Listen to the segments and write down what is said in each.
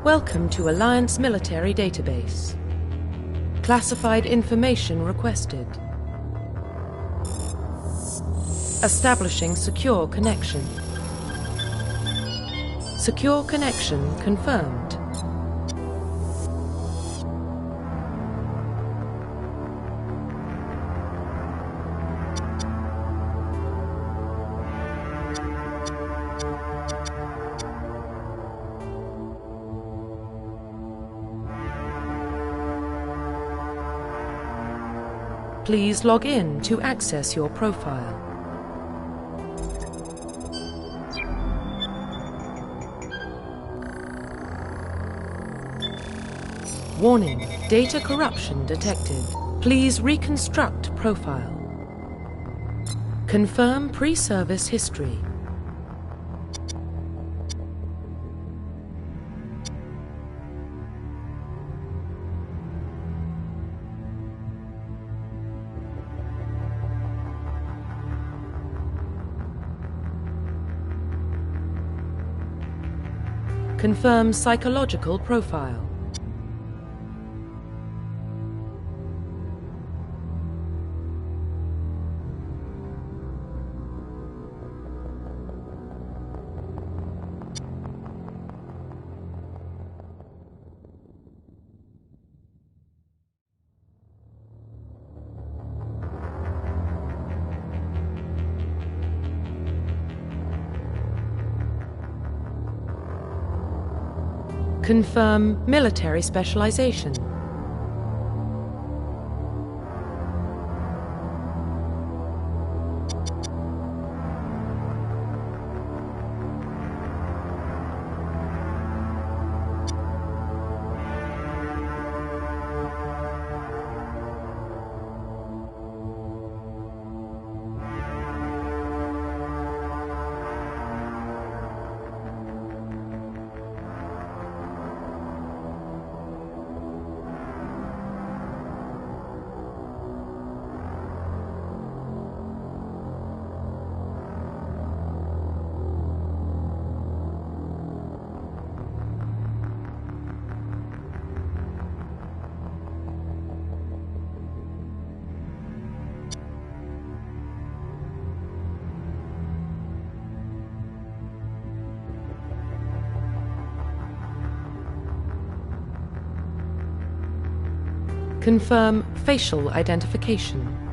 Welcome to Alliance Military Database. Classified information requested. Establishing secure connection. Secure connection confirmed. Please log in to access your profile. Warning, data corruption detected. Please reconstruct profile. Confirm pre-service history. Confirm psychological profile. Confirm military specialization. Confirm facial identification.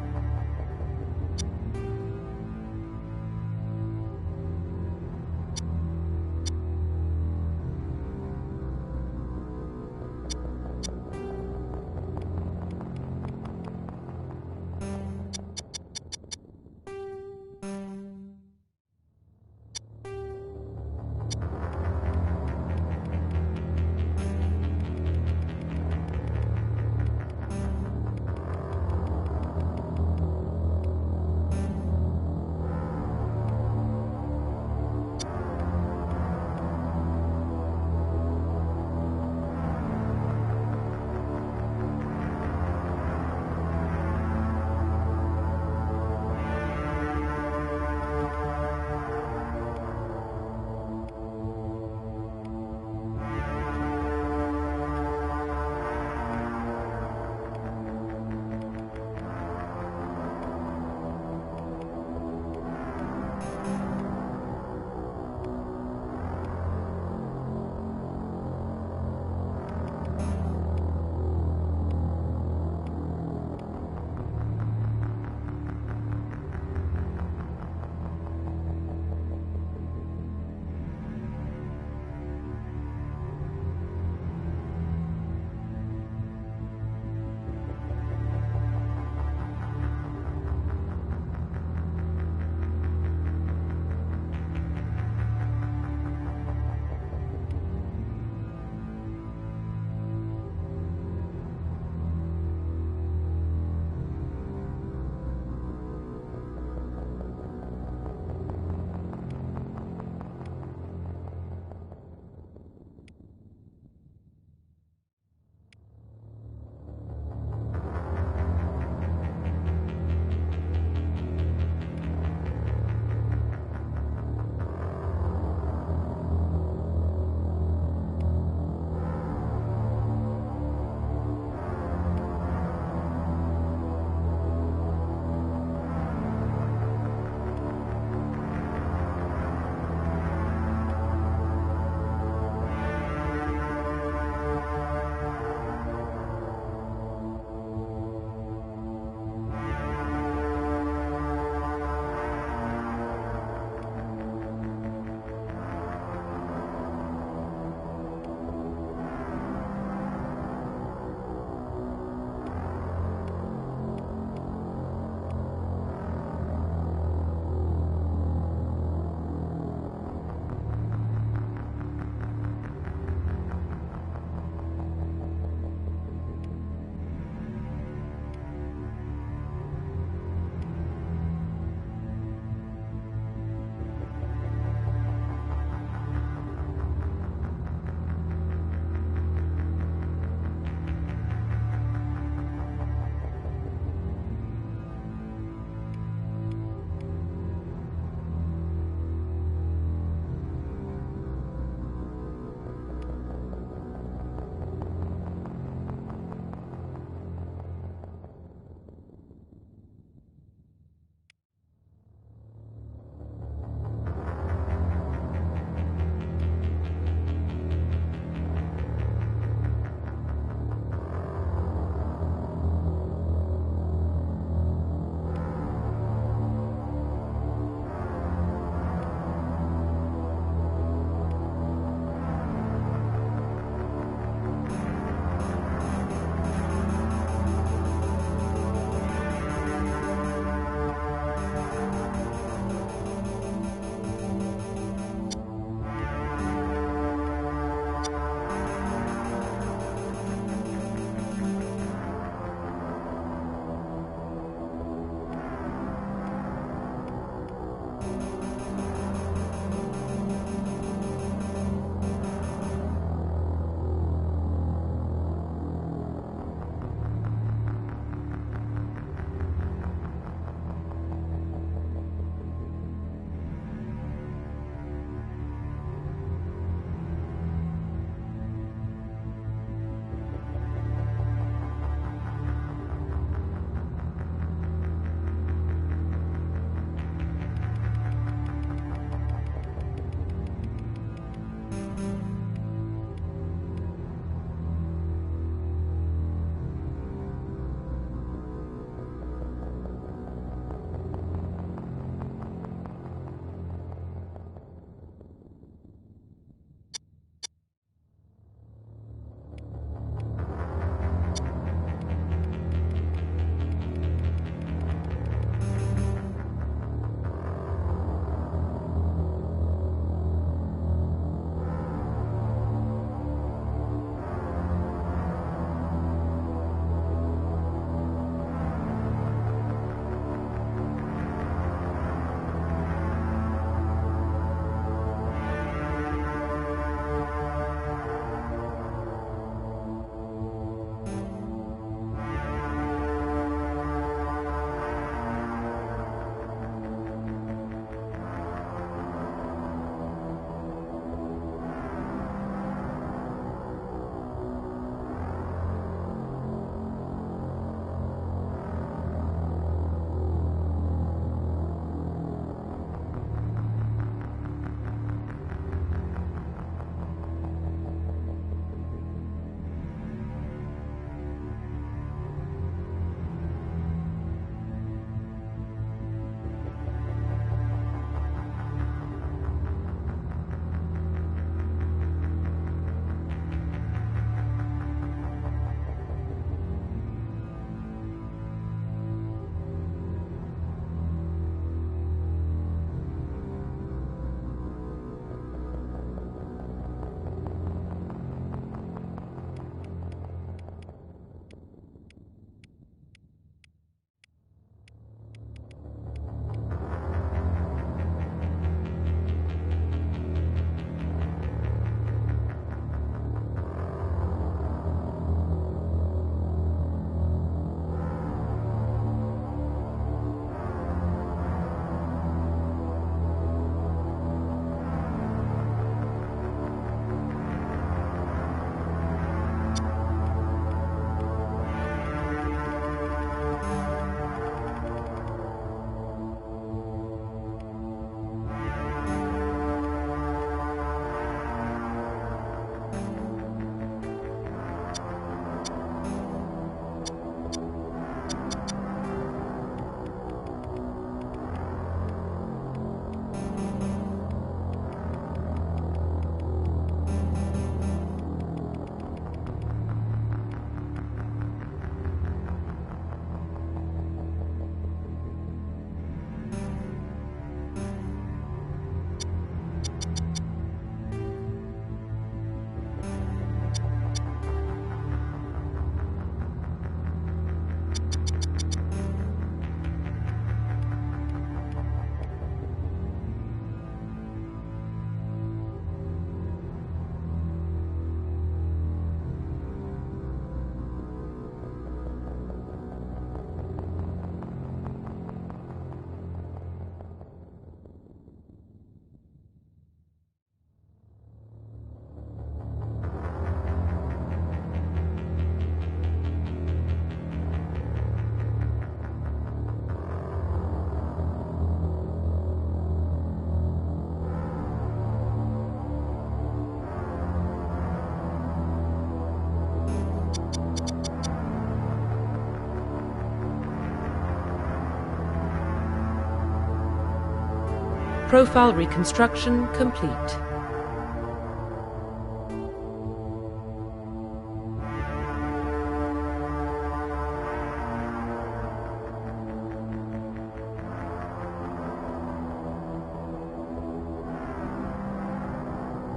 Profile reconstruction complete.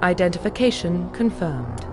Identification confirmed.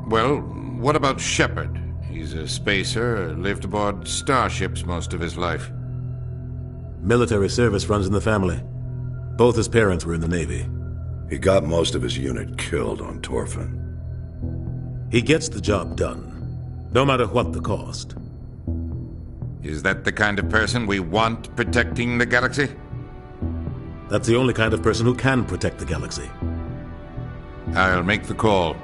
Well, what about Shepard? He's a spacer, lived aboard starships most of his life. Military service runs in the family. Both his parents were in the Navy. He got most of his unit killed on Torfin. He gets the job done, no matter what the cost. Is that the kind of person we want protecting the galaxy? That's the only kind of person who can protect the galaxy. I'll make the call.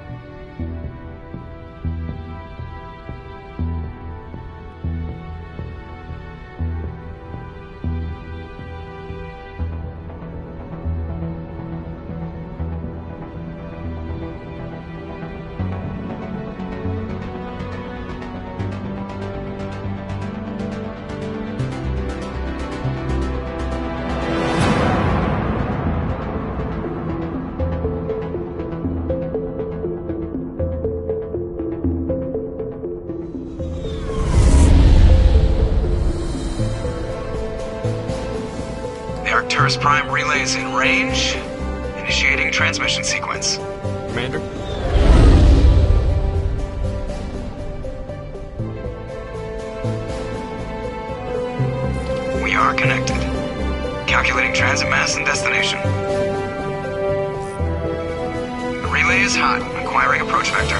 Arcturus Prime relay is in range. Initiating transmission sequence. Commander? We are connected. Calculating transit mass and destination. The relay is hot. Acquiring approach vector.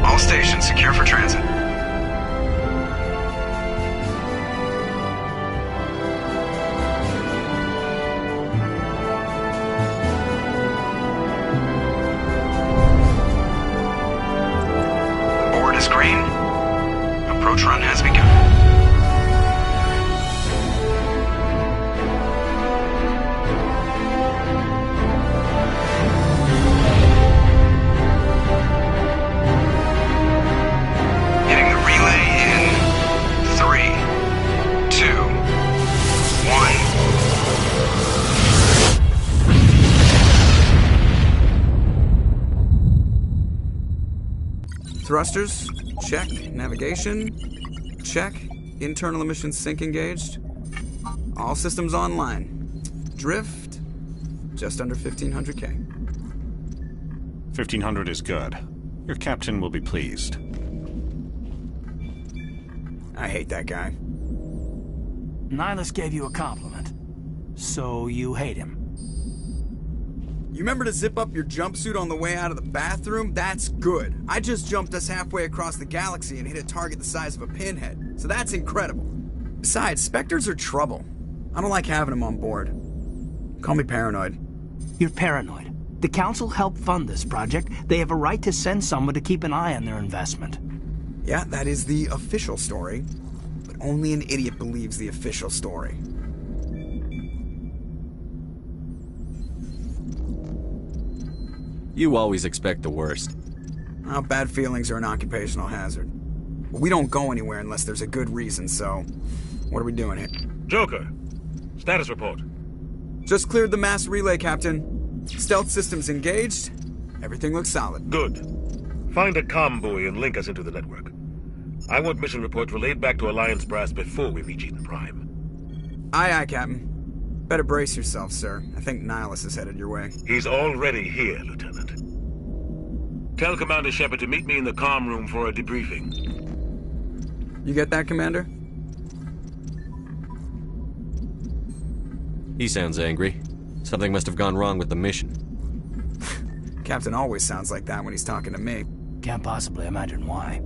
All stations secure for transit. Green. Approach run has begun. Hitting the relay in 3, 2, 1. Thrusters, check. Navigation, check. Internal emissions sync engaged. All systems online. Drift, just under 1,500K. 1,500 is good. Your captain will be pleased. I hate that guy. Nihilus gave you a compliment. So you hate him. You remember to zip up your jumpsuit on the way out of the bathroom? That's good. I just jumped us halfway across the galaxy and hit a target the size of a pinhead. So that's incredible. Besides, Spectres are trouble. I don't like having them on board. Call me paranoid. You're paranoid. The Council helped fund this project. They have a right to send someone to keep an eye on their investment. Yeah, that is the official story. only an idiot believes the official story. You always expect the worst. Well, bad feelings are an occupational hazard. We don't go anywhere unless there's a good reason, so what are we doing here? Joker, status report. Just cleared the mass relay, Captain. Stealth systems engaged. Everything looks solid. Good. Find a comm buoy and link us into the network. I want mission reports relayed back to Alliance Brass before we reach Eden Prime. Aye, aye, Captain. Better brace yourself, sir. I think Nihilus is headed your way. He's already here, Lieutenant. Tell Commander Shepard to meet me in the comm room for a debriefing. You get that, Commander? He sounds angry. Something must have gone wrong with the mission. Captain always sounds like that when he's talking to me. Can't possibly imagine why.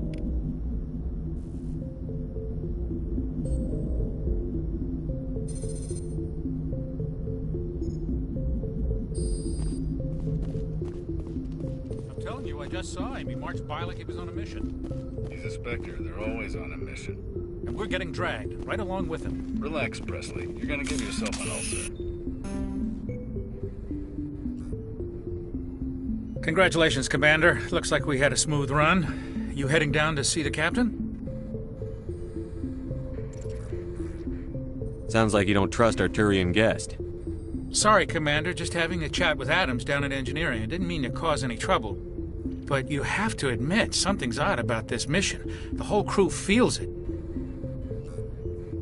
I'm telling you, I just saw him. He marched by like he was on a mission. He's a Spectre. They're always on a mission. And we're getting dragged, right along with him. Relax, Presley. You're gonna give yourself an ulcer. Congratulations, Commander. Looks like we had a smooth run. You heading down to see the captain? Sounds like you don't trust our Turian guest. Sorry, Commander. Just having a chat with Adams down at engineering. I didn't mean to cause any trouble. But you have to admit, something's odd about this mission. The whole crew feels it.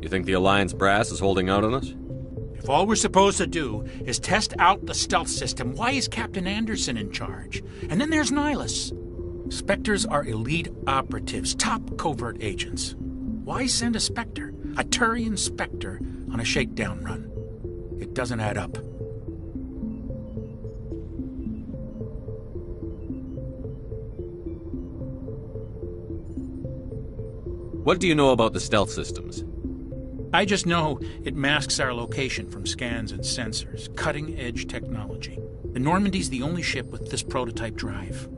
You think the Alliance brass is holding out on us? If all we're supposed to do is test out the stealth system, why is Captain Anderson in charge? And then there's Nihilus. Spectres are elite operatives, top covert agents. Why send a Spectre, a Turian Spectre, on a shakedown run? It doesn't add up. What do you know about the stealth systems? I just know it masks our location from scans and sensors. Cutting-edge technology. The Normandy's the only ship with this prototype drive.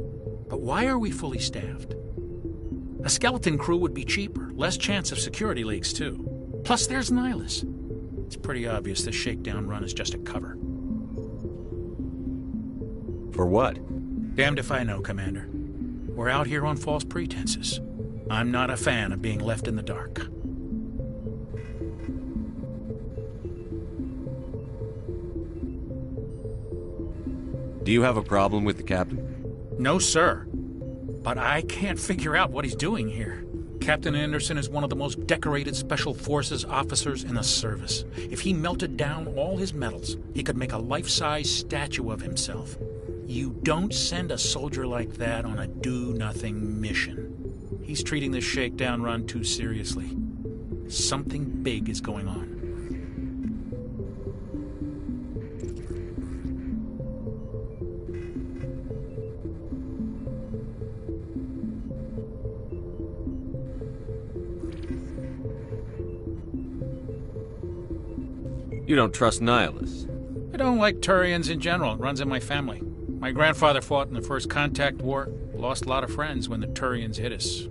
But why are we fully staffed? A skeleton crew would be cheaper. Less chance of security leaks, too. Plus, there's Nihilus. It's pretty obvious this shakedown run is just a cover. For what? Damned if I know, Commander. We're out here on false pretenses. I'm not a fan of being left in the dark. Do you have a problem with the captain? No, sir. But I can't figure out what he's doing here. Captain Anderson is one of the most decorated Special Forces officers in the service. If he melted down all his medals, he could make a life-size statue of himself. You don't send a soldier like that on a do-nothing mission. He's treating this shakedown run too seriously. Something big is going on. You don't trust Nihilus? I don't like Turians in general. It runs in my family. My grandfather fought in the First Contact War. Lost a lot of friends when the Turians hit us.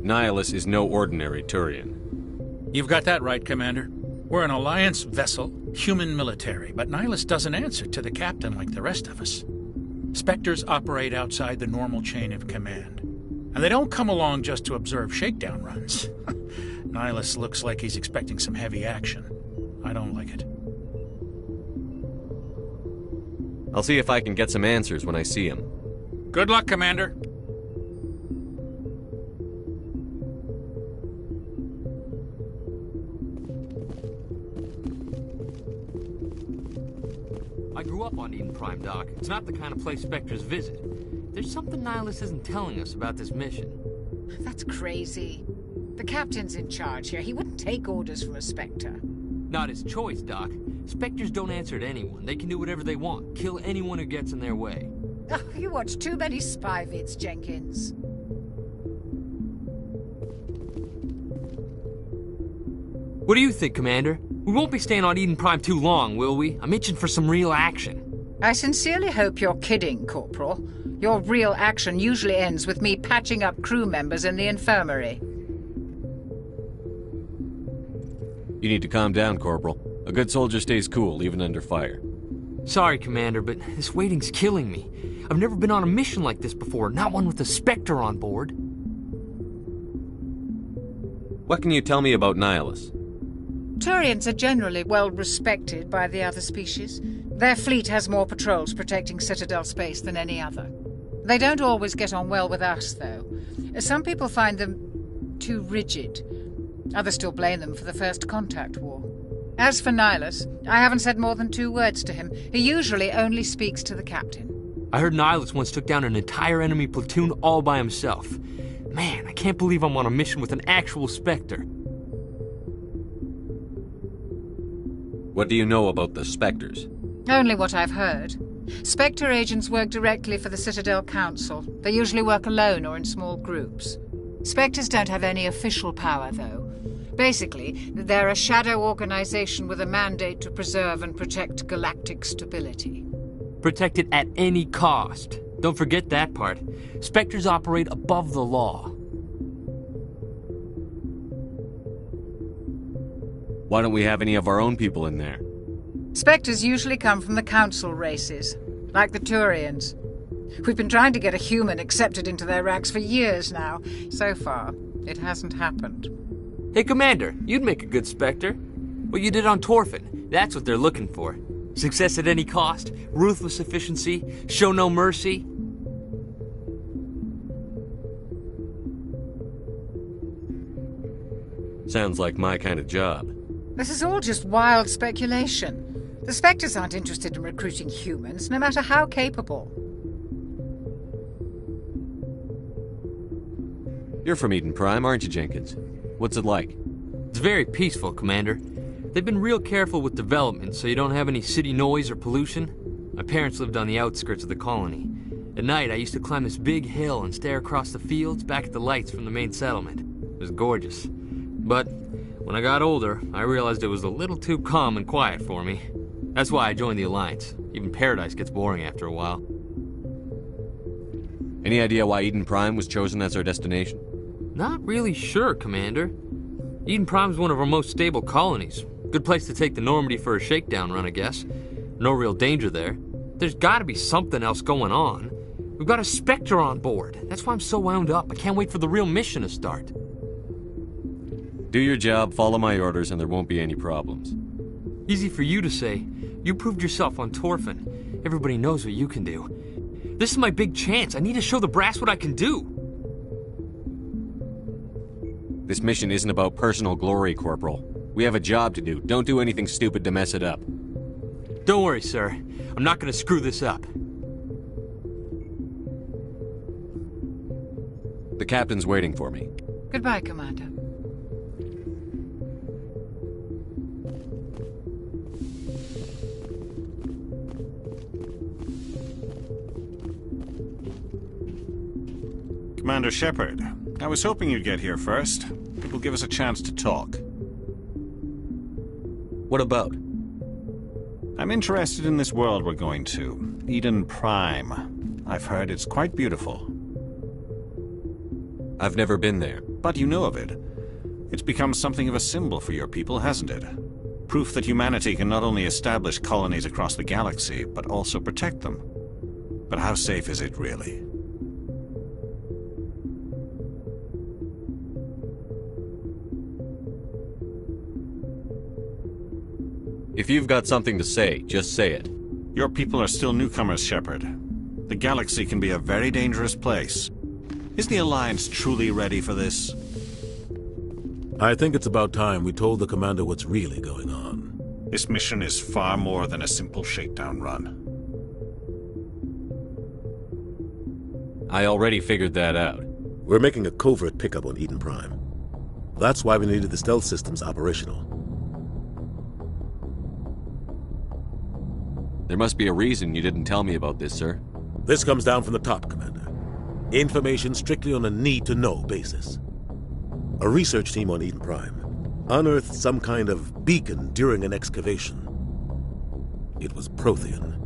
Nihilus is no ordinary Turian. You've got that right, Commander. We're an Alliance vessel, human military, but Nihilus doesn't answer to the captain like the rest of us. Spectres operate outside the normal chain of command. And they don't come along just to observe shakedown runs. Nihilus looks like he's expecting some heavy action. I don't like it. I'll see if I can get some answers when I see him. Good luck, Commander. I grew up on Eden Prime, Doc. It's not the kind of place Spectres visit. There's something Nihilus isn't telling us about this mission. That's crazy. The captain's in charge here. He wouldn't take orders from a Spectre. Not his choice, Doc. Spectres don't answer to anyone. They can do whatever they want. Kill anyone who gets in their way. Oh, you watch too many spy vids, Jenkins. What do you think, Commander? We won't be staying on Eden Prime too long, will we? I'm itching for some real action. I sincerely hope you're kidding, Corporal. Your real action usually ends with me patching up crew members in the infirmary. You need to calm down, Corporal. A good soldier stays cool, even under fire. Sorry, Commander, but this waiting's killing me. I've never been on a mission like this before, not one with a Spectre on board. What can you tell me about Nihilus? Turians are generally well respected by the other species. Their fleet has more patrols protecting Citadel space than any other. They don't always get on well with us, though. Some people find them too rigid. Others still blame them for the First Contact War. As for Nihilus, I haven't said more than 2 words to him. He usually only speaks to the captain. I heard Nihilus once took down an entire enemy platoon all by himself. Man, I can't believe I'm on a mission with an actual Spectre. What do you know about the Spectres? Only what I've heard. Spectre agents work directly for the Citadel Council. They usually work alone or in small groups. Spectres don't have any official power, though. Basically, they're a shadow organization with a mandate to preserve and protect galactic stability. Protect it at any cost. Don't forget that part. Spectres operate above the law. Why don't we have any of our own people in there? Spectres usually come from the Council races, like the Turians. We've been trying to get a human accepted into their ranks for years now. So far, it hasn't happened. Hey, Commander, you'd make a good Spectre. What you did on Torfin, that's what they're looking for. Success at any cost, ruthless efficiency, show no mercy. Sounds like my kind of job. This is all just wild speculation. The Spectres aren't interested in recruiting humans, no matter how capable. You're from Eden Prime, aren't you, Jenkins? What's it like? It's very peaceful, Commander. They've been real careful with development, so you don't have any city noise or pollution. My parents lived on the outskirts of the colony. At night, I used to climb this big hill and stare across the fields back at the lights from the main settlement. It was gorgeous. But when I got older, I realized it was a little too calm and quiet for me. That's why I joined the Alliance. Even Paradise gets boring after a while. Any idea why Eden Prime was chosen as our destination? Not really sure, Commander. Eden Prime's one of our most stable colonies. Good place to take the Normandy for a shakedown run, I guess. No real danger there. There's gotta be something else going on. We've got a Spectre on board. That's why I'm so wound up. I can't wait for the real mission to start. Do your job, follow my orders, and there won't be any problems. Easy for you to say. You proved yourself on Torfin. Everybody knows what you can do. This is my big chance. I need to show the brass what I can do. This mission isn't about personal glory, Corporal. We have a job to do. Don't do anything stupid to mess it up. Don't worry, sir. I'm not gonna screw this up. The captain's waiting for me. Goodbye, Commander. Commander Shepard, I was hoping you'd get here first. It will give us a chance to talk. What about? I'm interested in this world we're going to, Eden Prime. I've heard it's quite beautiful. I've never been there. But you know of it. It's become something of a symbol for your people, hasn't it? Proof that humanity can not only establish colonies across the galaxy, but also protect them. But how safe is it, really? If you've got something to say, just say it. Your people are still newcomers, Shepard. The galaxy can be a very dangerous place. Is the Alliance truly ready for this? I think it's about time we told the Commander what's really going on. This mission is far more than a simple shakedown run. I already figured that out. We're making a covert pickup on Eden Prime. That's why we needed the stealth systems operational. There must be a reason you didn't tell me about this, sir. This comes down from the top, Commander. Information strictly on a need-to-know basis. A research team on Eden Prime unearthed some kind of beacon during an excavation. It was Prothean.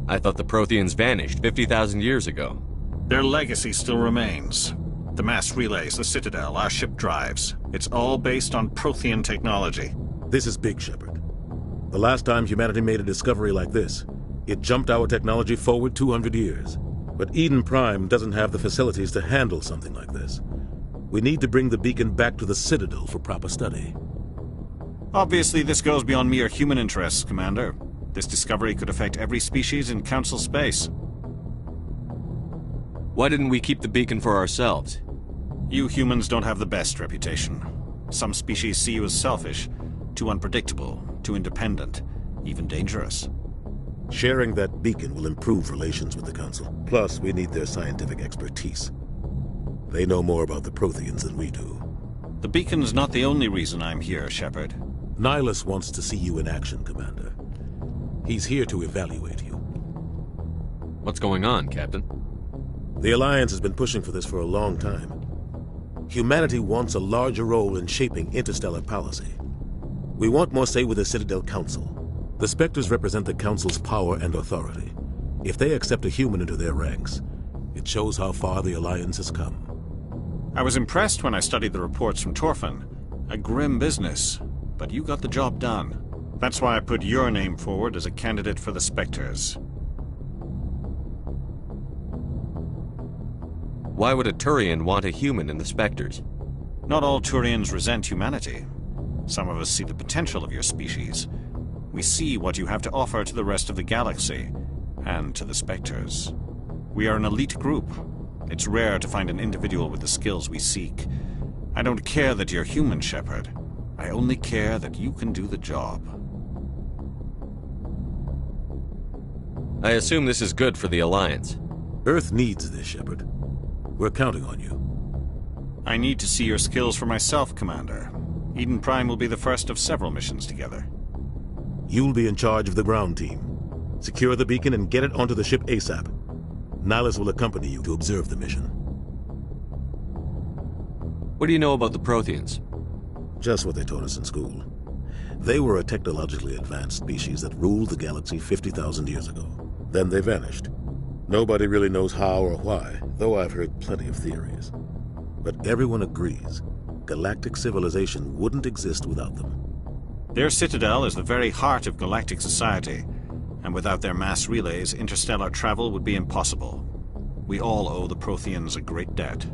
I thought the Protheans vanished 50,000 years ago. Their legacy still remains. The mass relays, the Citadel, our ship drives. It's all based on Prothean technology. This is big, Shepard. The last time humanity made a discovery like this, it jumped our technology forward 200 years. But Eden Prime doesn't have the facilities to handle something like this. We need to bring the beacon back to the Citadel for proper study. Obviously, this goes beyond mere human interests, Commander. This discovery could affect every species in Council space. Why didn't we keep the beacon for ourselves? You humans don't have the best reputation. Some species see you as selfish, too unpredictable, too independent, even dangerous. Sharing that beacon will improve relations with the Council. Plus, we need their scientific expertise. They know more about the Protheans than we do. The beacon's not the only reason I'm here, Shepard. Nihilus wants to see you in action, Commander. He's here to evaluate you. What's going on, Captain? The Alliance has been pushing for this for a long time. Humanity wants a larger role in shaping interstellar policy. We want more say with the Citadel Council. The Spectres represent the Council's power and authority. If they accept a human into their ranks, it shows how far the Alliance has come. I was impressed when I studied the reports from Torfin. A grim business, but you got the job done. That's why I put your name forward as a candidate for the Spectres. Why would a Turian want a human in the Spectres? Not all Turians resent humanity. Some of us see the potential of your species. We see what you have to offer to the rest of the galaxy, and to the Spectres. We are an elite group. It's rare to find an individual with the skills we seek. I don't care that you're human, Shepard. I only care that you can do the job. I assume this is good for the Alliance. Earth needs this, Shepard. We're counting on you. I need to see your skills for myself, Commander. Eden Prime will be the first of several missions together. You'll be in charge of the ground team. Secure the beacon and get it onto the ship ASAP. Nihilus will accompany you to observe the mission. What do you know about the Protheans? Just what they taught us in school. They were a technologically advanced species that ruled the galaxy 50,000 years ago. Then they vanished. Nobody really knows how or why, though I've heard plenty of theories. But everyone agrees, galactic civilization wouldn't exist without them. Their citadel is the very heart of galactic society, and without their mass relays, interstellar travel would be impossible. We all owe the Protheans a great debt.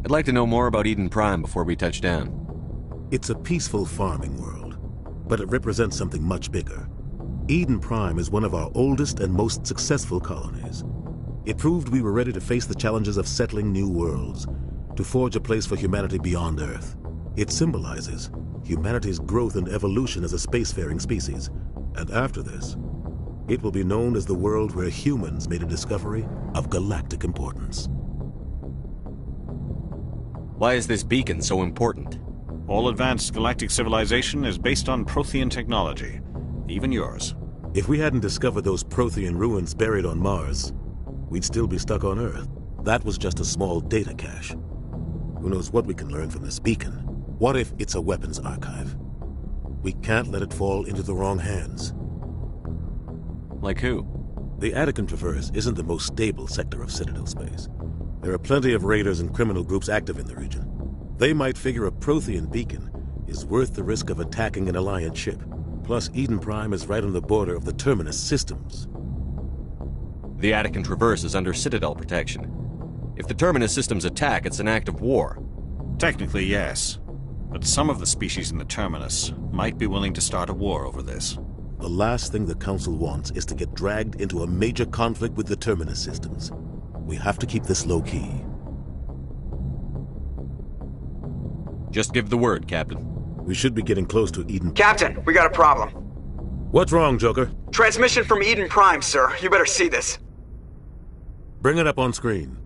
I'd like to know more about Eden Prime before we touch down. It's a peaceful farming world, but it represents something much bigger. Eden Prime is one of our oldest and most successful colonies. It proved we were ready to face the challenges of settling new worlds, to forge a place for humanity beyond Earth. It symbolizes humanity's growth and evolution as a spacefaring species. And after this, it will be known as the world where humans made a discovery of galactic importance. Why is this beacon so important? All advanced galactic civilization is based on Prothean technology, even yours. If we hadn't discovered those Prothean ruins buried on Mars, we'd still be stuck on Earth. That was just a small data cache. Who knows what we can learn from this beacon? What if it's a weapons archive? We can't let it fall into the wrong hands. Like who? The Attican Traverse isn't the most stable sector of Citadel space. There are plenty of raiders and criminal groups active in the region. They might figure a Prothean beacon is worth the risk of attacking an Alliance ship. Plus, Eden Prime is right on the border of the Terminus systems. The Attican Traverse is under Citadel protection. If the Terminus systems attack, it's an act of war. Technically, yes. But some of the species in the Terminus might be willing to start a war over this. The last thing the Council wants is to get dragged into a major conflict with the Terminus systems. We have to keep this low-key. Just give the word, Captain. We should be getting close to Eden. Captain, we got a problem. What's wrong, Joker? Transmission from Eden Prime, sir. You better see this. Bring it up on screen.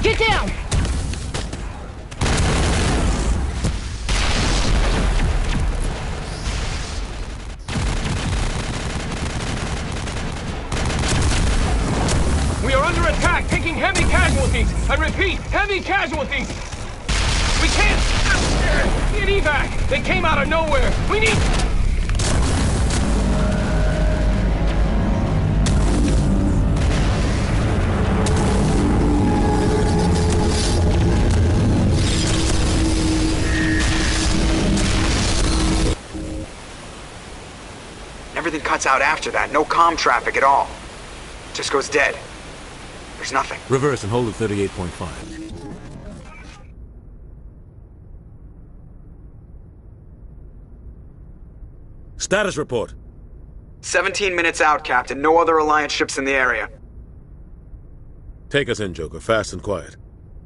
Get down! We are under attack, taking heavy casualties. I repeat, heavy casualties. We can't get evac. They came out of nowhere. We need... Everything cuts out after that. No comm traffic at all. Just goes dead. There's nothing. Reverse and hold at 38.5. Status report. 17 minutes out, Captain. No other Alliance ships in the area. Take us in, Joker, fast and quiet.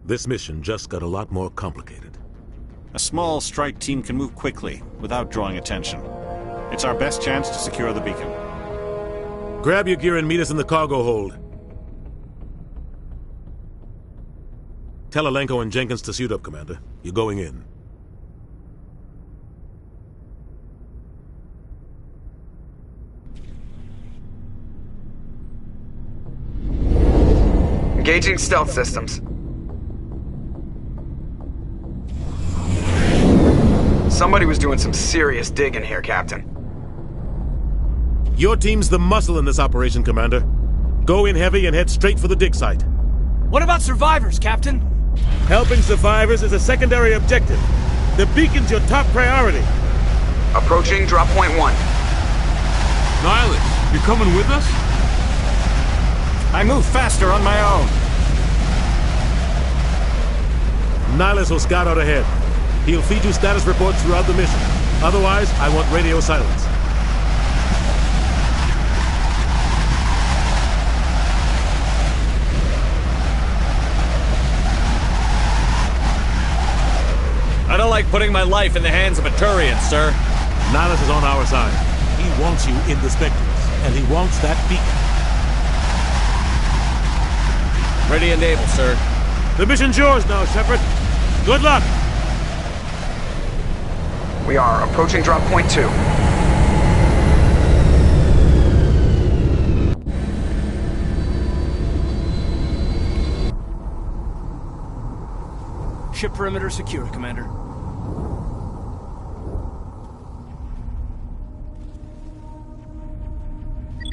This mission just got a lot more complicated. A small strike team can move quickly, without drawing attention. It's our best chance to secure the beacon. Grab your gear and meet us in the cargo hold. Tell Alenko and Jenkins to suit up, Commander. You're going in. Engaging stealth systems. Somebody was doing some serious digging here, Captain. Your team's the muscle in this operation, Commander. Go in heavy and head straight for the dig site. What about survivors, Captain? Helping survivors is a secondary objective. The beacon's your top priority. Approaching drop point 1. Nihilus, you coming with us? I move faster on my own. Nihilus will scout out ahead. He'll feed you status reports throughout the mission. Otherwise, I want radio silence. I don't like putting my life in the hands of a Turian, sir. Nihilus is on our side. He wants you in the Spectres, and he wants that beacon. Ready and able, sir. The mission's yours now, Shepard. Good luck! We are approaching drop point 2. Ship perimeter secure, Commander.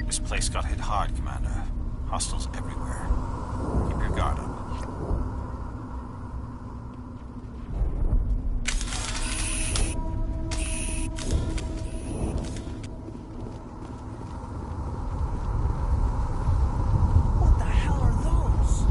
This place got hit hard, Commander. Hostiles everywhere. Keep your guard up. What the hell are those?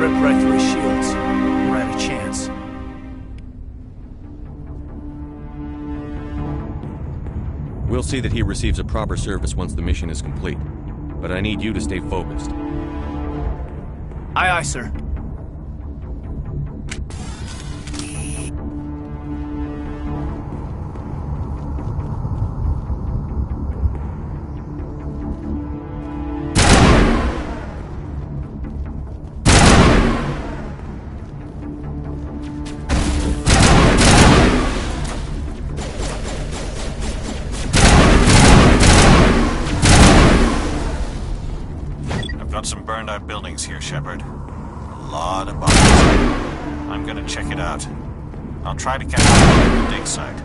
rip right through his shields. We're out of chance. We'll see that he receives a proper service once the mission is complete. But I need you to stay focused. Aye, aye, sir. Some burned out buildings here, Shepard. A lot of bodies. I'm gonna check it out. I'll try to catch you at the dig site.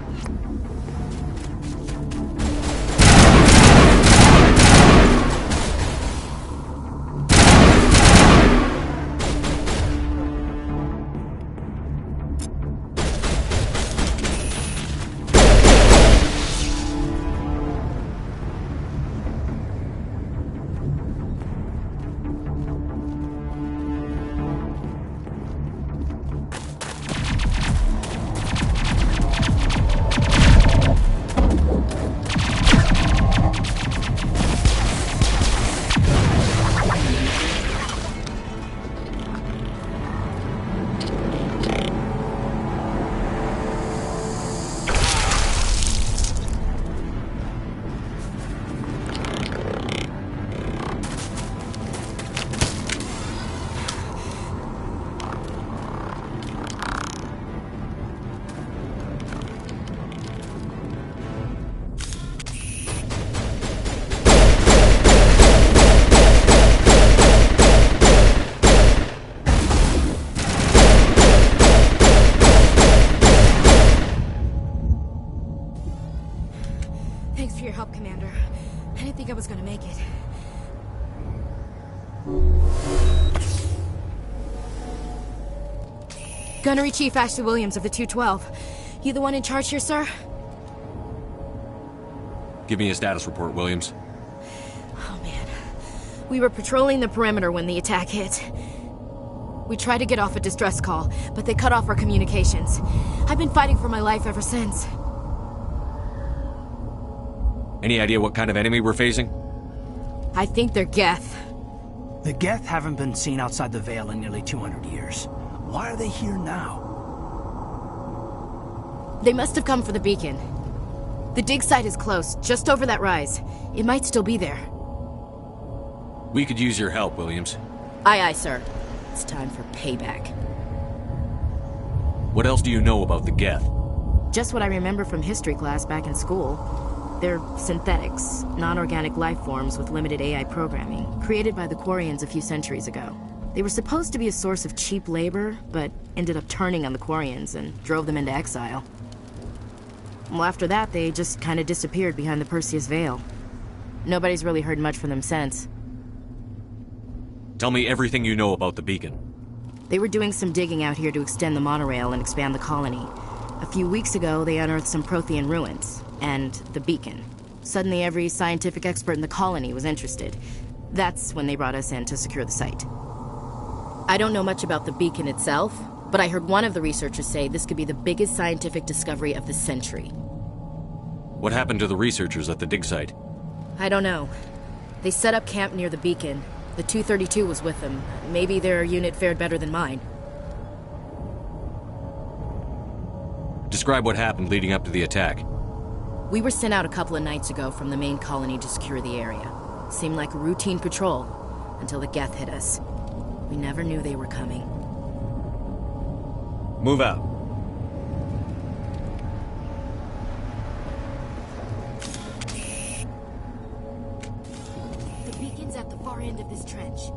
Thanks for your help, Commander. I didn't think I was gonna make it. Gunnery Chief Ashley Williams of the 212. You the one in charge here, sir? Give me a status report, Williams. Oh, man. We were patrolling the perimeter when the attack hit. We tried to get off a distress call, but they cut off our communications. I've been fighting for my life ever since. Any idea what kind of enemy we're facing? I think they're Geth. The Geth haven't been seen outside the Veil in nearly 200 years. Why are they here now? They must have come for the beacon. The dig site is close, just over that rise. It might still be there. We could use your help, Williams. Aye, aye, sir. It's time for payback. What else do you know about the Geth? Just what I remember from history class back in school. They're synthetics, non-organic life forms with limited AI programming, created by the Quarians a few centuries ago. They were supposed to be a source of cheap labor, but ended up turning on the Quarians and drove them into exile. Well, after that, they just kind of disappeared behind the Perseus Veil. Nobody's really heard much from them since. Tell me everything you know about the beacon. They were doing some digging out here to extend the monorail and expand the colony. A few weeks ago, they unearthed some Prothean ruins, and the beacon. Suddenly, every scientific expert in the colony was interested. That's when they brought us in to secure the site. I don't know much about the beacon itself, but I heard one of the researchers say this could be the biggest scientific discovery of the century. What happened to the researchers at the dig site? I don't know. They set up camp near the beacon. The 232 was with them. Maybe their unit fared better than mine. Describe what happened leading up to the attack. We were sent out a couple of nights ago from the main colony to secure the area. Seemed like a routine patrol, until the Geth hit us. We never knew they were coming. Move out. The beacon's at the far end of this trench.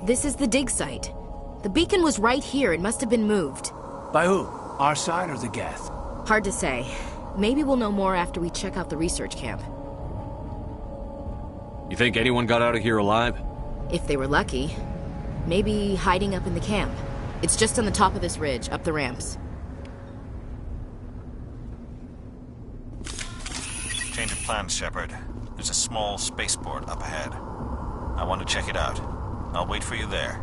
This is the dig site. The beacon was right here. It must have been moved. By who? Our side or the Geth? Hard to say. Maybe we'll know more after we check out the research camp. You think anyone got out of here alive? If they were lucky. Maybe hiding up in the camp. It's just on the top of this ridge, up the ramps. Change of plans, Shepard. There's a small spaceport up ahead. I want to check it out. I'll wait for you there.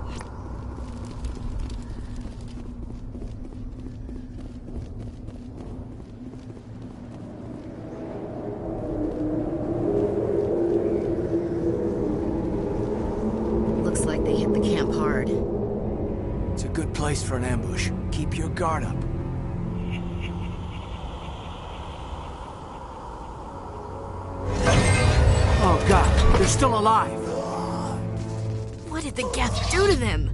Looks like they hit the camp hard. It's a good place for an ambush. Keep your guard up. Oh god, they're still alive! What did the Geth do to them?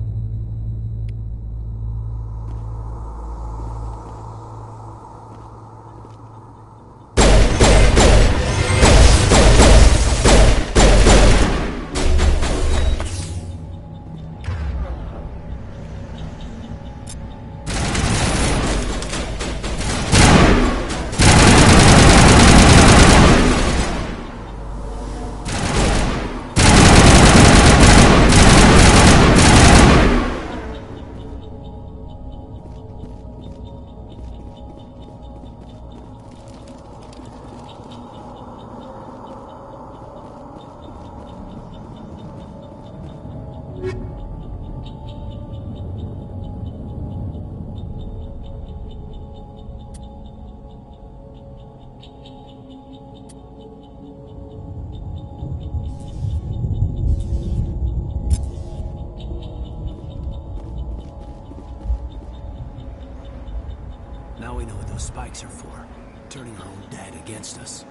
Now we know what those spikes are for. Turning our own dead against us.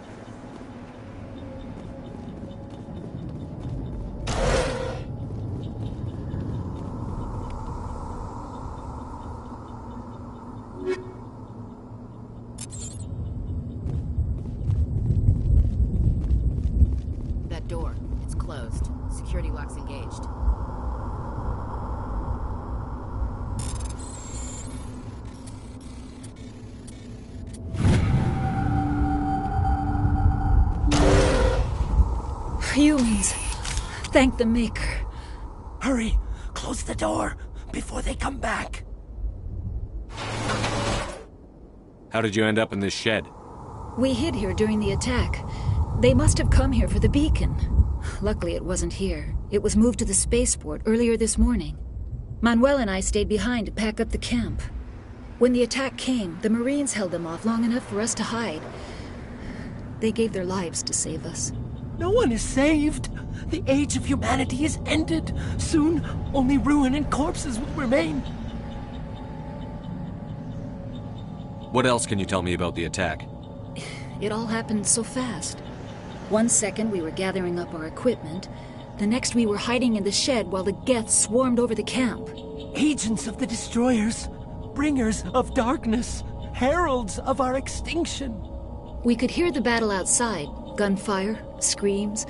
That door, it's closed. Security lock's engaged. Humans. Thank the Maker. Hurry! Close the door before they come back! How did you end up in this shed? We hid here during the attack. They must have come here for the beacon. Luckily it wasn't here. It was moved to the spaceport earlier this morning. Manuel and I stayed behind to pack up the camp. When the attack came, the Marines held them off long enough for us to hide. They gave their lives to save us. No one is saved. The age of humanity is ended. Soon, only ruin and corpses will remain. What else can you tell me about the attack? It all happened so fast. 1 second we were gathering up our equipment. The next we were hiding in the shed while the Geth swarmed over the camp. Agents of the destroyers. Bringers of darkness. Heralds of our extinction. We could hear the battle outside. Gunfire, screams.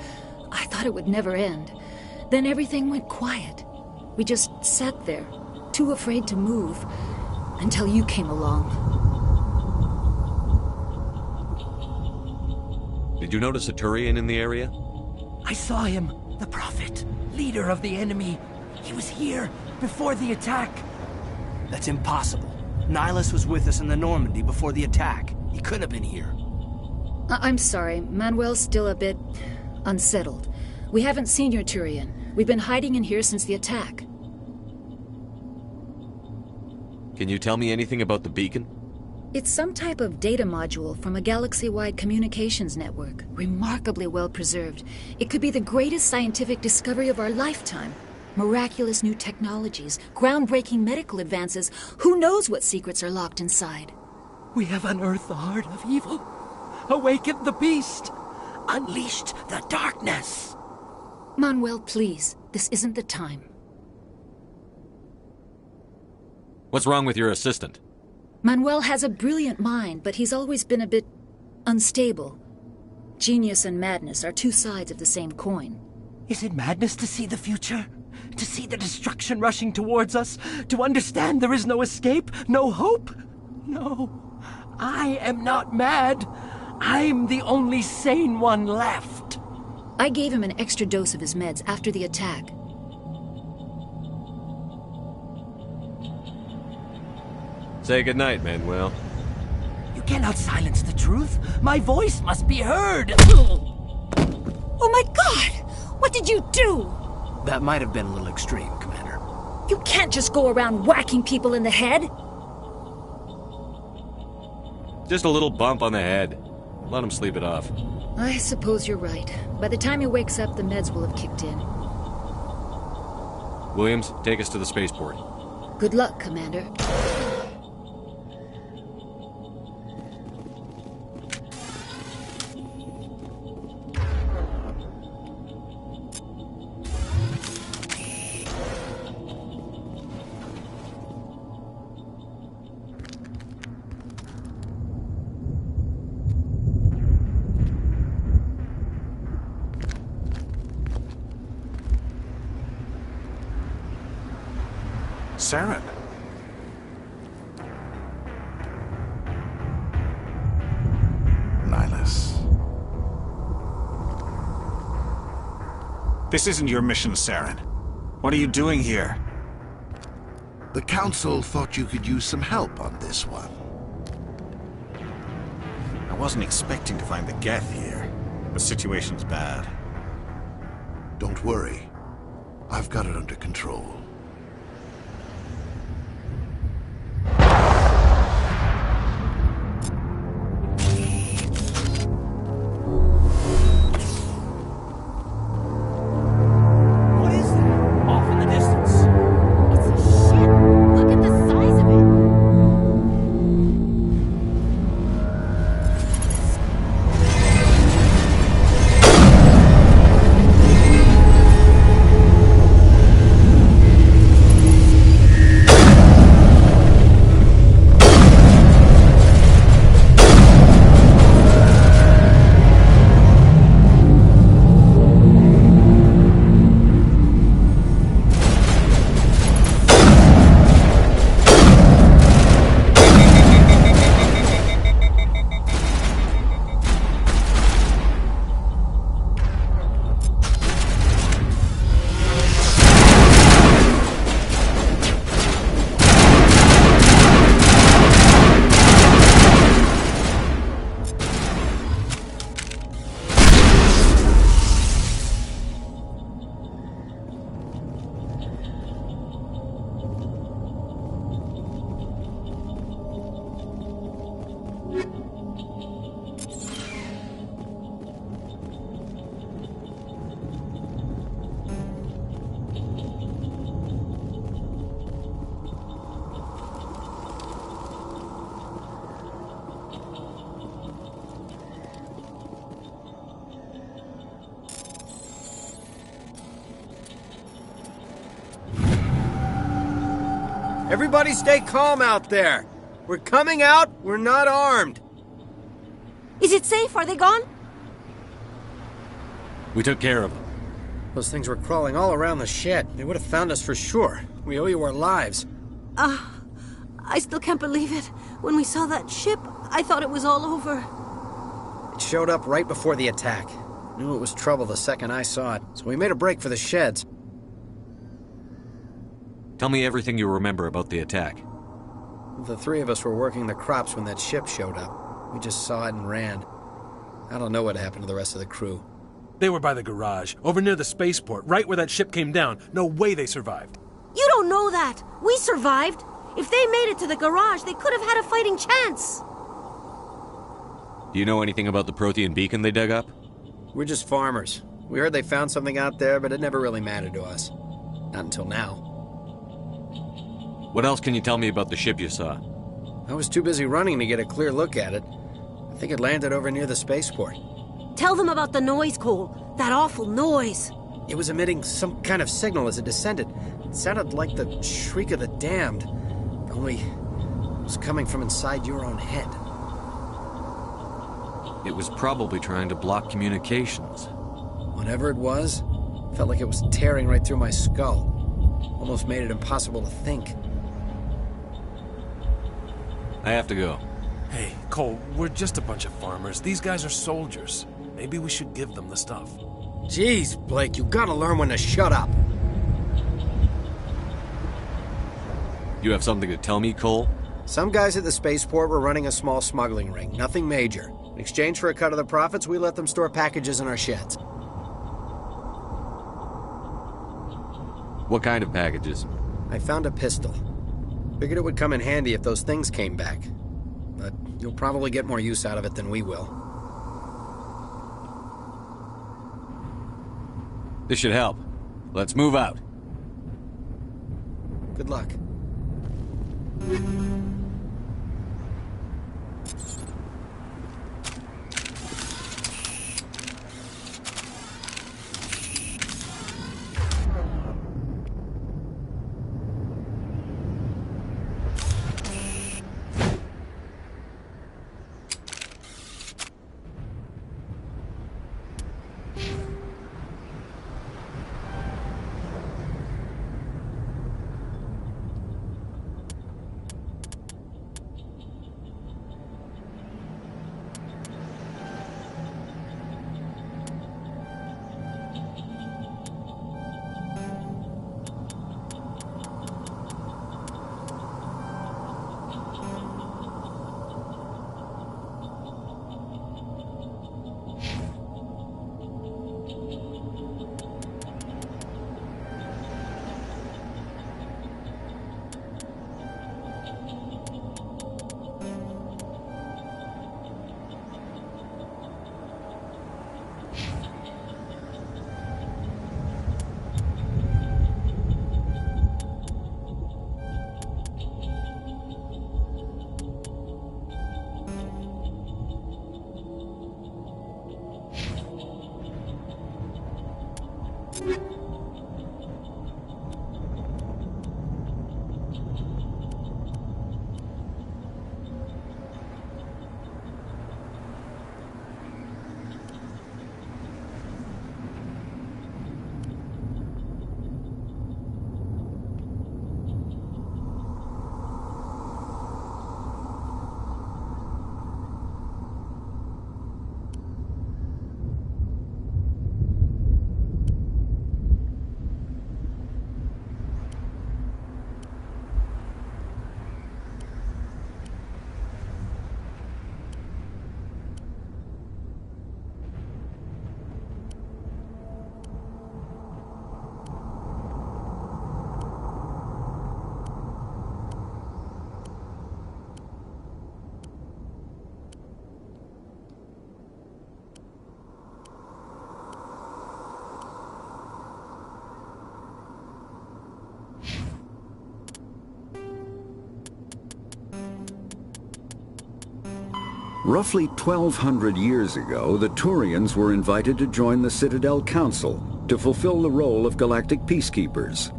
I thought it would never end. Then everything went quiet. We just sat there, too afraid to move, until you came along. Did you notice a Turian in the area? I saw him, the Prophet, leader of the enemy. He was here before the attack. That's impossible. Nihilus was with us in the Normandy before the attack. He couldn't have been here. I'm sorry, Manuel's still a bit unsettled. We haven't seen your Turian. We've been hiding in here since the attack. Can you tell me anything about the beacon? It's some type of data module from a galaxy-wide communications network. Remarkably well preserved. It could be the greatest scientific discovery of our lifetime. Miraculous new technologies, groundbreaking medical advances. Who knows what secrets are locked inside? We have unearthed the heart of evil. Awakened the beast. Unleashed the darkness. Manuel, please. This isn't the time. What's wrong with your assistant? Manuel has a brilliant mind, but he's always been a bit unstable. Genius and madness are two sides of the same coin. Is it madness to see the future? To see the destruction rushing towards us? To understand there is no escape? No hope? No. I am not mad. I'm the only sane one left. I gave him an extra dose of his meds after the attack. Say goodnight, Manuel. You cannot silence the truth. My voice must be heard. Oh my God! What did you do? That might have been a little extreme, Commander. You can't just go around whacking people in the head. Just a little bump on the head. Let him sleep it off. I suppose you're right. By the time he wakes up, the meds will have kicked in. Williams, take us to the spaceport. Good luck, Commander. Saren. Nihilus. This isn't your mission, Saren. What are you doing here? The Council thought you could use some help on this one. I wasn't expecting to find the Geth here. The situation's bad. Don't worry. I've got it under control. Everybody stay calm out there. We're coming out, we're not armed. Is it safe? Are they gone? We took care of them. Those things were crawling all around the shed. They would have found us for sure. We owe you our lives. I still can't believe it. When we saw that ship, I thought it was all over. It showed up right before the attack. Knew it was trouble the second I saw it, so we made a break for the sheds. Tell me everything you remember about the attack. The three of us were working the crops when that ship showed up. We just saw it and ran. I don't know what happened to the rest of the crew. They were by the garage, over near the spaceport, right where that ship came down. No way they survived. You don't know that. We survived. If they made it to the garage, they could have had a fighting chance. Do you know anything about the Prothean beacon they dug up? We're just farmers. We heard they found something out there, but it never really mattered to us. Not until now. What else can you tell me about the ship you saw? I was too busy running to get a clear look at it. I think it landed over near the spaceport. Tell them about the noise, Cole. That awful noise. It was emitting some kind of signal as it descended. It sounded like the shriek of the damned. Only it was coming from inside your own head. It was probably trying to block communications. Whatever it was, felt like it was tearing right through my skull. Almost made it impossible to think. I have to go. Hey, Cole, we're just a bunch of farmers. These guys are soldiers. Maybe we should give them the stuff. Jeez, Blake, you gotta learn when to shut up. You have something to tell me, Cole? Some guys at the spaceport were running a small smuggling ring, nothing major. In exchange for a cut of the profits, we let them store packages in our sheds. What kind of packages? I found a pistol. Figured it would come in handy if those things came back. But you'll probably get more use out of it than we will. This should help. Let's move out. Good luck. Roughly 1,200 years ago, the Turians were invited to join the Citadel Council to fulfill the role of galactic peacekeepers.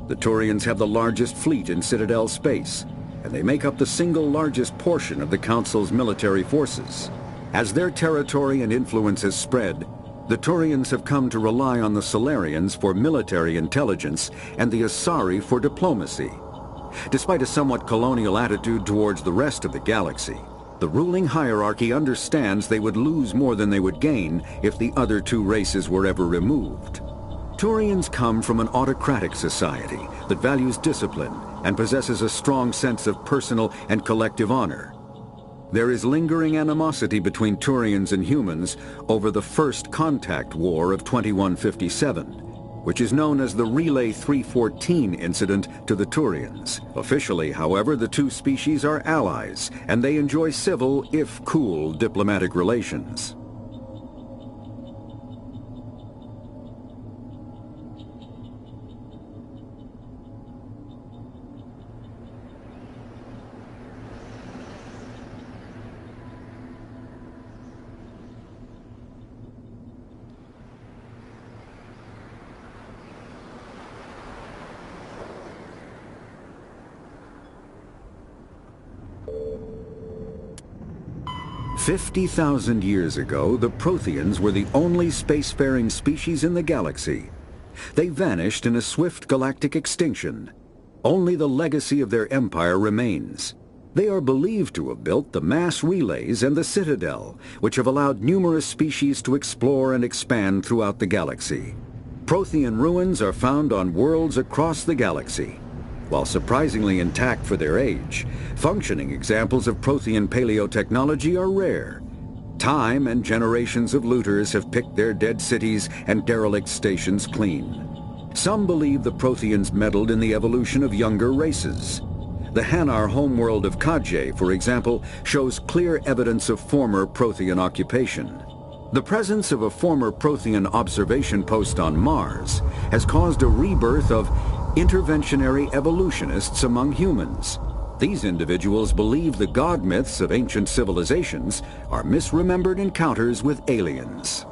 The Turians have the largest fleet in Citadel space, and they make up the single largest portion of the Council's military forces. As their territory and influence has spread, the Turians have come to rely on the Solarians for military intelligence and the Asari for diplomacy. Despite a somewhat colonial attitude towards the rest of the galaxy, the ruling hierarchy understands they would lose more than they would gain if the other two races were ever removed. Turians come from an autocratic society that values discipline and possesses a strong sense of personal and collective honor. There is lingering animosity between Turians and humans over the First Contact War of 2157, which is known as the Relay 314 incident to the Turians. Officially, however, the two species are allies, and they enjoy civil, if cool, diplomatic relations. "50,000 years ago, the Protheans were the only spacefaring species in the galaxy. They vanished in a swift galactic extinction. Only the legacy of their empire remains. They are believed to have built the mass relays and the Citadel, which have allowed numerous species to explore and expand throughout the galaxy. Prothean ruins are found on worlds across the galaxy. While surprisingly intact for their age, functioning examples of Prothean paleotechnology are rare. Time and generations of looters have picked their dead cities and derelict stations clean. Some believe the Protheans meddled in the evolution of younger races. The Hanar homeworld of Kajay, for example, shows clear evidence of former Prothean occupation. The presence of a former Prothean observation post on Mars has caused a rebirth of interventionary evolutionists among humans. These individuals believe the god myths of ancient civilizations are misremembered encounters with aliens.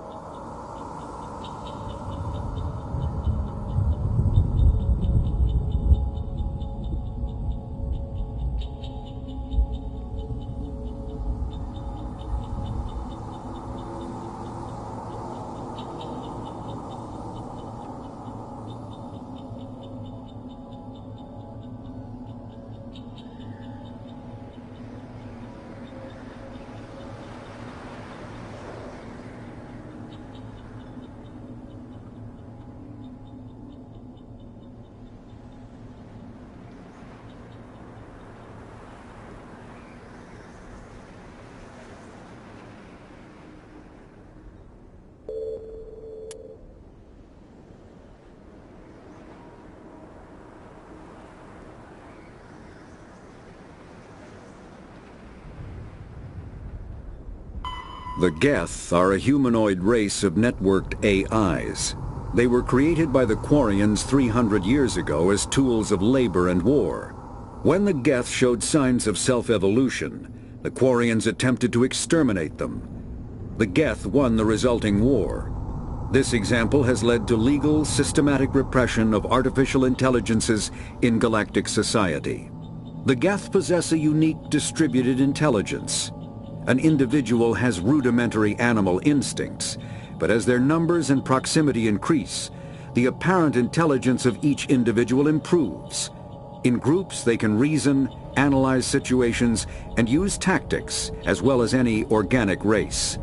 The Geth are a humanoid race of networked AIs. They were created by the Quarians 300 years ago as tools of labor and war. When the Geth showed signs of self-evolution, the Quarians attempted to exterminate them. The Geth won the resulting war. This example has led to legal, systematic repression of artificial intelligences in galactic society. The Geth possess a unique distributed intelligence. An individual has rudimentary animal instincts, but as their numbers and proximity increase, the apparent intelligence of each individual improves. In groups, they can reason, analyze situations, and use tactics, as well as any organic race.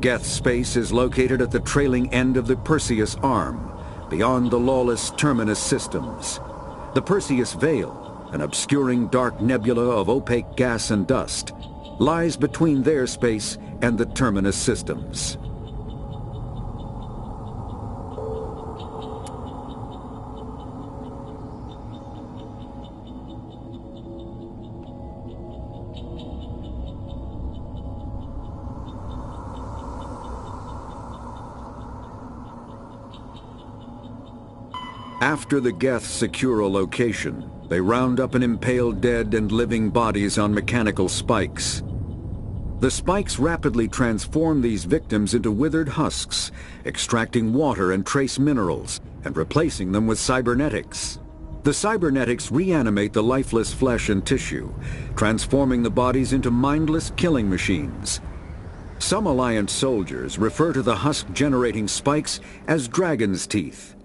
Geth space is located at the trailing end of the Perseus Arm, beyond the lawless Terminus systems. The Perseus Veil, an obscuring dark nebula of opaque gas and dust, lies between their space and the Terminus systems. After the Geth secure a location, they round up and impale dead and living bodies on mechanical spikes. The spikes rapidly transform these victims into withered husks, extracting water and trace minerals, and replacing them with cybernetics. The cybernetics reanimate the lifeless flesh and tissue, transforming the bodies into mindless killing machines. Some Alliance soldiers refer to the husk-generating spikes as dragon's teeth,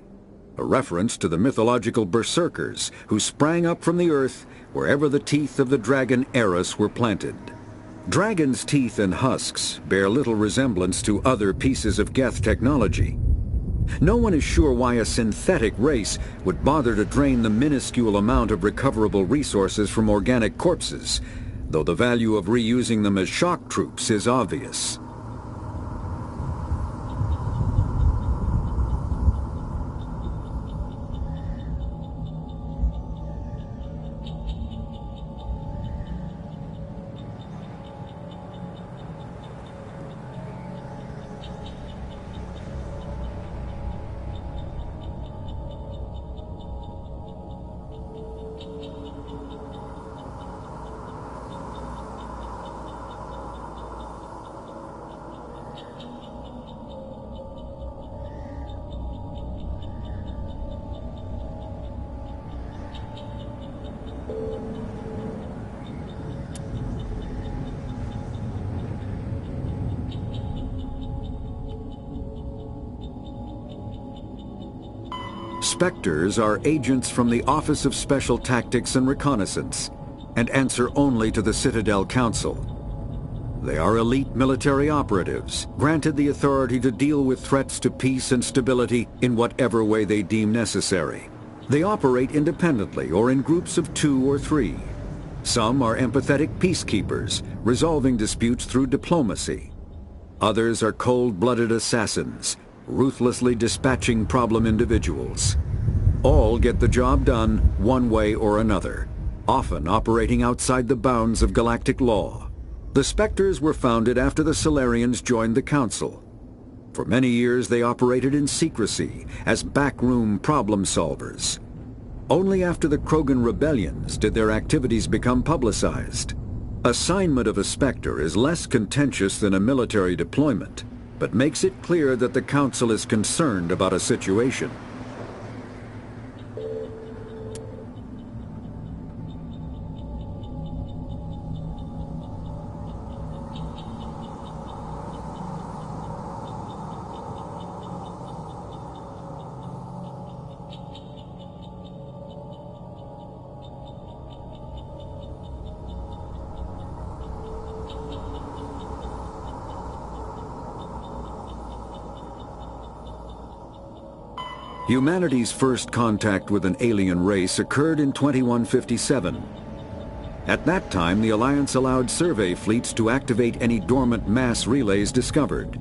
a reference to the mythological berserkers who sprang up from the earth wherever the teeth of the dragon Eris were planted. Dragon's teeth and husks bear little resemblance to other pieces of Geth technology. No one is sure why a synthetic race would bother to drain the minuscule amount of recoverable resources from organic corpses, though the value of reusing them as shock troops is obvious. Spectres are agents from the Office of Special Tactics and Reconnaissance, and answer only to the Citadel Council. They are elite military operatives, granted the authority to deal with threats to peace and stability in whatever way they deem necessary. They operate independently or in groups of 2 or 3. Some are empathetic peacekeepers, resolving disputes through diplomacy. Others are cold-blooded assassins, ruthlessly dispatching problem individuals. All get the job done one way or another, often operating outside the bounds of galactic law. The Spectres were founded after the Solarians joined the Council. For many years they operated in secrecy as backroom problem solvers. Only after the Krogan rebellions did their activities become publicized. Assignment of a Spectre is less contentious than a military deployment, but makes it clear that the Council is concerned about a situation. Humanity's first contact with an alien race occurred in 2157. At that time, the Alliance allowed survey fleets to activate any dormant mass relays discovered,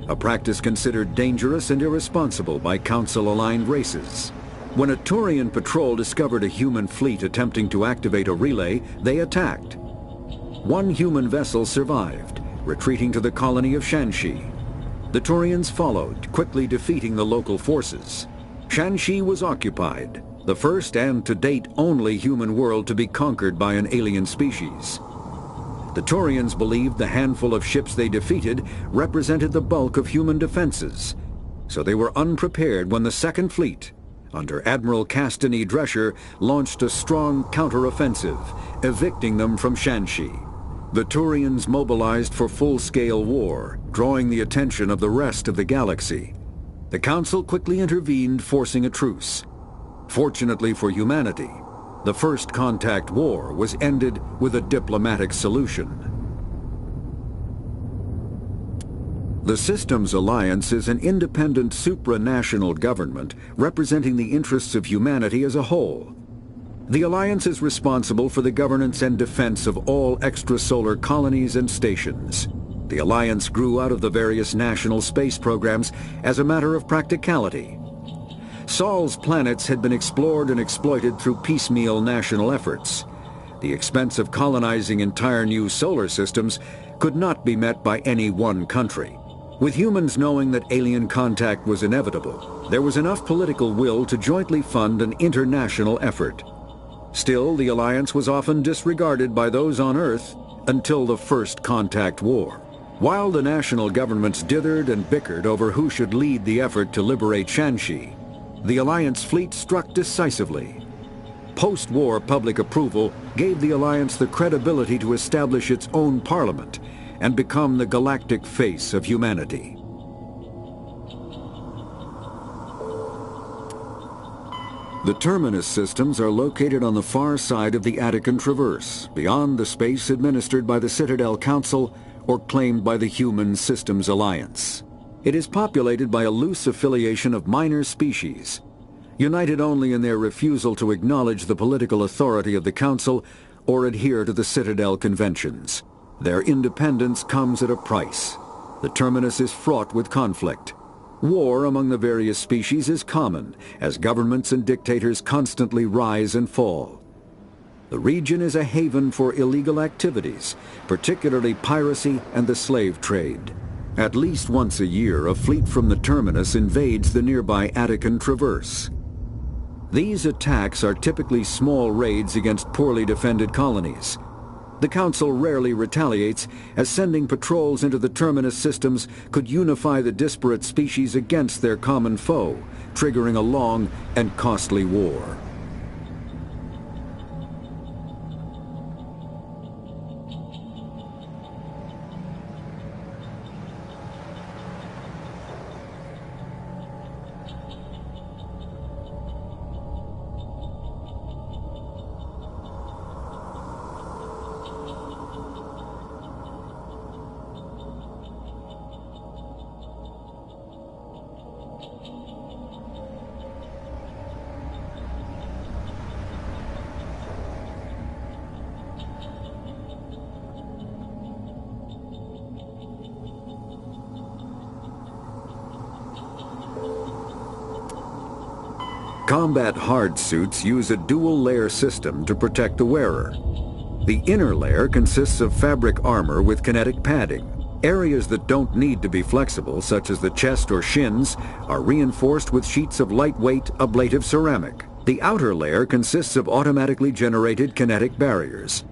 a practice considered dangerous and irresponsible by Council-aligned races. When a Turian patrol discovered a human fleet attempting to activate a relay, they attacked. One human vessel survived, retreating to the colony of Shanxi. The Turians followed, quickly defeating the local forces. Shanxi was occupied, the first and to date only human world to be conquered by an alien species. The Turians believed the handful of ships they defeated represented the bulk of human defenses, so they were unprepared when the Second Fleet, under Admiral Castany Drescher, launched a strong counteroffensive, evicting them from Shanxi. The Turians mobilized for full-scale war, drawing the attention of the rest of the galaxy. The Council quickly intervened, forcing a truce. Fortunately for humanity, the First Contact War was ended with a diplomatic solution. The Systems Alliance is an independent supranational government representing the interests of humanity as a whole. The Alliance is responsible for the governance and defense of all extrasolar colonies and stations. The Alliance grew out of the various national space programs as a matter of practicality. Sol's planets had been explored and exploited through piecemeal national efforts. The expense of colonizing entire new solar systems could not be met by any one country. With humans knowing that alien contact was inevitable, there was enough political will to jointly fund an international effort. Still, the Alliance was often disregarded by those on Earth until the First Contact War. While the national governments dithered and bickered over who should lead the effort to liberate Shanxi, the Alliance fleet struck decisively. Post-war public approval gave the Alliance the credibility to establish its own parliament and become the galactic face of humanity. The Terminus systems are located on the far side of the Attican Traverse, beyond the space administered by the Citadel Council or claimed by the Human Systems Alliance. It is populated by a loose affiliation of minor species, united only in their refusal to acknowledge the political authority of the Council or adhere to the Citadel Conventions. Their independence comes at a price. The Terminus is fraught with conflict. War among the various species is common, as governments and dictators constantly rise and fall. The region is a haven for illegal activities, particularly piracy and the slave trade. At least once a year, a fleet from the Terminus invades the nearby Attican Traverse. These attacks are typically small raids against poorly defended colonies. The Council rarely retaliates, as sending patrols into the Terminus systems could unify the disparate species against their common foe, triggering a long and costly war. Combat hard suits use a dual-layer system to protect the wearer. The inner layer consists of fabric armor with kinetic padding. Areas that don't need to be flexible, such as the chest or shins, are reinforced with sheets of lightweight, ablative ceramic. The outer layer consists of automatically generated kinetic barriers.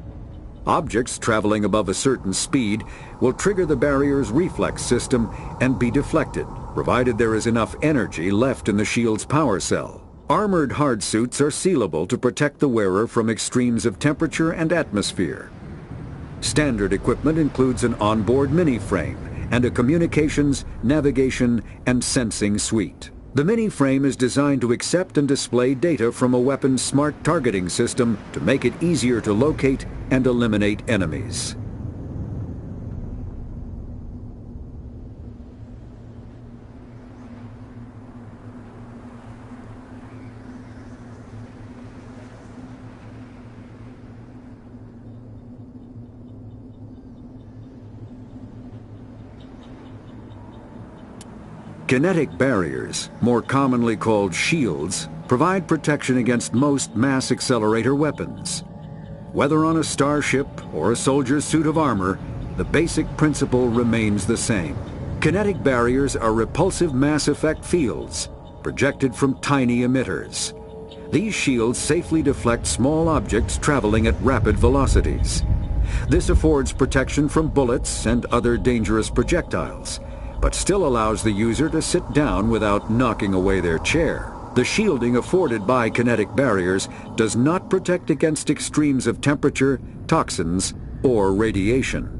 Objects traveling above a certain speed will trigger the barrier's reflex system and be deflected, provided there is enough energy left in the shield's power cell. Armored hard suits are sealable to protect the wearer from extremes of temperature and atmosphere. Standard equipment includes an onboard mini-frame and a communications, navigation, and sensing suite. The mini-frame is designed to accept and display data from a weapon's smart targeting system to make it easier to locate and eliminate enemies. Kinetic barriers, more commonly called shields, provide protection against most mass accelerator weapons. Whether on a starship or a soldier's suit of armor, the basic principle remains the same. Kinetic barriers are repulsive mass effect fields, projected from tiny emitters. These shields safely deflect small objects traveling at rapid velocities. This affords protection from bullets and other dangerous projectiles, but still allows the user to sit down without knocking away their chair. The shielding afforded by kinetic barriers does not protect against extremes of temperature, toxins, or radiation.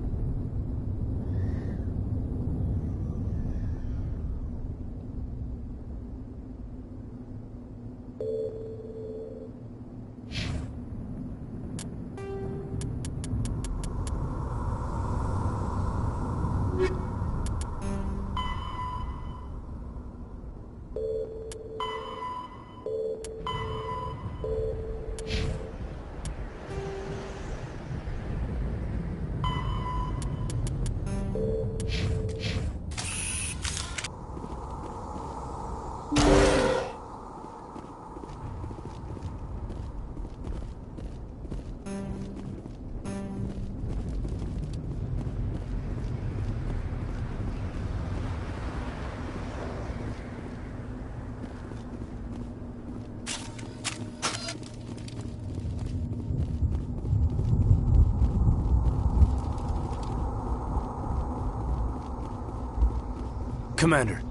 Commander,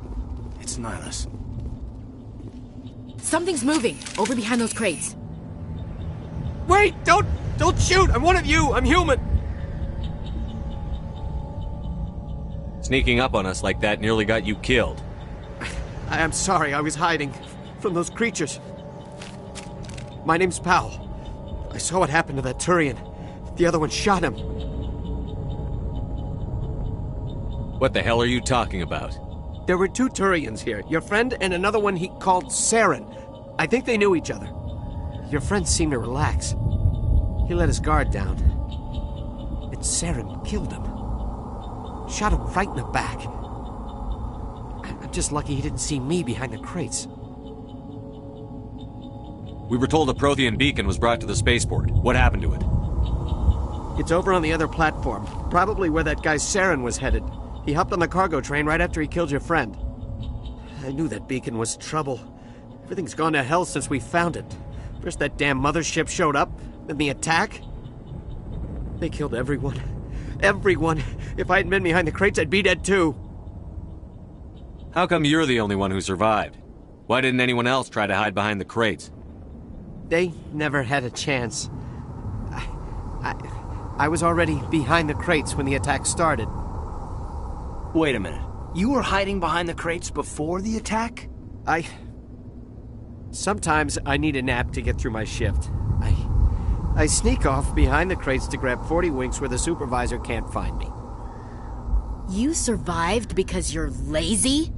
it's Nihilus. Something's moving, over behind those crates. Wait! Don't shoot! I'm one of you! I'm human! Sneaking up on us like that nearly got you killed. I'm sorry, I was hiding from those creatures. My name's Powell. I saw what happened to that Turian. The other one shot him. What the hell are you talking about? There were two Turians here. Your friend and another one he called Saren. I think they knew each other. Your friend seemed to relax. He let his guard down. And Saren killed him. Shot him right in the back. I'm just lucky he didn't see me behind the crates. We were told a Prothean beacon was brought to the spaceport. What happened to it? It's over on the other platform. Probably where that guy Saren was headed. He hopped on the cargo train right after he killed your friend. I knew that beacon was trouble. Everything's gone to hell since we found it. First that damn mothership showed up, then the attack. They killed everyone. Everyone. If I hadn't been behind the crates, I'd be dead too. How come you're the only one who survived? Why didn't anyone else try to hide behind the crates? They never had a chance. I was already behind the crates when the attack started. Wait a minute. You were hiding behind the crates before the attack? Sometimes I need a nap to get through my shift. I sneak off behind the crates to grab 40 winks where the supervisor can't find me. You survived because you're lazy?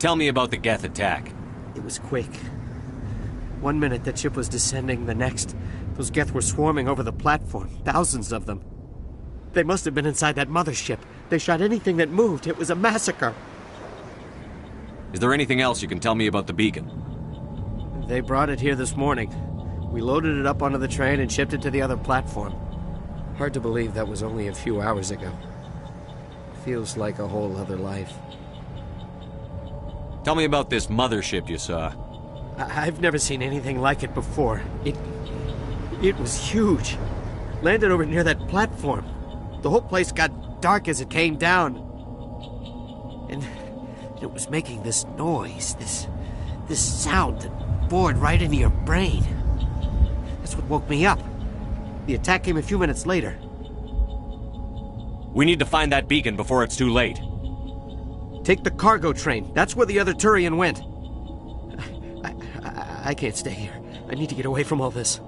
Tell me about the Geth attack. It was quick. 1 minute that ship was descending, the next, those Geth were swarming over the platform, thousands of them. They must have been inside that mothership. They shot anything that moved. It was a massacre. Is there anything else you can tell me about the beacon? They brought it here this morning. We loaded it up onto the train and shipped it to the other platform. Hard to believe that was only a few hours ago. Feels like a whole other life. Tell me about this mothership you saw. I've never seen anything like it before. It was huge. Landed over near that platform. The whole place got dark as it came down. And it was making this noise, this sound that bored right into your brain. That's what woke me up. The attack came a few minutes later. We need to find that beacon before it's too late. Take the cargo train. That's where the other Turian went. I can't stay here. I need to get away from all this.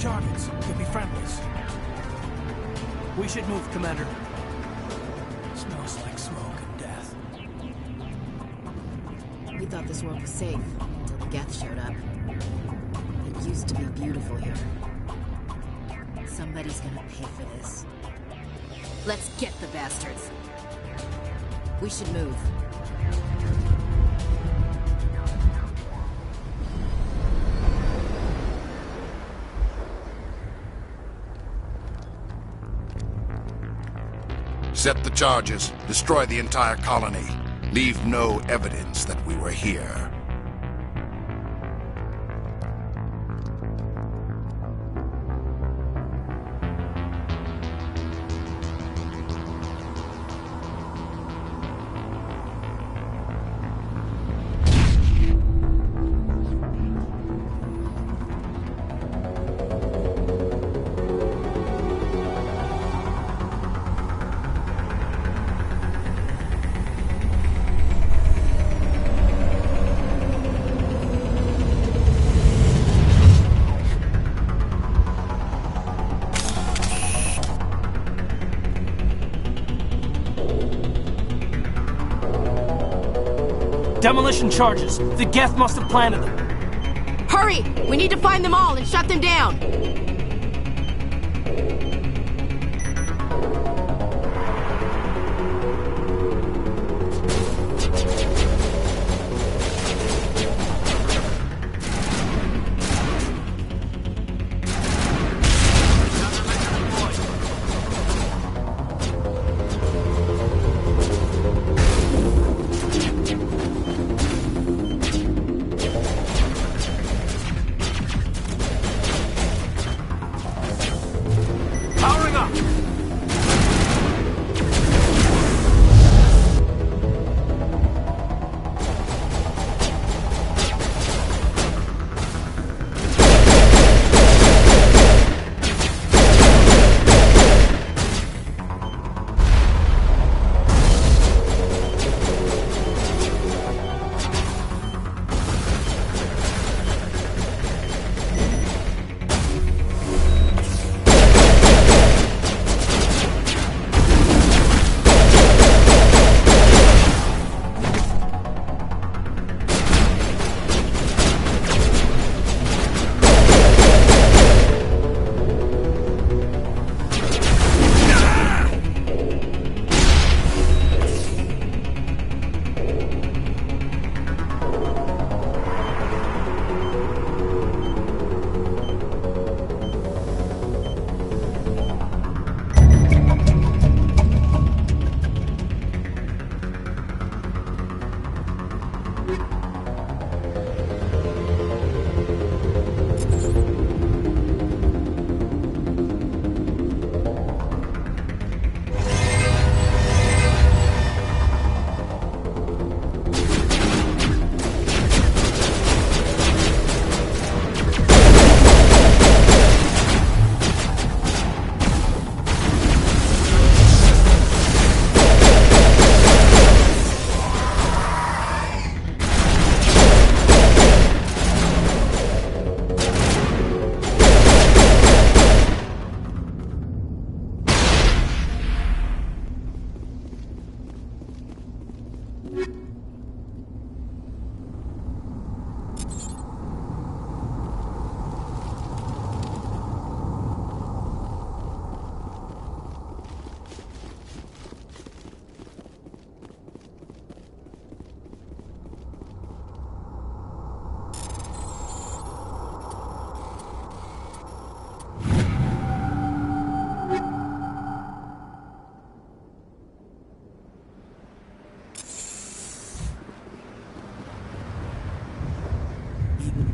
targets. Could be friendlies. We should move, Commander. Smells like smoke and death. We thought this world was safe until the Geth showed up. It used to be beautiful here. Somebody's gonna pay for this. Let's get the bastards. We should move. Set the charges. Destroy the entire colony. Leave no evidence that we were here. Demolition charges. The Geth must have planted them. Hurry! We need to find them all and shut them down!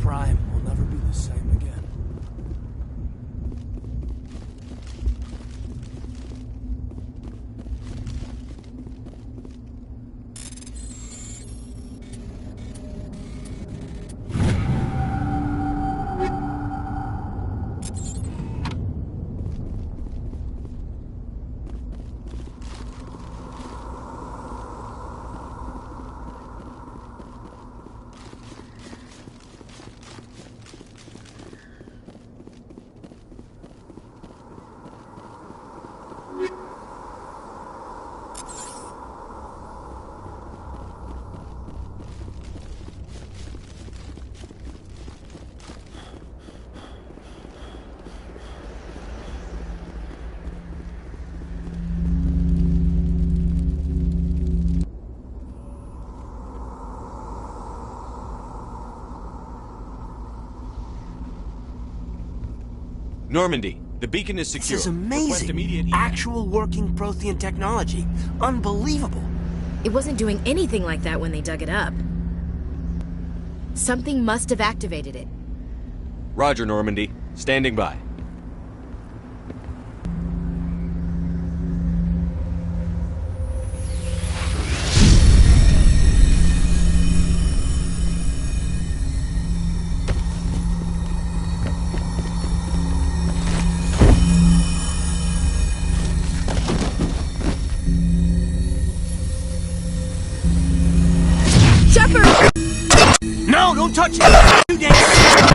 Prime will never be the same again. Normandy, the beacon is secure. This is Request amazing. immediate Actual working Prothean technology. Unbelievable. It wasn't doing anything like that when they dug it up. Something must have activated it. Roger, Normandy. Standing by. No, don't touch it! Too dangerous!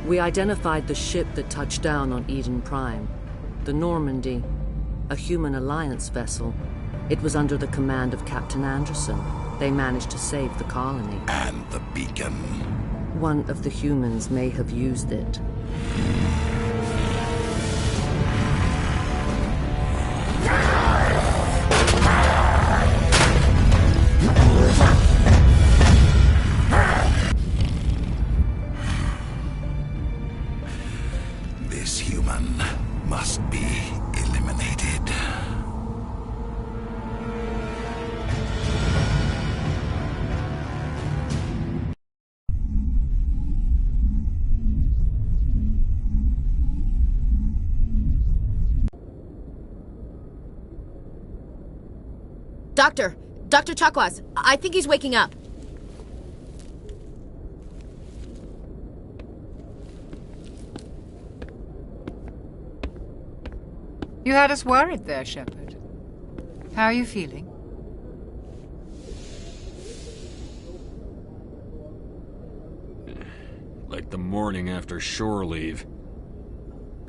We identified the ship that touched down on Eden Prime. The Normandy, a human alliance vessel. It was under the command of Captain Anderson. They managed to save the colony. And the beacon. One of the humans may have used it. This human must be eliminated. Dr. Chakwas, I think he's waking up. You had us worried there, Shepard. How are you feeling? Like the morning after shore leave.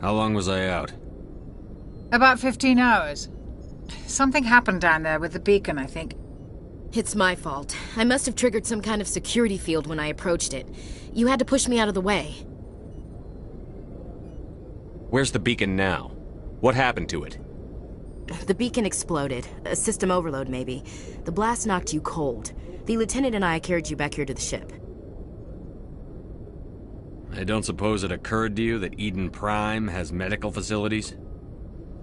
How long was I out? About 15 hours. Something happened down there with the beacon, I think. It's my fault. I must have triggered some kind of security field when I approached it. You had to push me out of the way. Where's the beacon now? What happened to it? The beacon exploded. A system overload, maybe. The blast knocked you cold. The lieutenant and I carried you back here to the ship. I don't suppose it occurred to you that Eden Prime has medical facilities?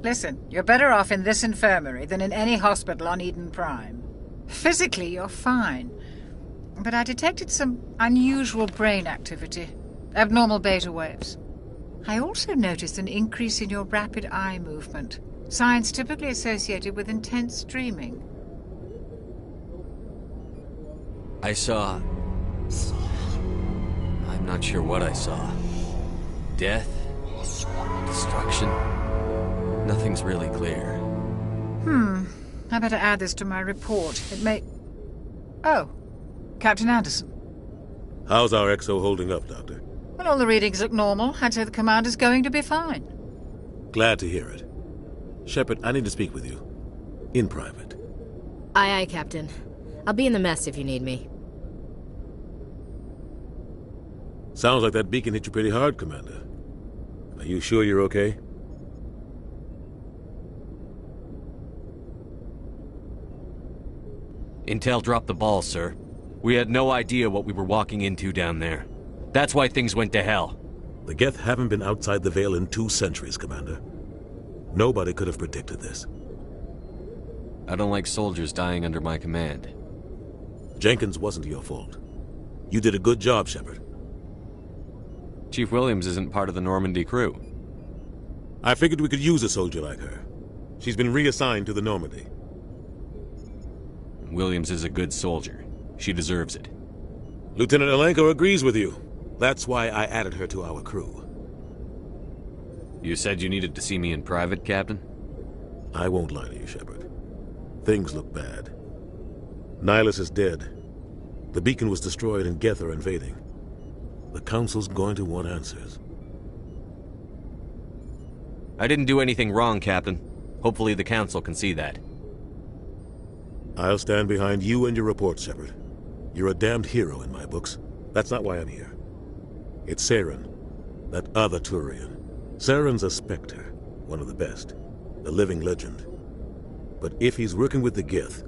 Listen, you're better off in this infirmary than in any hospital on Eden Prime. Physically, you're fine. But I detected some unusual brain activity. Abnormal beta waves. I also noticed an increase in your rapid eye movement. Signs typically associated with intense dreaming. I saw... I'm not sure what I saw. Death? Destruction? Nothing's really clear. I better add this to my report. It may... Oh, Captain Anderson. How's our exo holding up, Doctor? Well, all the readings look normal. I'd say the commander's going to be fine. Glad to hear it. Shepard, I need to speak with you. In private. Aye, Captain. I'll be in the mess if you need me. Sounds like that beacon hit you pretty hard, Commander. Are you sure you're okay? Intel dropped the ball, sir. We had no idea what we were walking into down there. That's why things went to hell. The Geth haven't been outside the Veil in 2 centuries, Commander. Nobody could have predicted this. I don't like soldiers dying under my command. Jenkins wasn't your fault. You did a good job, Shepard. Chief Williams isn't part of the Normandy crew. I figured we could use a soldier like her. She's been reassigned to the Normandy. Williams is a good soldier. She deserves it. Lieutenant Alenko agrees with you. That's why I added her to our crew. You said you needed to see me in private, Captain? I won't lie to you, Shepard. Things look bad. Nihilus is dead. The beacon was destroyed and Geth are invading. The Council's going to want answers. I didn't do anything wrong, Captain. Hopefully the Council can see that. I'll stand behind you and your report, Shepard. You're a damned hero in my books. That's not why I'm here. It's Saren, that other Turian. Saren's a Spectre, one of the best, a living legend. But if he's working with the Geth,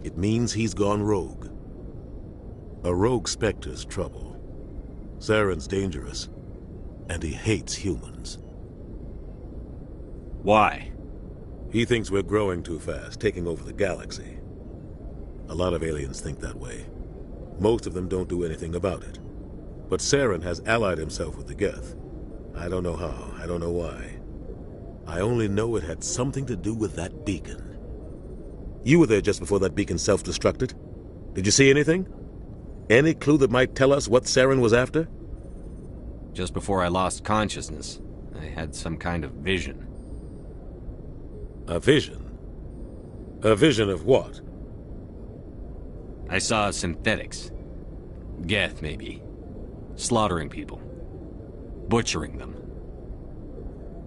it means he's gone rogue. A rogue Spectre's trouble. Saren's dangerous, and he hates humans. Why? He thinks we're growing too fast, taking over the galaxy. A lot of aliens think that way. Most of them don't do anything about it. But Saren has allied himself with the Geth. I don't know how, I don't know why. I only know it had something to do with that beacon. You were there just before that beacon self-destructed. Did you see anything? Any clue that might tell us what Saren was after? Just before I lost consciousness, I had some kind of vision. A vision? A vision of what? I saw synthetics. Geth, maybe. Slaughtering people. Butchering them.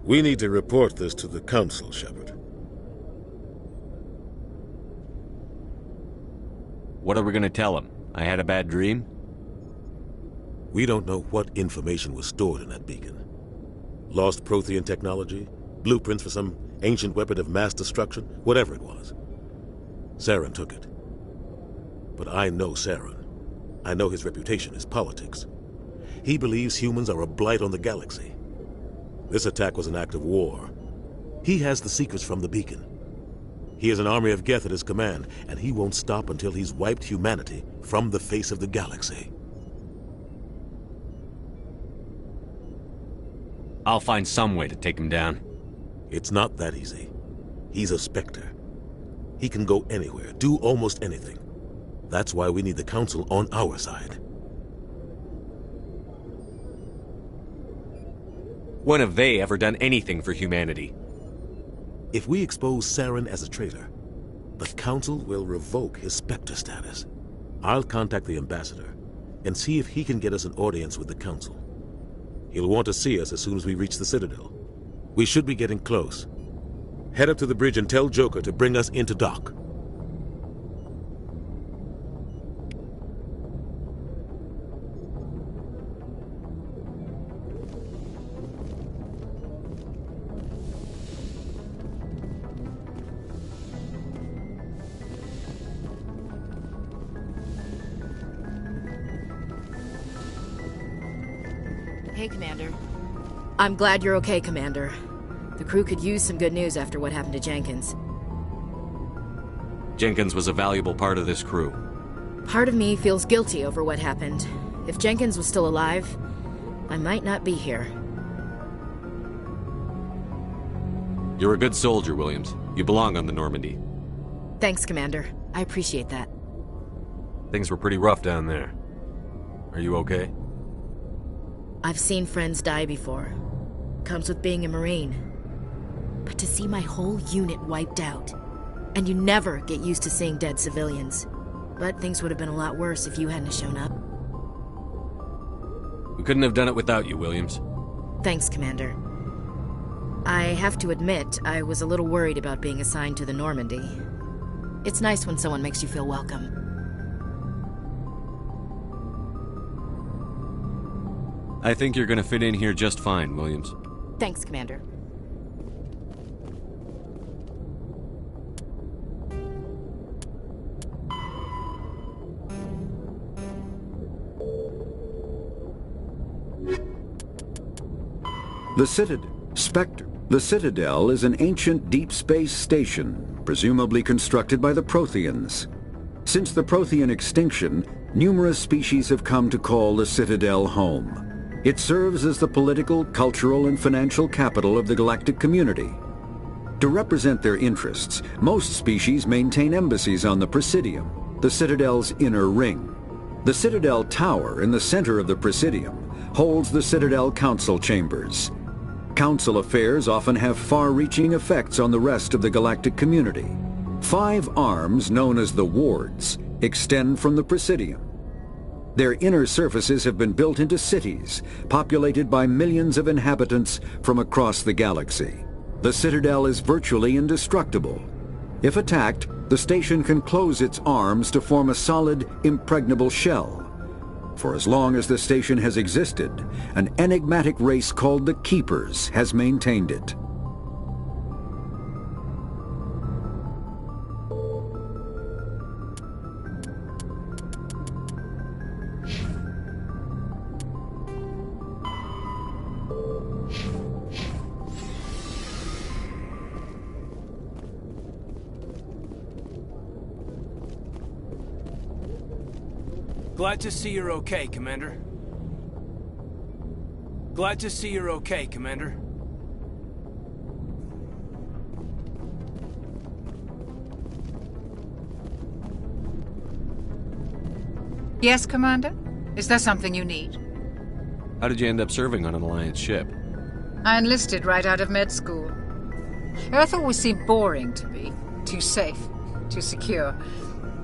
We need to report this to the Council, Shepard. What are we gonna tell them? I had a bad dream? We don't know what information was stored in that beacon. Lost Prothean technology? Blueprints for some ancient weapon of mass destruction? Whatever it was. Saren took it. But I know Saren. I know his reputation is politics. He believes humans are a blight on the galaxy. This attack was an act of war. He has the secrets from the beacon. He has an army of Geth at his command, and he won't stop until he's wiped humanity from the face of the galaxy. I'll find some way to take him down. It's not that easy. He's a Spectre. He can go anywhere, do almost anything. That's why we need the Council on our side. When have they ever done anything for humanity? If we expose Saren as a traitor, the Council will revoke his Spectre status. I'll contact the Ambassador and see if he can get us an audience with the Council. He'll want to see us as soon as we reach the Citadel. We should be getting close. Head up to the bridge and tell Joker to bring us into dock. Hey, Commander. I'm glad you're okay, Commander. The crew could use some good news after what happened to Jenkins. Jenkins was a valuable part of this crew. Part of me feels guilty over what happened. If Jenkins was still alive, I might not be here. You're a good soldier, Williams. You belong on the Normandy. Thanks, Commander. I appreciate that. Things were pretty rough down there. Are you okay? I've seen friends die before. Comes with being a Marine. But to see my whole unit wiped out. And you never get used to seeing dead civilians. But things would have been a lot worse if you hadn't shown up. We couldn't have done it without you, Williams. Thanks, Commander. I have to admit, I was a little worried about being assigned to the Normandy. It's nice when someone makes you feel welcome. I think you're gonna fit in here just fine, Williams. Thanks, Commander. Spectre. The Citadel is an ancient deep space station, presumably constructed by the Protheans. Since the Prothean extinction, numerous species have come to call the Citadel home. It serves as the political, cultural, and financial capital of the galactic community. To represent their interests, most species maintain embassies on the Presidium, the Citadel's inner ring. The Citadel Tower in the center of the Presidium holds the Citadel Council chambers. Council affairs often have far-reaching effects on the rest of the galactic community. 5 arms, known as the Wards, extend from the Presidium. Their inner surfaces have been built into cities, populated by millions of inhabitants from across the galaxy. The Citadel is virtually indestructible. If attacked, the station can close its arms to form a solid, impregnable shell. For as long as the station has existed, an enigmatic race called the Keepers has maintained it. Glad to see you're okay, Commander. Glad to see you're okay, Commander. Yes, Commander? Is there something you need? How did you end up serving on an Alliance ship? I enlisted right out of med school. Earth always seemed boring to me. Too safe, too secure.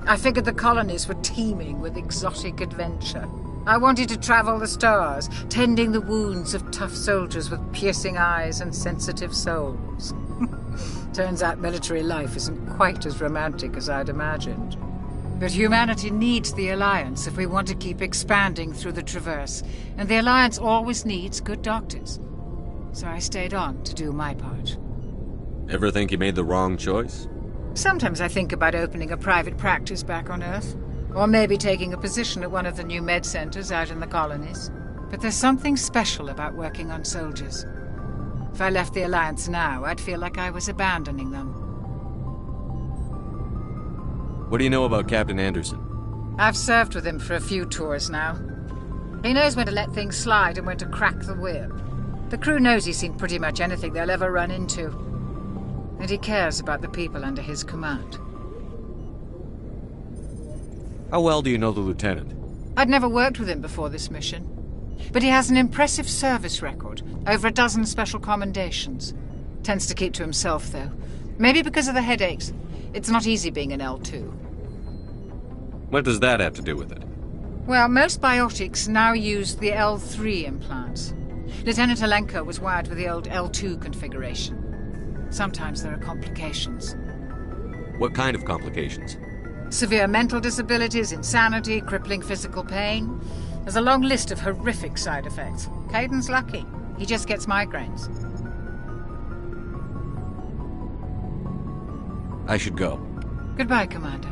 I figured the colonies were teeming with exotic adventure. I wanted to travel the stars, tending the wounds of tough soldiers with piercing eyes and sensitive souls. Turns out military life isn't quite as romantic as I'd imagined. But humanity needs the Alliance if we want to keep expanding through the Traverse, and the Alliance always needs good doctors. So I stayed on to do my part. Ever think you made the wrong choice? Sometimes I think about opening a private practice back on Earth, or maybe taking a position at one of the new med centers out in the colonies. But there's something special about working on soldiers. If I left the Alliance now, I'd feel like I was abandoning them. What do you know about Captain Anderson? I've served with him for a few tours now. He knows when to let things slide and when to crack the whip. The crew knows he's seen pretty much anything they'll ever run into. And he cares about the people under his command. How well do you know the Lieutenant? I'd never worked with him before this mission. But he has an impressive service record, over a dozen special commendations. Tends to keep to himself, though. Maybe because of the headaches. It's not easy being an L2. What does that have to do with it? Well, most biotics now use the L3 implants. Lieutenant Alenko was wired with the old L2 configuration. Sometimes there are complications. What kind of complications? Severe mental disabilities, insanity, crippling physical pain. There's a long list of horrific side effects. Caden's lucky. He just gets migraines. I should go. Goodbye, Commander.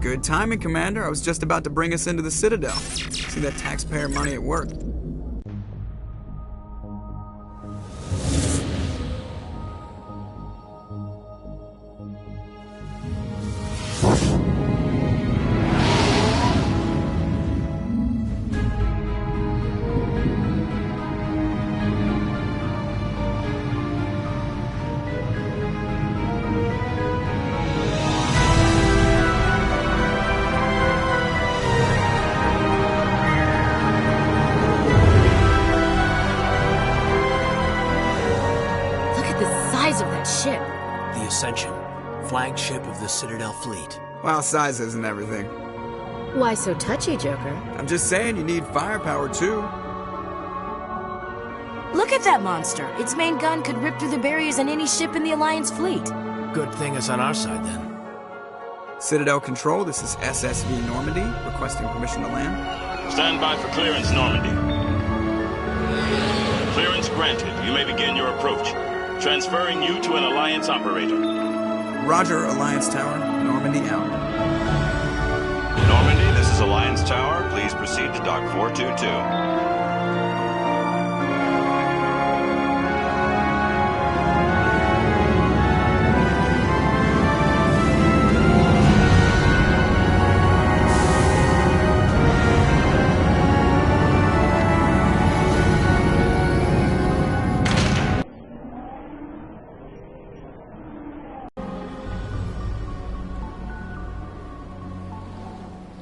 Good timing, Commander. I was just about to bring us into the Citadel. See that taxpayer money at work. Flagship of the Citadel fleet. Well, size isn't everything. Why so touchy, Joker? I'm just saying you need firepower, too. Look at that monster. Its main gun could rip through the barriers in any ship in the Alliance fleet. Good thing it's on our side, then. Citadel Control, this is SSV Normandy, requesting permission to land. Stand by for clearance, Normandy. Clearance granted. You may begin your approach. Transferring you to an Alliance operator. Roger, Alliance Tower. Normandy out. Normandy, this is Alliance Tower. Please proceed to Dock 422.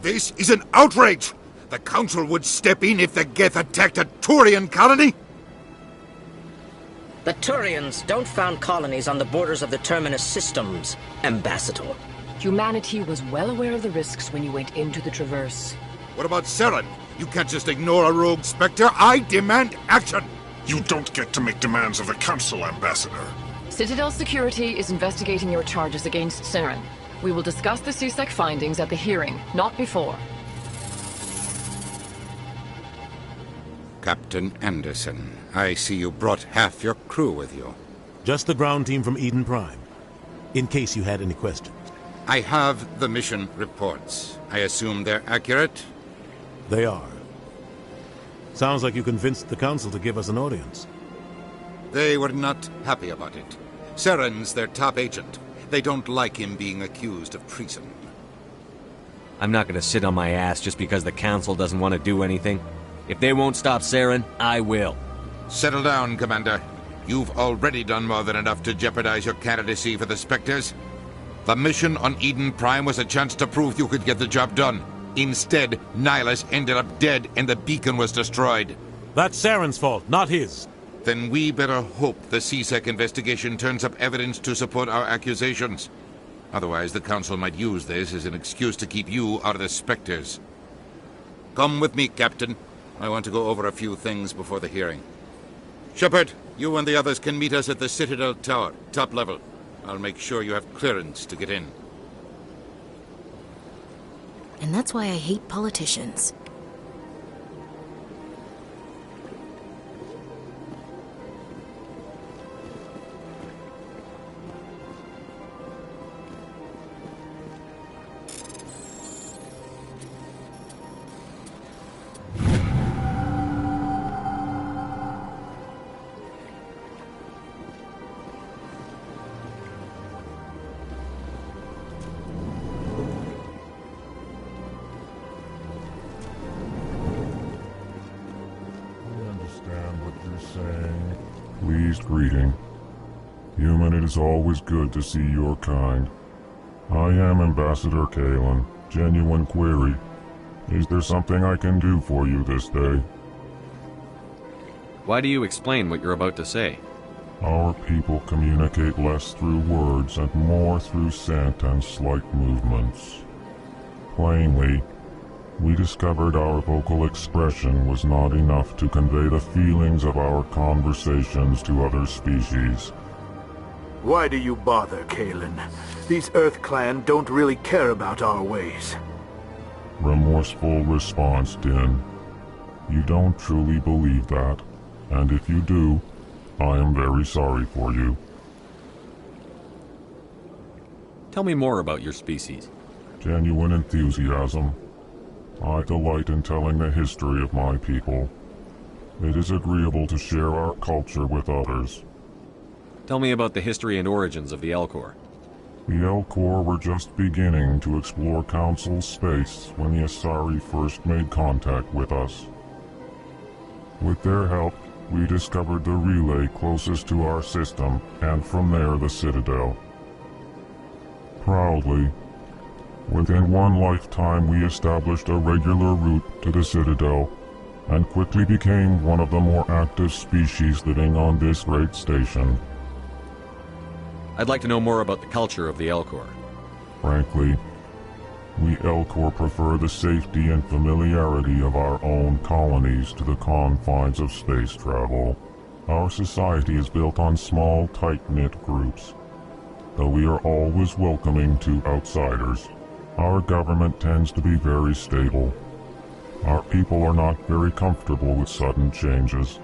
This is an outrage! The Council would step in if the Geth attacked a Turian colony? The Turians don't found colonies on the borders of the Terminus systems, Ambassador. Humanity was well aware of the risks when you went into the Traverse. What about Saren? You can't just ignore a rogue Spectre. I demand action! You don't get to make demands of the Council, Ambassador. Citadel Security is investigating your charges against Saren. We will discuss the CSEC findings at the hearing, not before. Captain Anderson, I see you brought half your crew with you. Just the ground team from Eden Prime, in case you had any questions. I have the mission reports. I assume they're accurate? They are. Sounds like you convinced the Council to give us an audience. They were not happy about it. Saren's their top agent. They don't like him being accused of treason. I'm not gonna sit on my ass just because the Council doesn't want to do anything. If they won't stop Saren, I will. Settle down, Commander. You've already done more than enough to jeopardize your candidacy for the Spectres. The mission on Eden Prime was a chance to prove you could get the job done. Instead, Nihilus ended up dead and the beacon was destroyed. That's Saren's fault, not his. Then we better hope the CSEC investigation turns up evidence to support our accusations. Otherwise, the Council might use this as an excuse to keep you out of the Spectres. Come with me, Captain. I want to go over a few things before the hearing. Shepard, you and the others can meet us at the Citadel Tower, top level. I'll make sure you have clearance to get in. And that's why I hate politicians. Greeting. Human, it is always good to see your kind. I am Ambassador Kalen. Genuine query. Is there something I can do for you this day? Why do you explain what you're about to say? Our people communicate less through words and more through scent and slight movements. Plainly, we discovered our vocal expression was not enough to convey the feelings of our conversations to other species. Why do you bother, Kalen? These Earth Clan don't really care about our ways. Remorseful response, Din. You don't truly believe that, and if you do, I am very sorry for you. Tell me more about your species. Genuine enthusiasm. I delight in telling the history of my people. It is agreeable to share our culture with others. Tell me about the history and origins of the Elcor. The Elcor were just beginning to explore Council space when the Asari first made contact with us. With their help, we discovered the relay closest to our system, and from there the Citadel. Proudly, within one lifetime we established a regular route to the Citadel, and quickly became one of the more active species living on this great station. I'd like to know more about the culture of the Elcor. Frankly, we Elcor prefer the safety and familiarity of our own colonies to the confines of space travel. Our society is built on small, tight-knit groups, though we are always welcoming to outsiders. Our government tends to be very stable. Our people are not very comfortable with sudden changes.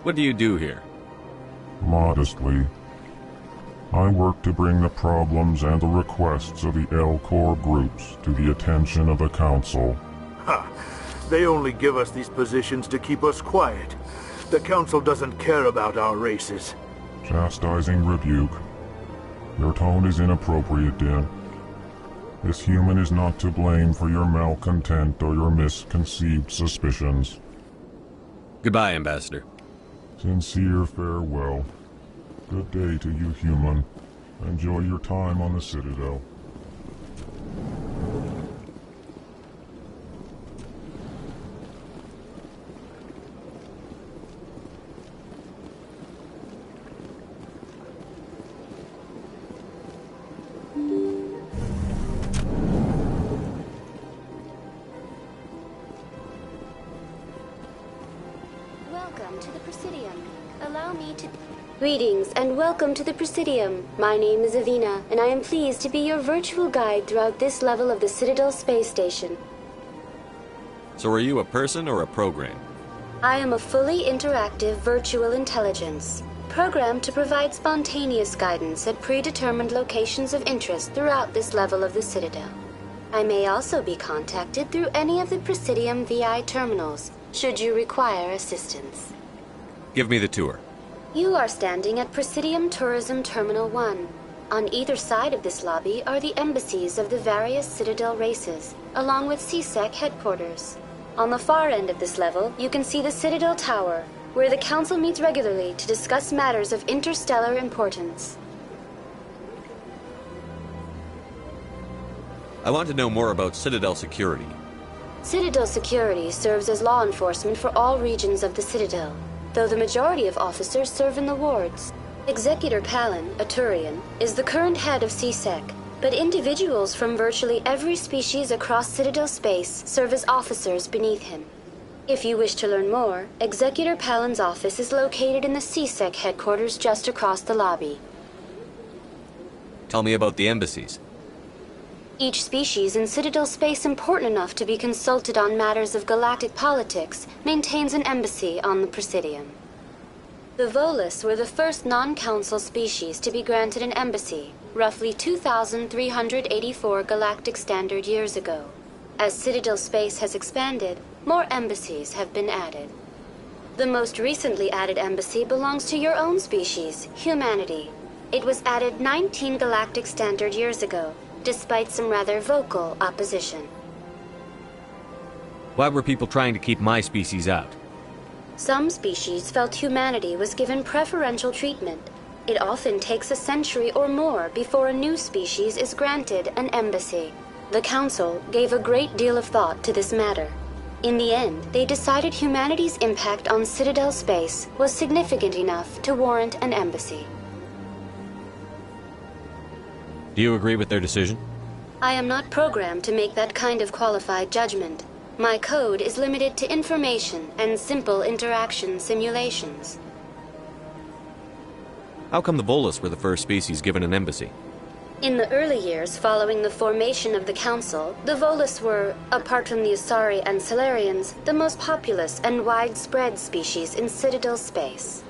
What do you do here? Modestly, I work to bring the problems and the requests of the Elcor groups to the attention of the Council. Ha! They only give us these positions to keep us quiet. The Council doesn't care about our races. Chastising rebuke. Your tone is inappropriate, Din. This human is not to blame for your malcontent or your misconceived suspicions. Goodbye, Ambassador. Sincere farewell. Good day to you, human. Enjoy your time on the Citadel. Welcome to the Presidium. Allow me to... Greetings and welcome to the Presidium. My name is Avina, and I am pleased to be your virtual guide throughout this level of the Citadel space station. So are you a person or a program? I am a fully interactive virtual intelligence, programmed to provide spontaneous guidance at predetermined locations of interest throughout this level of the Citadel. I may also be contacted through any of the Presidium VI terminals, should you require assistance. Give me the tour. You are standing at Presidium Tourism Terminal 1. On either side of this lobby are the embassies of the various Citadel races, along with CSEC headquarters. On the far end of this level, you can see the Citadel Tower, where the Council meets regularly to discuss matters of interstellar importance. I want to know more about Citadel security. Citadel security serves as law enforcement for all regions of the Citadel, though the majority of officers serve in the wards. Executor Palin, a Turian, is the current head of CSEC, but individuals from virtually every species across Citadel space serve as officers beneath him. If you wish to learn more, Executor Palin's office is located in the CSEC headquarters just across the lobby. Tell me about the embassies. Each species in Citadel space important enough to be consulted on matters of galactic politics maintains an embassy on the Presidium. The Volus were the first non-council species to be granted an embassy, roughly 2,384 galactic standard years ago. As Citadel space has expanded, more embassies have been added. The most recently added embassy belongs to your own species, humanity. It was added 19 galactic standard years ago, despite some rather vocal opposition. Why were people trying to keep my species out? Some species felt humanity was given preferential treatment. It often takes a century or more before a new species is granted an embassy. The Council gave a great deal of thought to this matter. In the end, they decided humanity's impact on Citadel space was significant enough to warrant an embassy. Do you agree with their decision? I am not programmed to make that kind of qualified judgment. My code is limited to information and simple interaction simulations. How come the Volus were the first species given an embassy? In the early years following the formation of the Council, the Volus were, apart from the Asari and Solarians, the most populous and widespread species in Citadel space.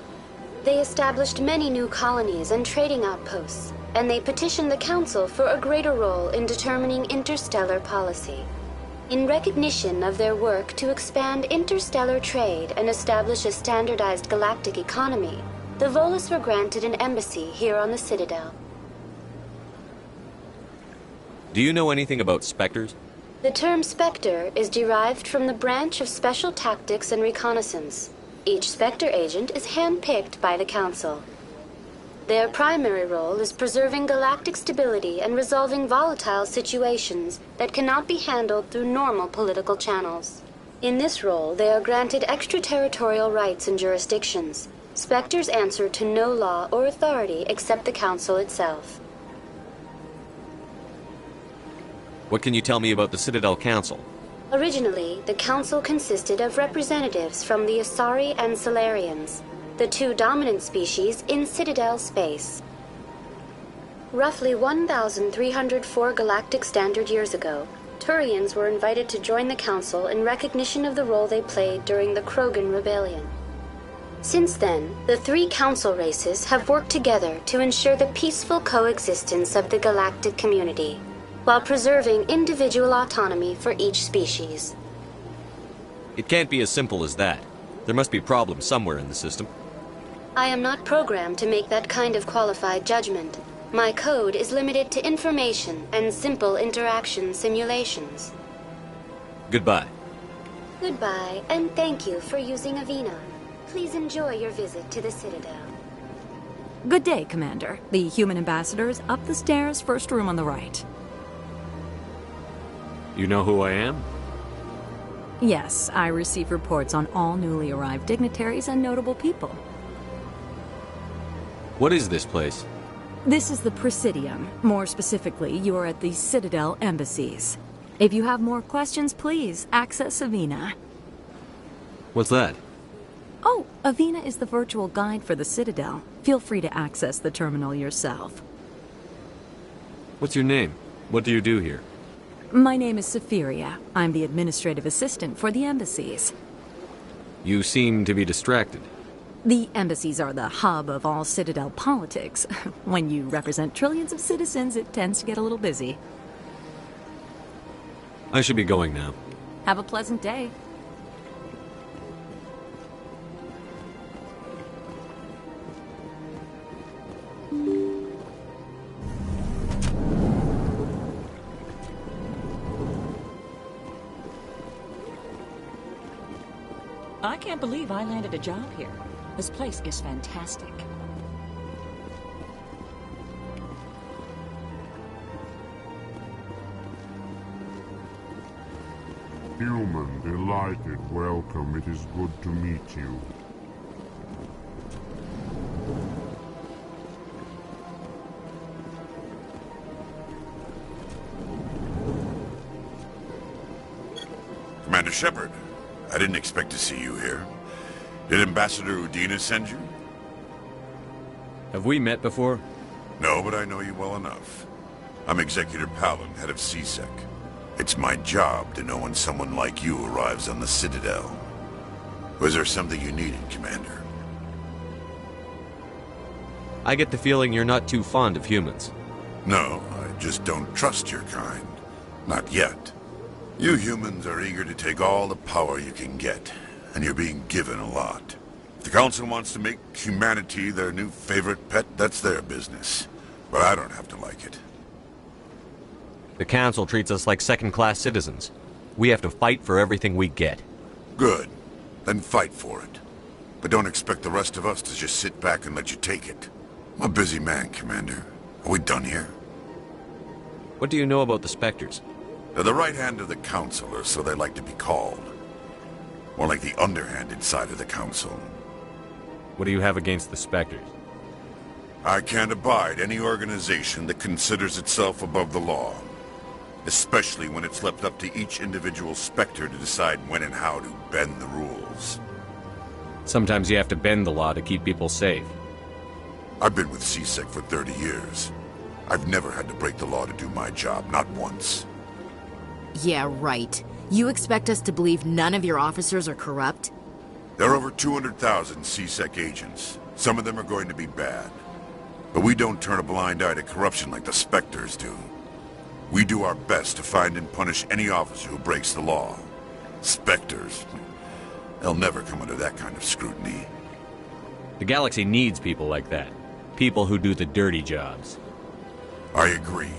They established many new colonies and trading outposts, and they petitioned the Council for a greater role in determining interstellar policy. In recognition of their work to expand interstellar trade and establish a standardized galactic economy, the Volus were granted an embassy here on the Citadel. Do you know anything about Spectres? The term Spectre is derived from the branch of Special Tactics and Reconnaissance. Each Spectre agent is handpicked by the Council. Their primary role is preserving galactic stability and resolving volatile situations that cannot be handled through normal political channels. In this role, they are granted extraterritorial rights and jurisdictions. Spectres answer to no law or authority except the Council itself. What can you tell me about the Citadel Council? Originally, the Council consisted of representatives from the Asari and Solarians, the two dominant species in Citadel space. Roughly 1,304 galactic standard years ago, Turians were invited to join the Council in recognition of the role they played during the Krogan Rebellion. Since then, the three Council races have worked together to ensure the peaceful coexistence of the galactic community, while preserving individual autonomy for each species. It can't be as simple as that. There must be problems somewhere in the system. I am not programmed to make that kind of qualified judgment. My code is limited to information and simple interaction simulations. Goodbye. Goodbye, and thank you for using Avina. Please enjoy your visit to the Citadel. Good day, Commander. The human ambassador is up the stairs, first room on the right. You know who I am? Yes, I receive reports on all newly arrived dignitaries and notable people. What is this place? This is the Presidium. More specifically, you are at the Citadel embassies. If you have more questions, please access Avina. What's that? Oh, Avina is the virtual guide for the Citadel. Feel free to access the terminal yourself. What's your name? What do you do here? My name is Safiria. I'm the administrative assistant for the embassies. You seem to be distracted. The embassies are the hub of all Citadel politics. When you represent trillions of citizens, it tends to get a little busy. I should be going now. Have a pleasant day. I can't believe I landed a job here. This place is fantastic. Human, delighted, welcome. It is good to meet you. Commander Shepard, I didn't expect to see you here. Did Ambassador Udina send you? Have we met before? No, but I know you well enough. I'm Executor Palin, head of CSEC. It's my job to know when someone like you arrives on the Citadel. Was there something you needed, Commander? I get the feeling you're not too fond of humans. No, I just don't trust your kind. Not yet. You humans are eager to take all the power you can get, and you're being given a lot. If the Council wants to make humanity their new favorite pet, that's their business. But I don't have to like it. The Council treats us like second-class citizens. We have to fight for everything we get. Good. Then fight for it. But don't expect the rest of us to just sit back and let you take it. I'm a busy man, Commander. Are we done here? What do you know about the Spectres? They're the right hand of the Council, or so they like to be called. More like the underhanded side of the Council. What do you have against the Spectres? I can't abide any organization that considers itself above the law. Especially when it's left up to each individual Spectre to decide when and how to bend the rules. Sometimes you have to bend the law to keep people safe. I've been with CSEC for 30 years. I've never had to break the law to do my job, not once. Yeah, right. You expect us to believe none of your officers are corrupt? There are over 200,000 CSEC agents. Some of them are going to be bad. But we don't turn a blind eye to corruption like the Spectres do. We do our best to find and punish any officer who breaks the law. Spectres, they'll never come under that kind of scrutiny. The galaxy needs people like that. People who do the dirty jobs. I agree.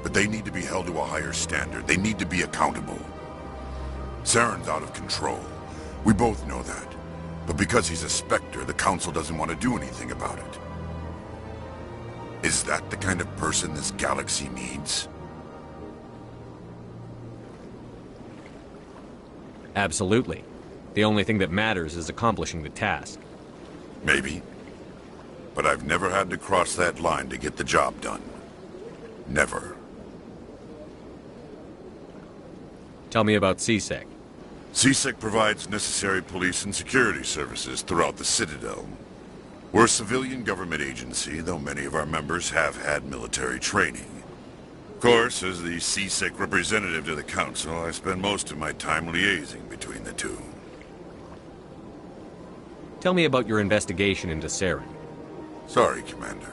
But they need to be held to a higher standard. They need to be accountable. Saren's out of control. We both know that. But because he's a Spectre, the Council doesn't want to do anything about it. Is that the kind of person this galaxy needs? Absolutely. The only thing that matters is accomplishing the task. Maybe. But I've never had to cross that line to get the job done. Never. Tell me about CSEC. CSEC provides necessary police and security services throughout the Citadel. We're a civilian government agency, though many of our members have had military training. Of course, as the CSEC representative to the Council, I spend most of my time liaising between the two. Tell me about your investigation into Saren. Sorry, Commander.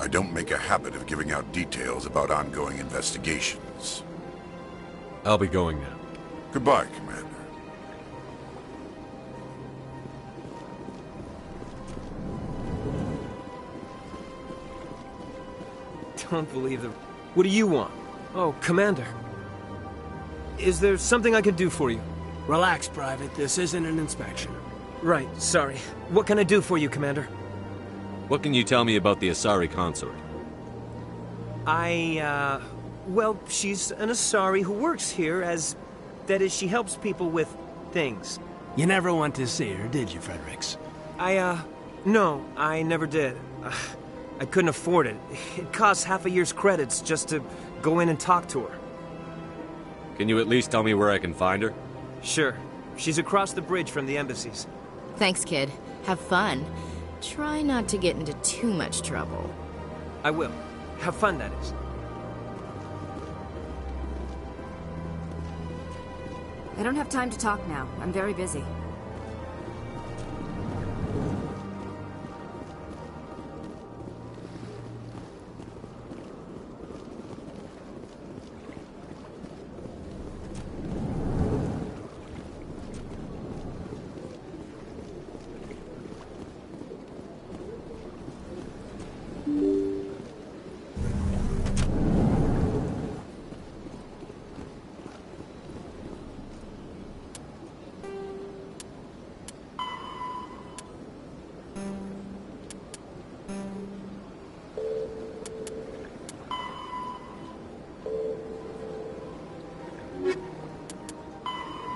I don't make a habit of giving out details about ongoing investigations. I'll be going now. Goodbye, Commander. Don't believe them. What do you want? Oh, Commander. Is there something I can do for you? Relax, Private. This isn't an inspection. Right, sorry. What can I do for you, Commander? What can you tell me about the Asari consort? Well, she's an Asari who works here as... That is, she helps people with things. You never went to see her, did you, Fredericks? No, I never did. I couldn't afford it. It costs half a year's credits just to go in and talk to her. Can you at least tell me where I can find her? Sure. She's across the bridge from the embassies. Thanks, kid. Have fun. Try not to get into too much trouble. I will. Have fun, that is. I don't have time to talk now. I'm very busy.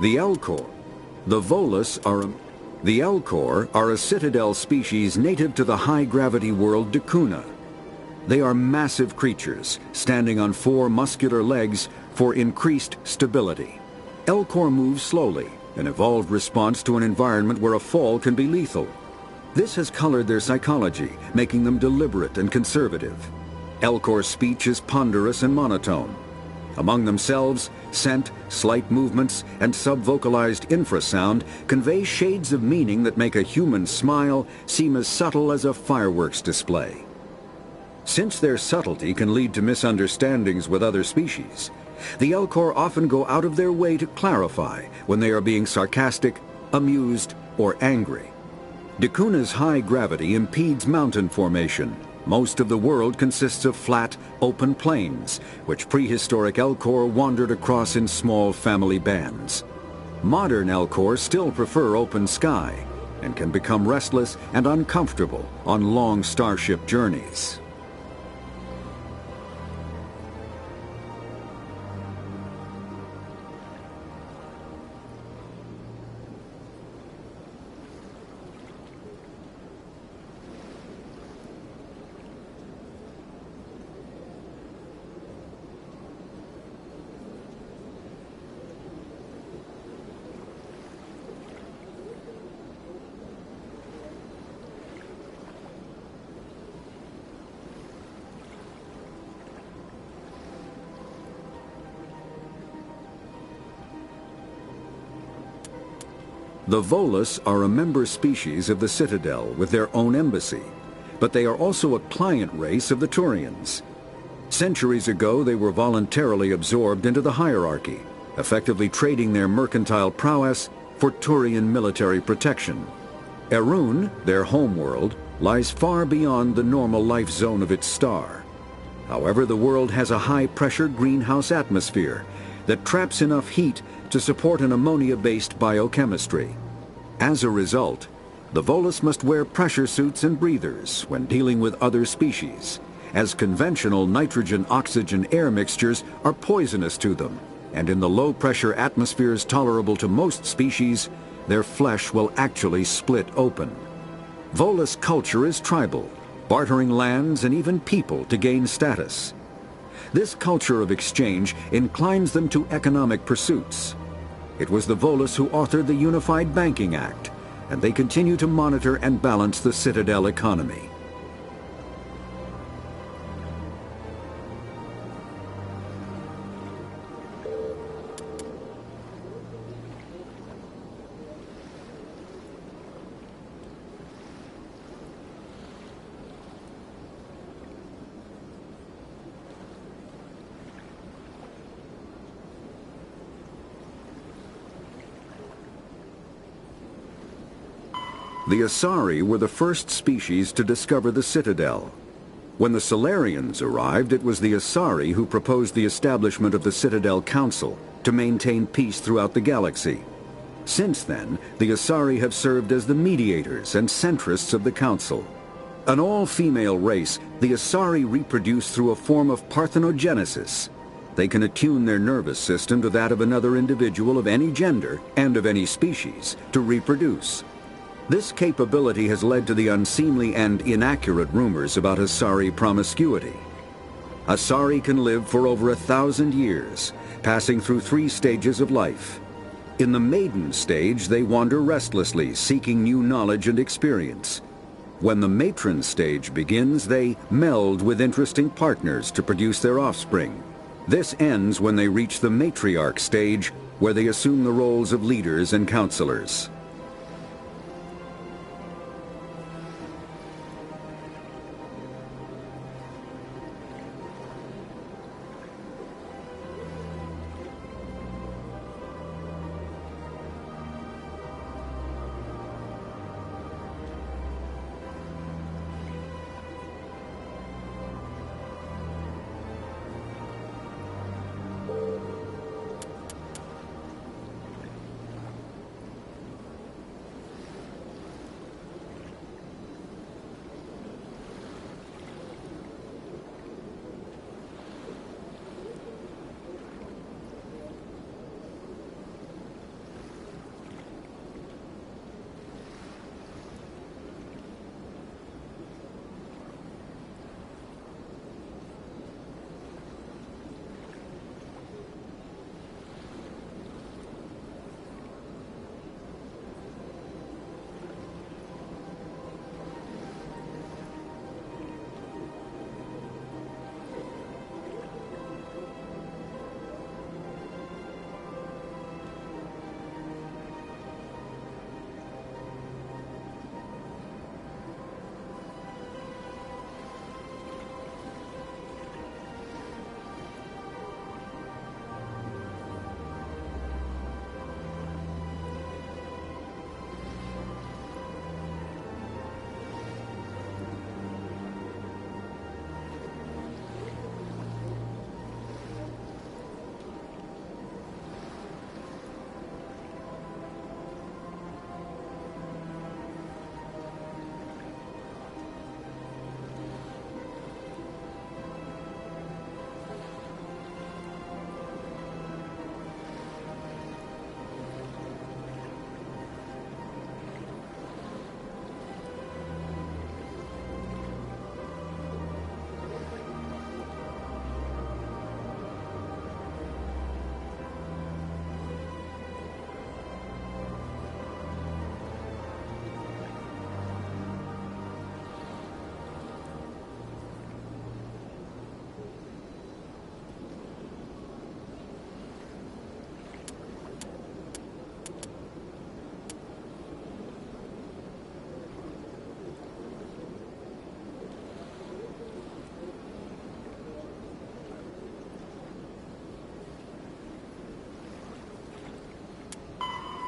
The Elcor. The Volus are a Citadel species native to the high-gravity world Dakuna. They are massive creatures, standing on 4 muscular legs for increased stability. Elcor move slowly, an evolved response to an environment where a fall can be lethal. This has colored their psychology, making them deliberate and conservative. Elcor's speech is ponderous and monotone. Among themselves, scent, slight movements, and sub-vocalized infrasound convey shades of meaning that make a human smile seem as subtle as a fireworks display. Since their subtlety can lead to misunderstandings with other species, the Elcor often go out of their way to clarify when they are being sarcastic, amused, or angry. Dakuna's high gravity impedes mountain formation. Most of the world consists of flat, open plains, which prehistoric Elcor wandered across in small family bands. Modern Elcor still prefer open sky, and can become restless and uncomfortable on long starship journeys. The Volus are a member species of the Citadel with their own embassy, but they are also a client race of the Turians. Centuries ago, they were voluntarily absorbed into the hierarchy, effectively trading their mercantile prowess for Turian military protection. Erun, their homeworld, lies far beyond the normal life zone of its star. However, the world has a high-pressure greenhouse atmosphere that traps enough heat to support an ammonia-based biochemistry. As a result, the Volus must wear pressure suits and breathers when dealing with other species, as conventional nitrogen-oxygen air mixtures are poisonous to them, and in the low-pressure atmospheres tolerable to most species, their flesh will actually split open. Volus culture is tribal, bartering lands and even people to gain status. This culture of exchange inclines them to economic pursuits. It was the Volus who authored the Unified Banking Act, and they continue to monitor and balance the Citadel economy. The Asari were the first species to discover the Citadel. When the Solarians arrived, it was the Asari who proposed the establishment of the Citadel Council to maintain peace throughout the galaxy. Since then, the Asari have served as the mediators and centrists of the Council. An all-female race, the Asari reproduce through a form of parthenogenesis. They can attune their nervous system to that of another individual of any gender and of any species to reproduce. This capability has led to the unseemly and inaccurate rumors about Asari promiscuity. Asari can live for over 1,000 years, passing through 3 stages of life. In the maiden stage, they wander restlessly, seeking new knowledge and experience. When the matron stage begins, they meld with interesting partners to produce their offspring. This ends when they reach the matriarch stage, where they assume the roles of leaders and counselors.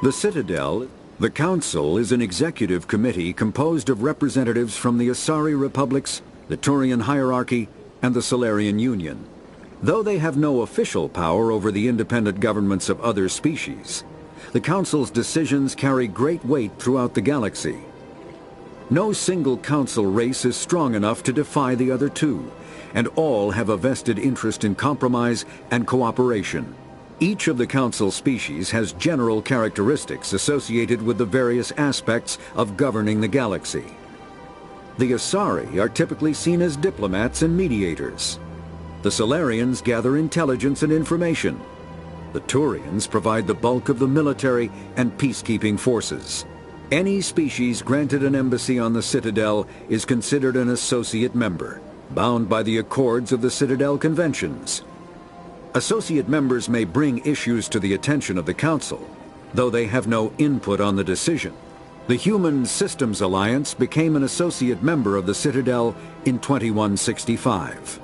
The Citadel, the Council, is an executive committee composed of representatives from the Asari Republics, the Turian hierarchy, and the Solarian Union. Though they have no official power over the independent governments of other species, the Council's decisions carry great weight throughout the galaxy. No single Council race is strong enough to defy the other two, and all have a vested interest in compromise and cooperation. Each of the Council species has general characteristics associated with the various aspects of governing the galaxy. The Asari are typically seen as diplomats and mediators. The Solarians gather intelligence and information. The Turians provide the bulk of the military and peacekeeping forces. Any species granted an embassy on the Citadel is considered an associate member, bound by the accords of the Citadel Conventions. Associate members may bring issues to the attention of the Council, though they have no input on the decision. The Human Systems Alliance became an associate member of the Citadel in 2165.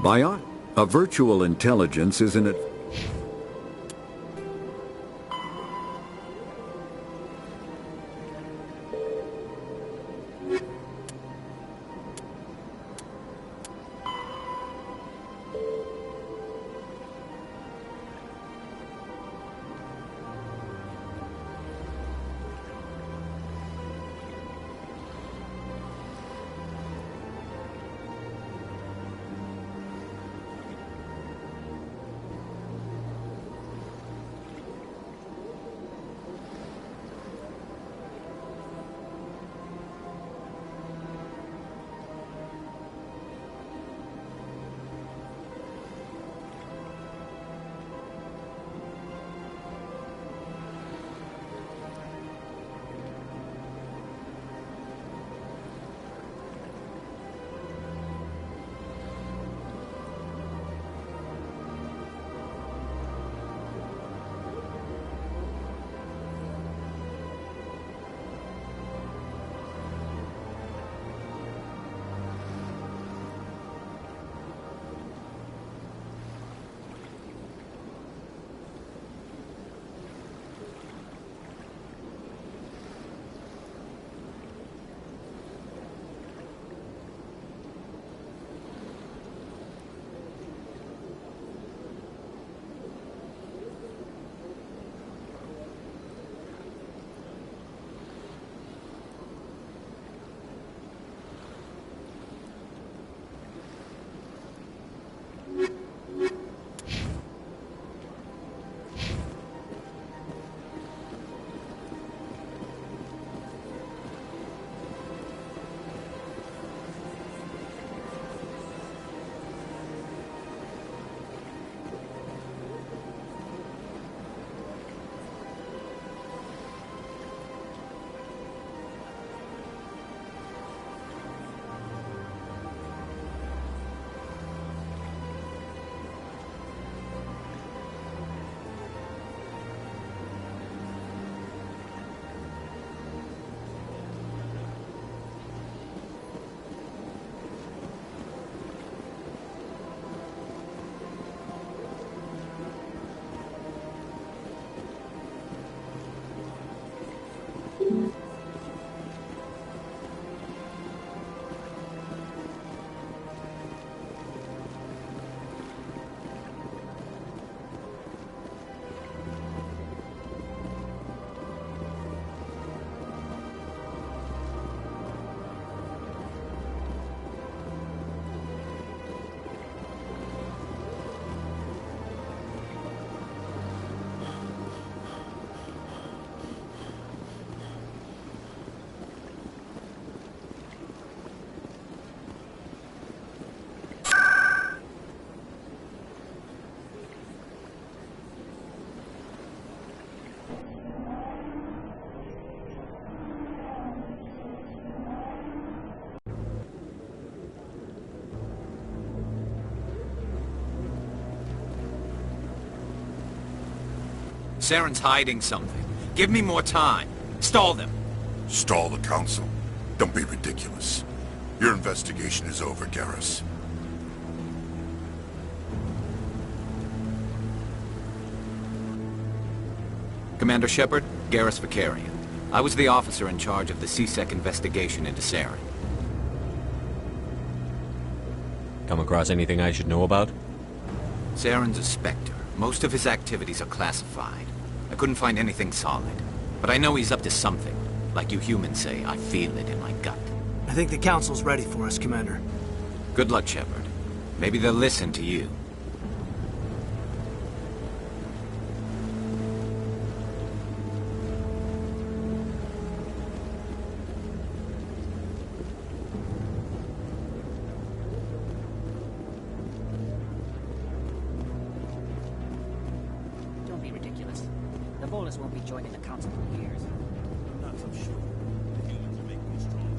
A virtual intelligence is an... Saren's hiding something. Give me more time. Stall them. Stall the Council? Don't be ridiculous. Your investigation is over, Garrus. Commander Shepard, Garrus Vicarian. I was the officer in charge of the CSEC investigation into Saren. Come across anything I should know about? Saren's a Spectre. Most of his activities are classified. I couldn't find anything solid. But I know he's up to something. Like you humans say, I feel it in my gut. I think the Council's ready for us, Commander. Good luck, Shepard. Maybe they'll listen to you. Don't be ridiculous. The Volus won't be joining the Council for years. Not so sure. The humans are making me strong.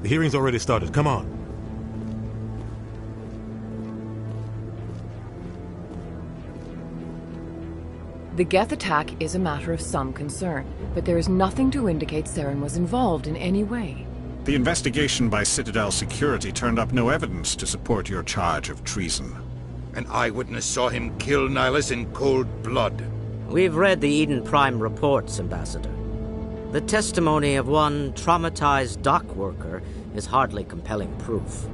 The hearing's already started. Come on. The Geth attack is a matter of some concern, but there is nothing to indicate Saren was involved in any way. The investigation by Citadel Security turned up no evidence to support your charge of treason. An eyewitness saw him kill Nihilus in cold blood. We've read the Eden Prime reports, Ambassador. The testimony of one traumatized dock worker is hardly compelling proof.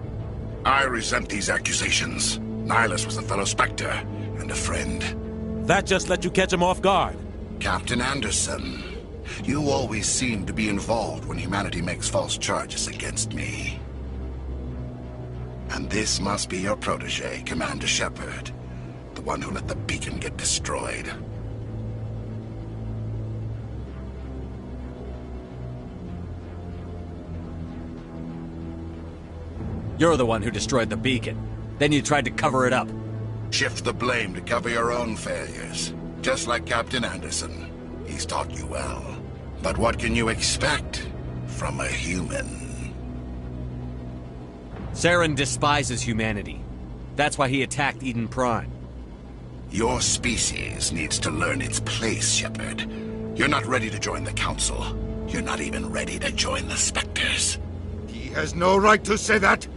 I resent these accusations. Nihilus was a fellow Spectre and a friend. That just let you catch him off guard. Captain Anderson, you always seem to be involved when humanity makes false charges against me. And this must be your protege, Commander Shepard, the one who let the beacon get destroyed. You're the one who destroyed the beacon. Then you tried to cover it up. Shift the blame to cover your own failures. Just like Captain Anderson. He's taught you well. But what can you expect from a human? Saren despises humanity. That's why he attacked Eden Prime. Your species needs to learn its place, Shepard. You're not ready to join the Council. You're not even ready to join the Spectres. He has no right to say that.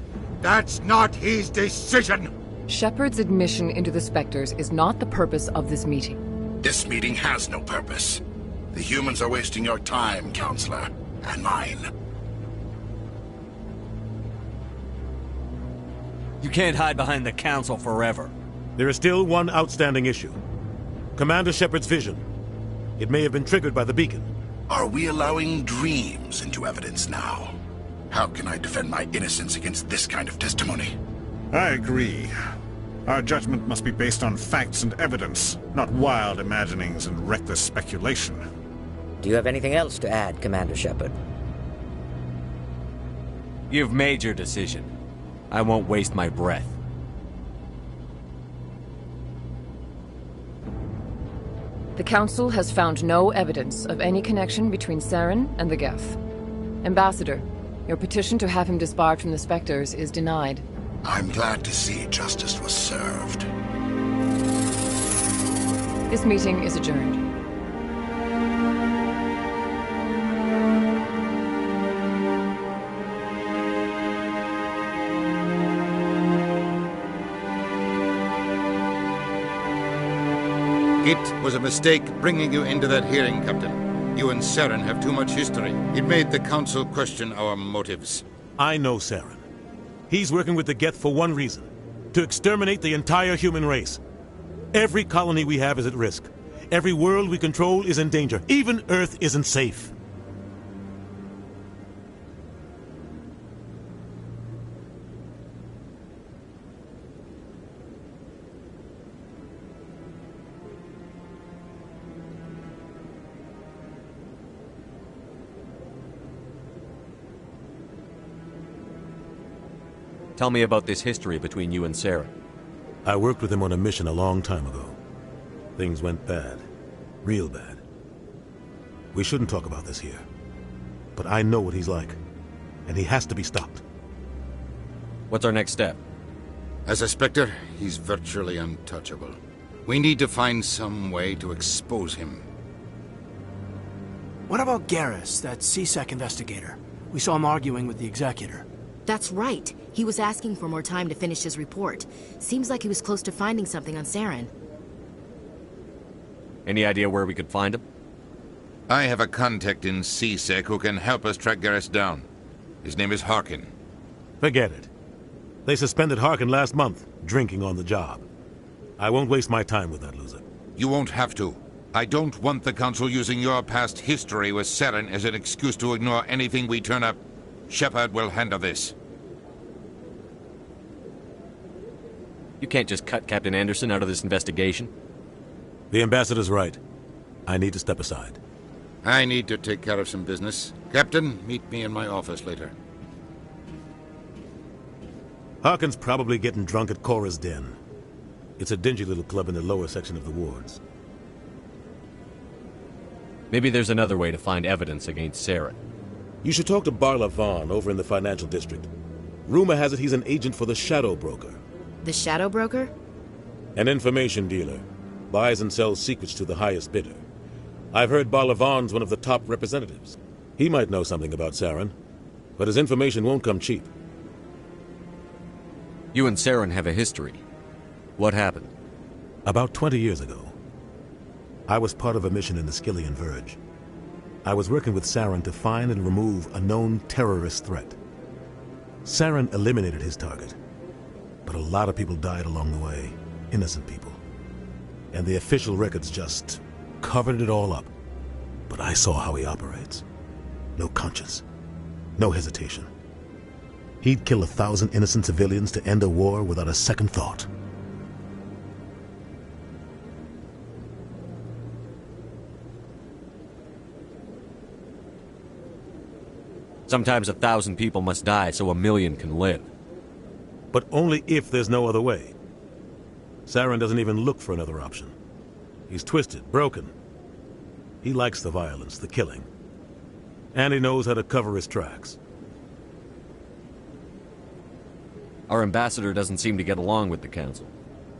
That's not his decision. Shepard's admission into the Spectres is not the purpose of this meeting. This meeting has no purpose. The humans are wasting your time, Counselor, and mine. You can't hide behind the Council forever. There is still one outstanding issue. Commander Shepard's vision. It may have been triggered by the beacon. Are we allowing dreams into evidence now? How can I defend my innocence against this kind of testimony? I agree. Our judgment must be based on facts and evidence, not wild imaginings and reckless speculation. Do you have anything else to add, Commander Shepard? You've made your decision. I won't waste my breath. The Council has found no evidence of any connection between Saren and the Geth. Ambassador, your petition to have him disbarred from the Spectres is denied. I'm glad to see justice was served. This meeting is adjourned. It was a mistake bringing you into that hearing, Captain. You and Saren have too much history. It made the Council question our motives. I know Saren. He's working with the Geth for one reason. To exterminate the entire human race. Every colony we have is at risk. Every world we control is in danger. Even Earth isn't safe. Tell me about this history between you and Saren. I worked with him on a mission a long time ago. Things went bad. Real bad. We shouldn't talk about this here. But I know what he's like. And he has to be stopped. What's our next step? As a Spectre, he's virtually untouchable. We need to find some way to expose him. What about Garrus, that CSEC investigator? We saw him arguing with the Executor. That's right. He was asking for more time to finish his report. Seems like he was close to finding something on Saren. Any idea where we could find him? I have a contact in CSEC who can help us track Garrus down. His name is Harkin. Forget it. They suspended Harkin last month, drinking on the job. I won't waste my time with that loser. You won't have to. I don't want the Council using your past history with Saren as an excuse to ignore anything we turn up. Shepard will handle this. You can't just cut Captain Anderson out of this investigation. The Ambassador's right. I need to step aside. I need to take care of some business. Captain, meet me in my office later. Harkin's probably getting drunk at Cora's Den. It's a dingy little club in the lower section of the wards. Maybe there's another way to find evidence against Saren. You should talk to Barla Vaughn over in the financial district. Rumor has it he's an agent for the Shadow Broker. The Shadow Broker? An information dealer. Buys and sells secrets to the highest bidder. I've heard Barla Vaughn's one of the top representatives. He might know something about Saren. But his information won't come cheap. You and Saren have a history. What happened? About 20 years ago, I was part of a mission in the Skillian Verge. I was working with Saren to find and remove a known terrorist threat. Saren eliminated his target, but a lot of people died along the way, innocent people. And the official records just covered it all up. But I saw how he operates. No conscience, no hesitation. He'd kill 1,000 innocent civilians to end a war without a second thought. Sometimes 1,000 people must die so 1,000,000 can live. But only if there's no other way. Saren doesn't even look for another option. He's twisted, broken. He likes the violence, the killing. And he knows how to cover his tracks. Our ambassador doesn't seem to get along with the Council.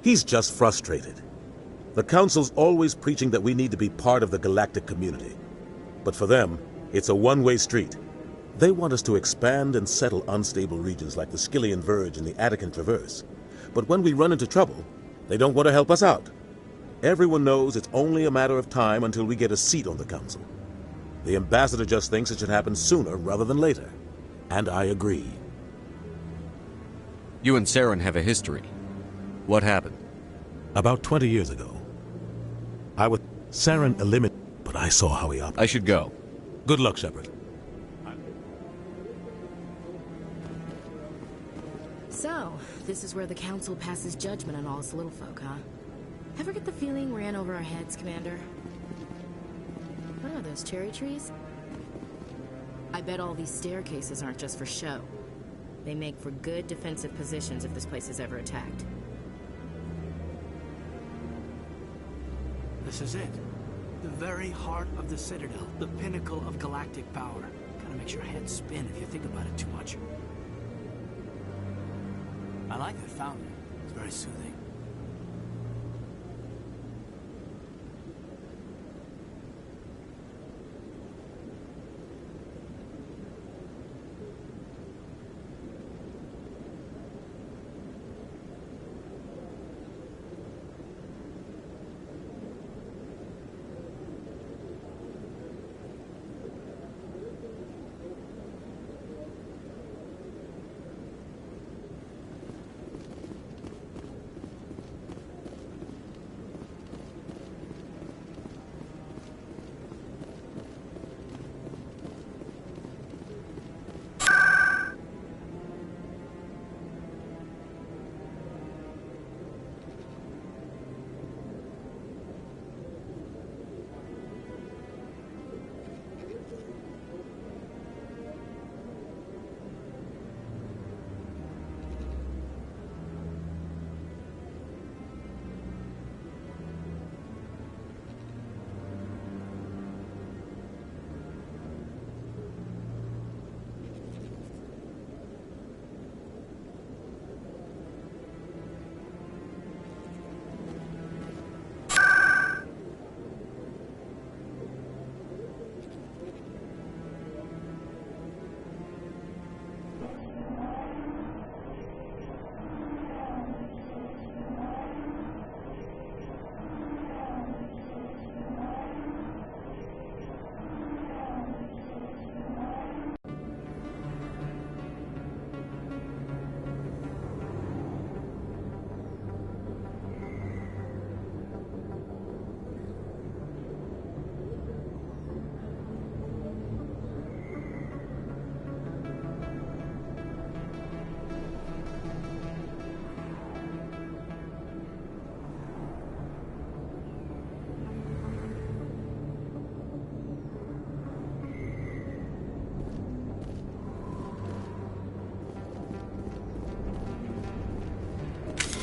He's just frustrated. The Council's always preaching that we need to be part of the galactic community. But for them, it's a one-way street. They want us to expand and settle unstable regions like the Skillian Verge and the Attican Traverse. But when we run into trouble, they don't want to help us out. Everyone knows it's only a matter of time until we get a seat on the Council. The ambassador just thinks it should happen sooner rather than later. And I agree. You and Saren have a history. What happened? About 20 years ago, Saren eliminated, but I saw how he operated. I should go. Good luck, Shepard. So, this is where the Council passes judgment on all us little folk, huh? Ever get the feeling we're in over our heads, Commander? What are those cherry trees? I bet all these staircases aren't just for show. They make for good defensive positions if this place is ever attacked. This is it. The very heart of the Citadel. The pinnacle of galactic power. Kinda makes your head spin if you think about it too much. I like that fountain. It's very soothing.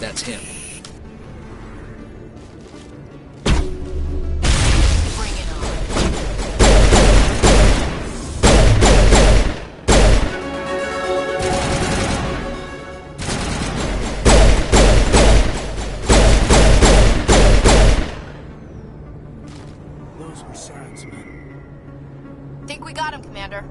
That's him. Think we got him, Commander.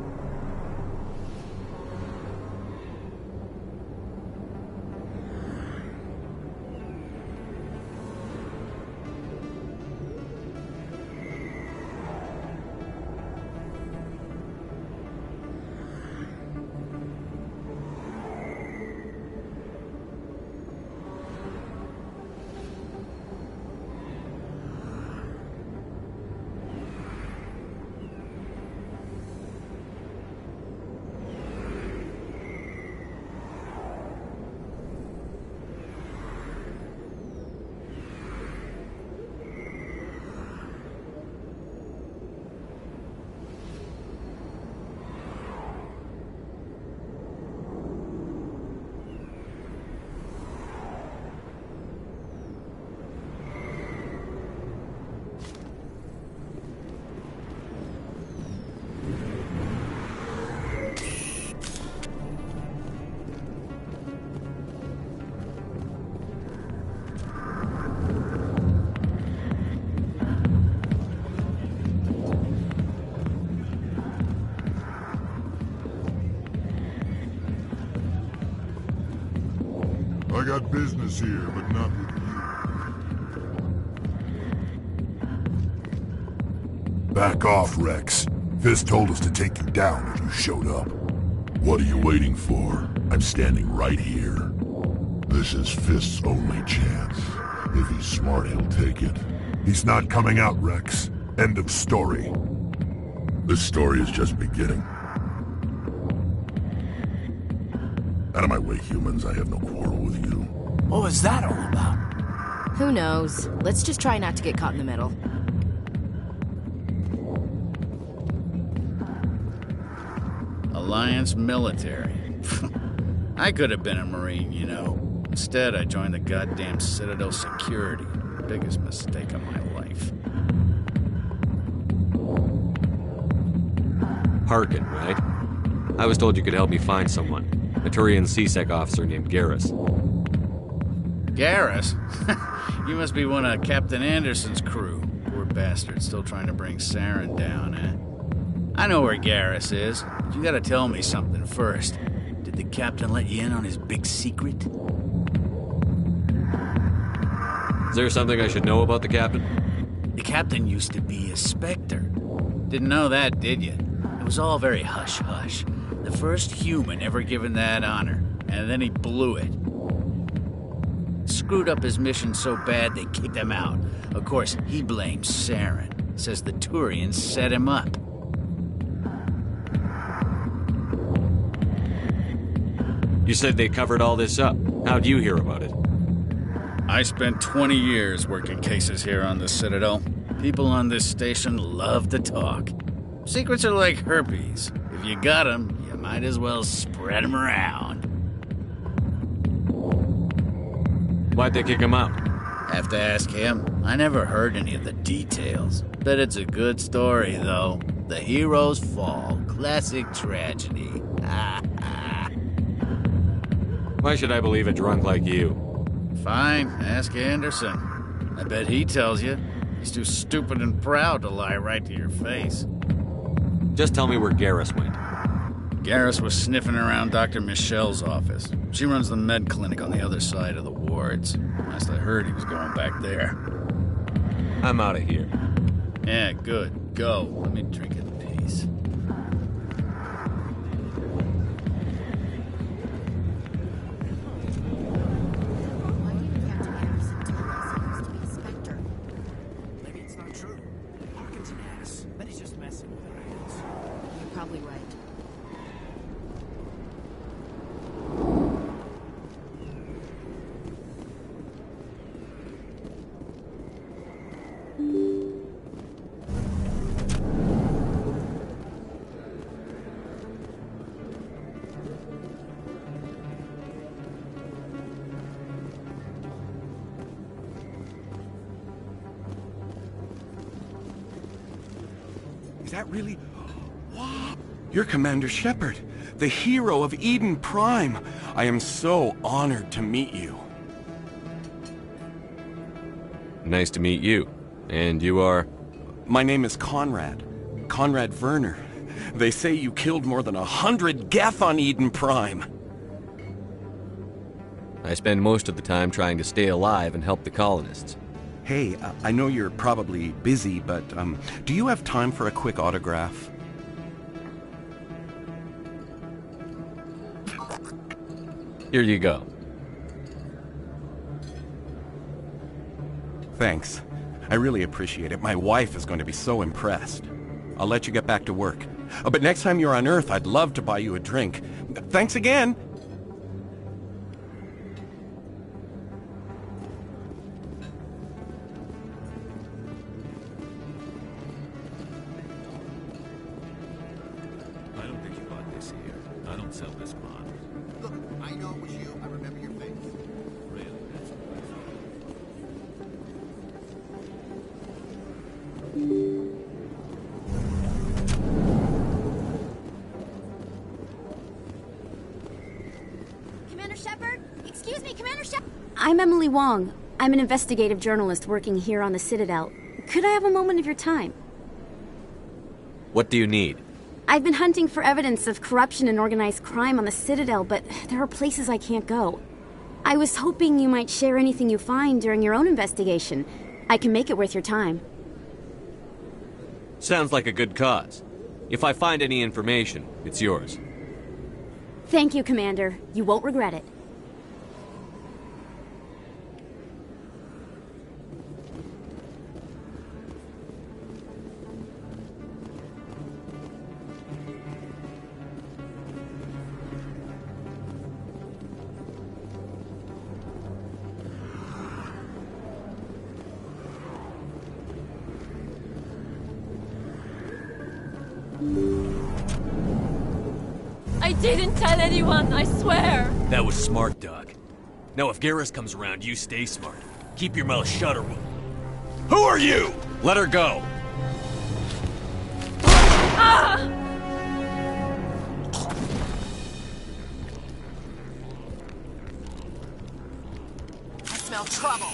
got business here, but not with you. Back off, Rex. Fisk told us to take you down if you showed up. What are you waiting for? I'm standing right here. This is Fisk's only chance. If he's smart, he'll take it. He's not coming out, Rex. End of story. This story is just beginning. Out of my way, humans. I have no quarrel with you. What was that all about? Who knows? Let's just try not to get caught in the middle. Alliance military. I could have been a Marine, you know. Instead, I joined the goddamn Citadel security. Biggest mistake of my life. Harkin, right? I was told you could help me find someone. A Turian C-Sec officer named Garrus. Garrus? You must be one of Captain Anderson's crew. Poor bastard, still trying to bring Saren down, eh? I know where Garrus is, but you gotta tell me something first. Did the captain let you in on his big secret? Is there something I should know about the captain? The captain used to be a Spectre. Didn't know that, did you? It was all very hush-hush. The first human ever given that honor, and then he blew it. Screwed up his mission so bad they kicked him out. Of course, he blames Saren. Says the Turians set him up. You said they covered all this up. How'd you hear about it? I spent 20 years working cases here on the Citadel. People on this station love to talk. Secrets are like herpes. If you got them, you might as well spread them around. Why'd they kick him out? Have to ask him. I never heard any of the details. Bet it's a good story, though. The hero's fall. Classic tragedy. Why should I believe a drunk like you? Fine, ask Anderson. I bet he tells you. He's too stupid and proud to lie right to your face. Just tell me where Garrus went. Garrus was sniffing around Dr. Michelle's office. She runs the med clinic on the other side of the wards. Last I heard, he was going back there. I'm out of here. Yeah, good. Go. Let me drink in peace. Maybe it's not true. Harkin's an ass. Then he's just messing with our heads. You're probably right. Is that really... Wow! You're Commander Shepard, the hero of Eden Prime. I am so honored to meet you. Nice to meet you. And you are? My name is Conrad. Conrad Werner. They say you killed more than 100 Geth on Eden Prime. I spend most of the time trying to stay alive and help the colonists. Hey, I know you're probably busy, but do you have time for a quick autograph? Here you go. Thanks. I really appreciate it. My wife is going to be so impressed. I'll let you get back to work. But next time you're on Earth, I'd love to buy you a drink. Thanks again! I don't think you bought this here. I don't sell this pot. Look, I know it was you. I remember your face. Really? That's what I thought. Commander Shepard? Excuse me, Commander Shepard? I'm Emily Wong. I'm an investigative journalist working here on the Citadel. Could I have a moment of your time? What do you need? I've been hunting for evidence of corruption and organized crime on the Citadel, but there are places I can't go. I was hoping you might share anything you find during your own investigation. I can make it worth your time. Sounds like a good cause. If I find any information, it's yours. Thank you, Commander. You won't regret it. I didn't tell anyone, I swear! That was smart, Doug. Now if Garrus comes around, you stay smart. Keep your mouth shut or we'll... Who are you? Let her go. Ah! I smell trouble.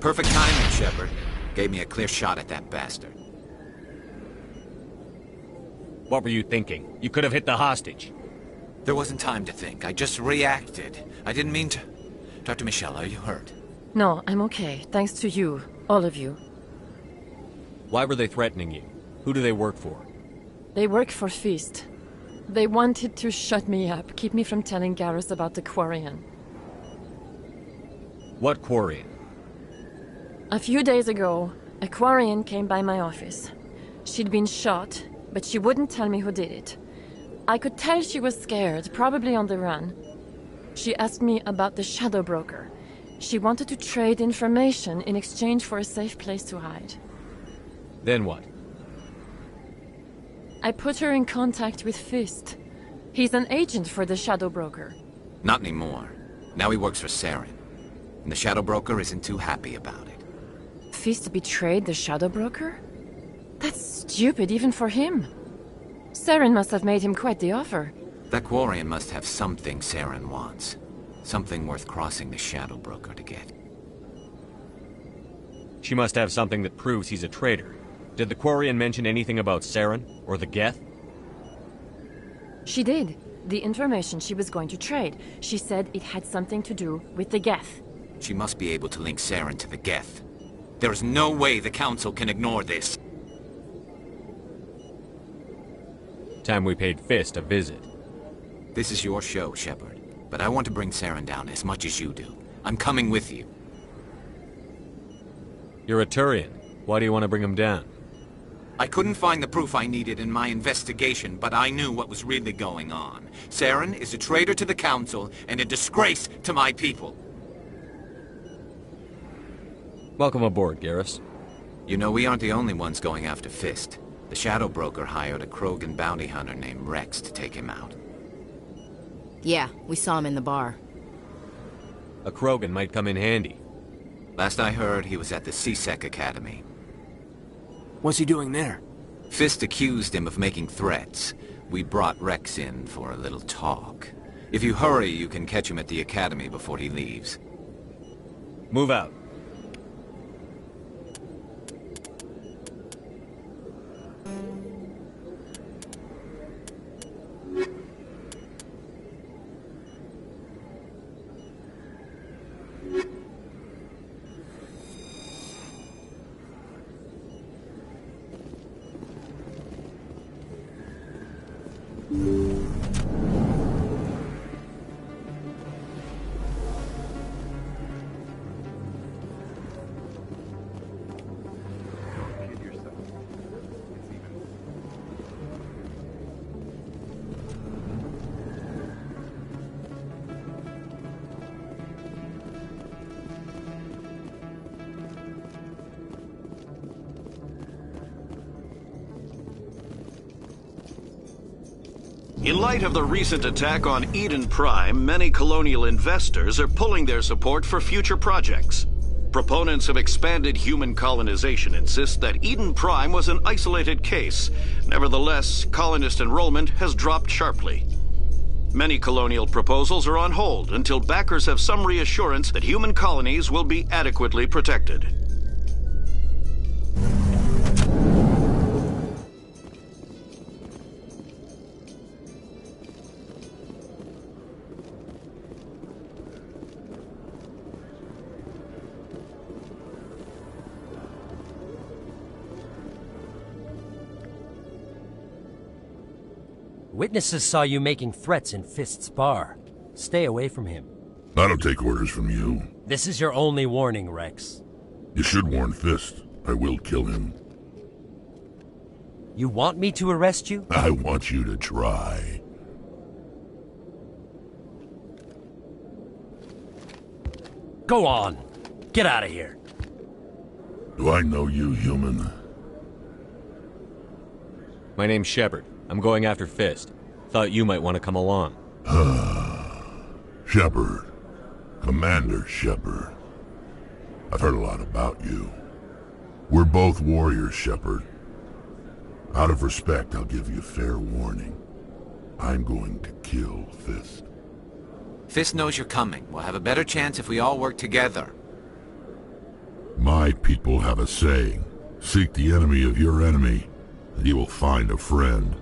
Perfect timing, Shepard. Gave me a clear shot at that bastard. What were you thinking? You could have hit the hostage. There wasn't time to think. I just reacted. I didn't mean to... Dr. Michelle, are you hurt? No, I'm okay. Thanks to you. All of you. Why were they threatening you? Who do they work for? They work for Feast. They wanted to shut me up, keep me from telling Garrus about the Quarian. What Quarian? A few days ago, a Quarian came by my office. She'd been shot, but she wouldn't tell me who did it. I could tell she was scared, probably on the run. She asked me about the Shadow Broker. She wanted to trade information in exchange for a safe place to hide. Then what? I put her in contact with Fist. He's an agent for the Shadow Broker. Not anymore. Now he works for Saren. And the Shadow Broker isn't too happy about it. Fist betrayed the Shadow Broker? That's stupid even for him. Saren must have made him quite the offer. That Quarian must have something Saren wants. Something worth crossing the Shadow Broker to get. She must have something that proves he's a traitor. Did the Quarian mention anything about Saren or the Geth? She did. The information she was going to trade. She said it had something to do with the Geth. She must be able to link Saren to the Geth. There is no way the Council can ignore this. Time we paid Fist a visit. This is your show, Shepard. But I want to bring Saren down as much as you do. I'm coming with you. You're a Turian. Why do you want to bring him down? I couldn't find the proof I needed in my investigation, but I knew what was really going on. Saren is a traitor to the Council and a disgrace to my people. Welcome aboard, Garrus. You know, we aren't the only ones going after Fist. The Shadow Broker hired a Krogan bounty hunter named Rex to take him out. Yeah, we saw him in the bar. A Krogan might come in handy. Last I heard, he was at the C-Sec Academy. What's he doing there? Fist accused him of making threats. We brought Rex in for a little talk. If you hurry, you can catch him at the Academy before he leaves. Move out. In light of the recent attack on Eden Prime, many colonial investors are pulling their support for future projects. Proponents of expanded human colonization insist that Eden Prime was an isolated case. Nevertheless, colonist enrollment has dropped sharply. Many colonial proposals are on hold until backers have some reassurance that human colonies will be adequately protected. Witnesses saw you making threats in Fist's bar. Stay away from him. I don't take orders from you. This is your only warning, Rex. You should warn Fist. I will kill him. You want me to arrest you? I want you to try. Go on. Get out of here. Do I know you, human? My name's Shepard. I'm going after Fist. Thought you might want to come along. Shepard. Commander Shepard. I've heard a lot about you. We're both warriors, Shepard. Out of respect, I'll give you fair warning. I'm going to kill Fist. Fist knows you're coming. We'll have a better chance if we all work together. My people have a saying. Seek the enemy of your enemy, and you will find a friend.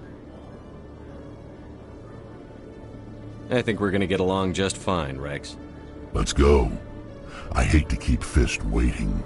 I think we're gonna get along just fine, Rex. Let's go. I hate to keep Fist waiting.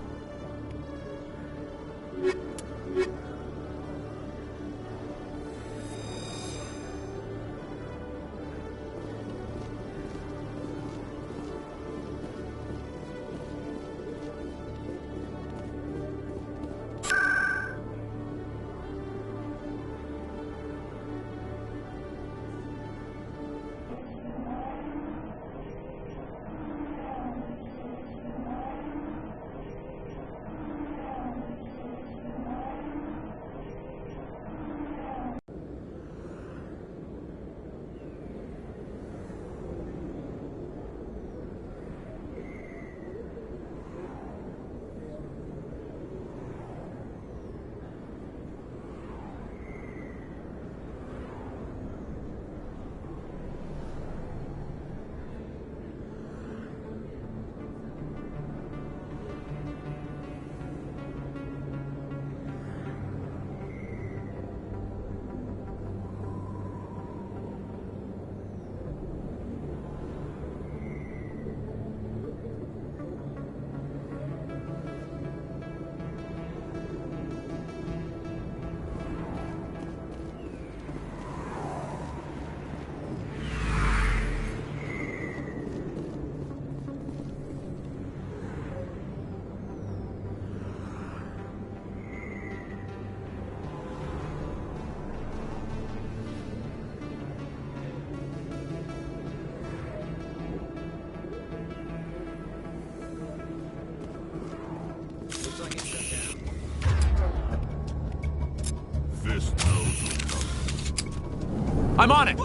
I'm on it!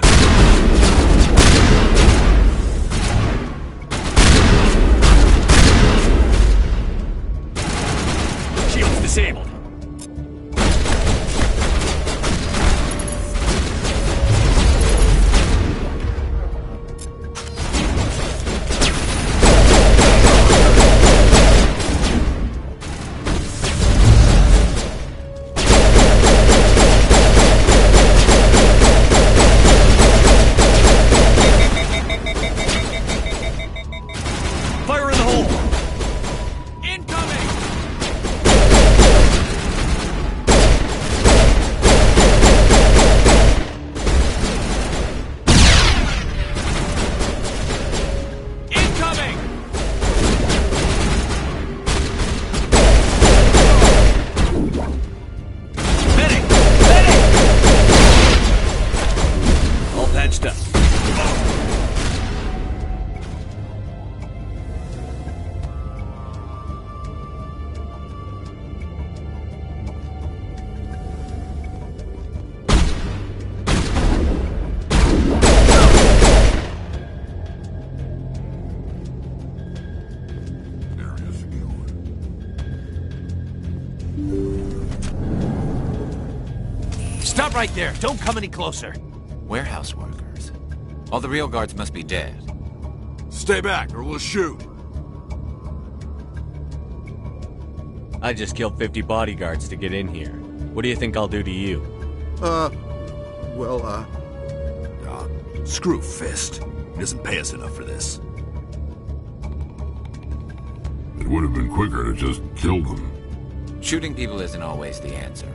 Shield's disabled. Stop right there. Don't come any closer. Warehouse workers. All the real guards must be dead. Stay back or we'll shoot. I just killed 50 bodyguards to get in here. What do you think I'll do to you? Screw Fist. He doesn't pay us enough for this. It would have been quicker to just kill them. Shooting people isn't always the answer.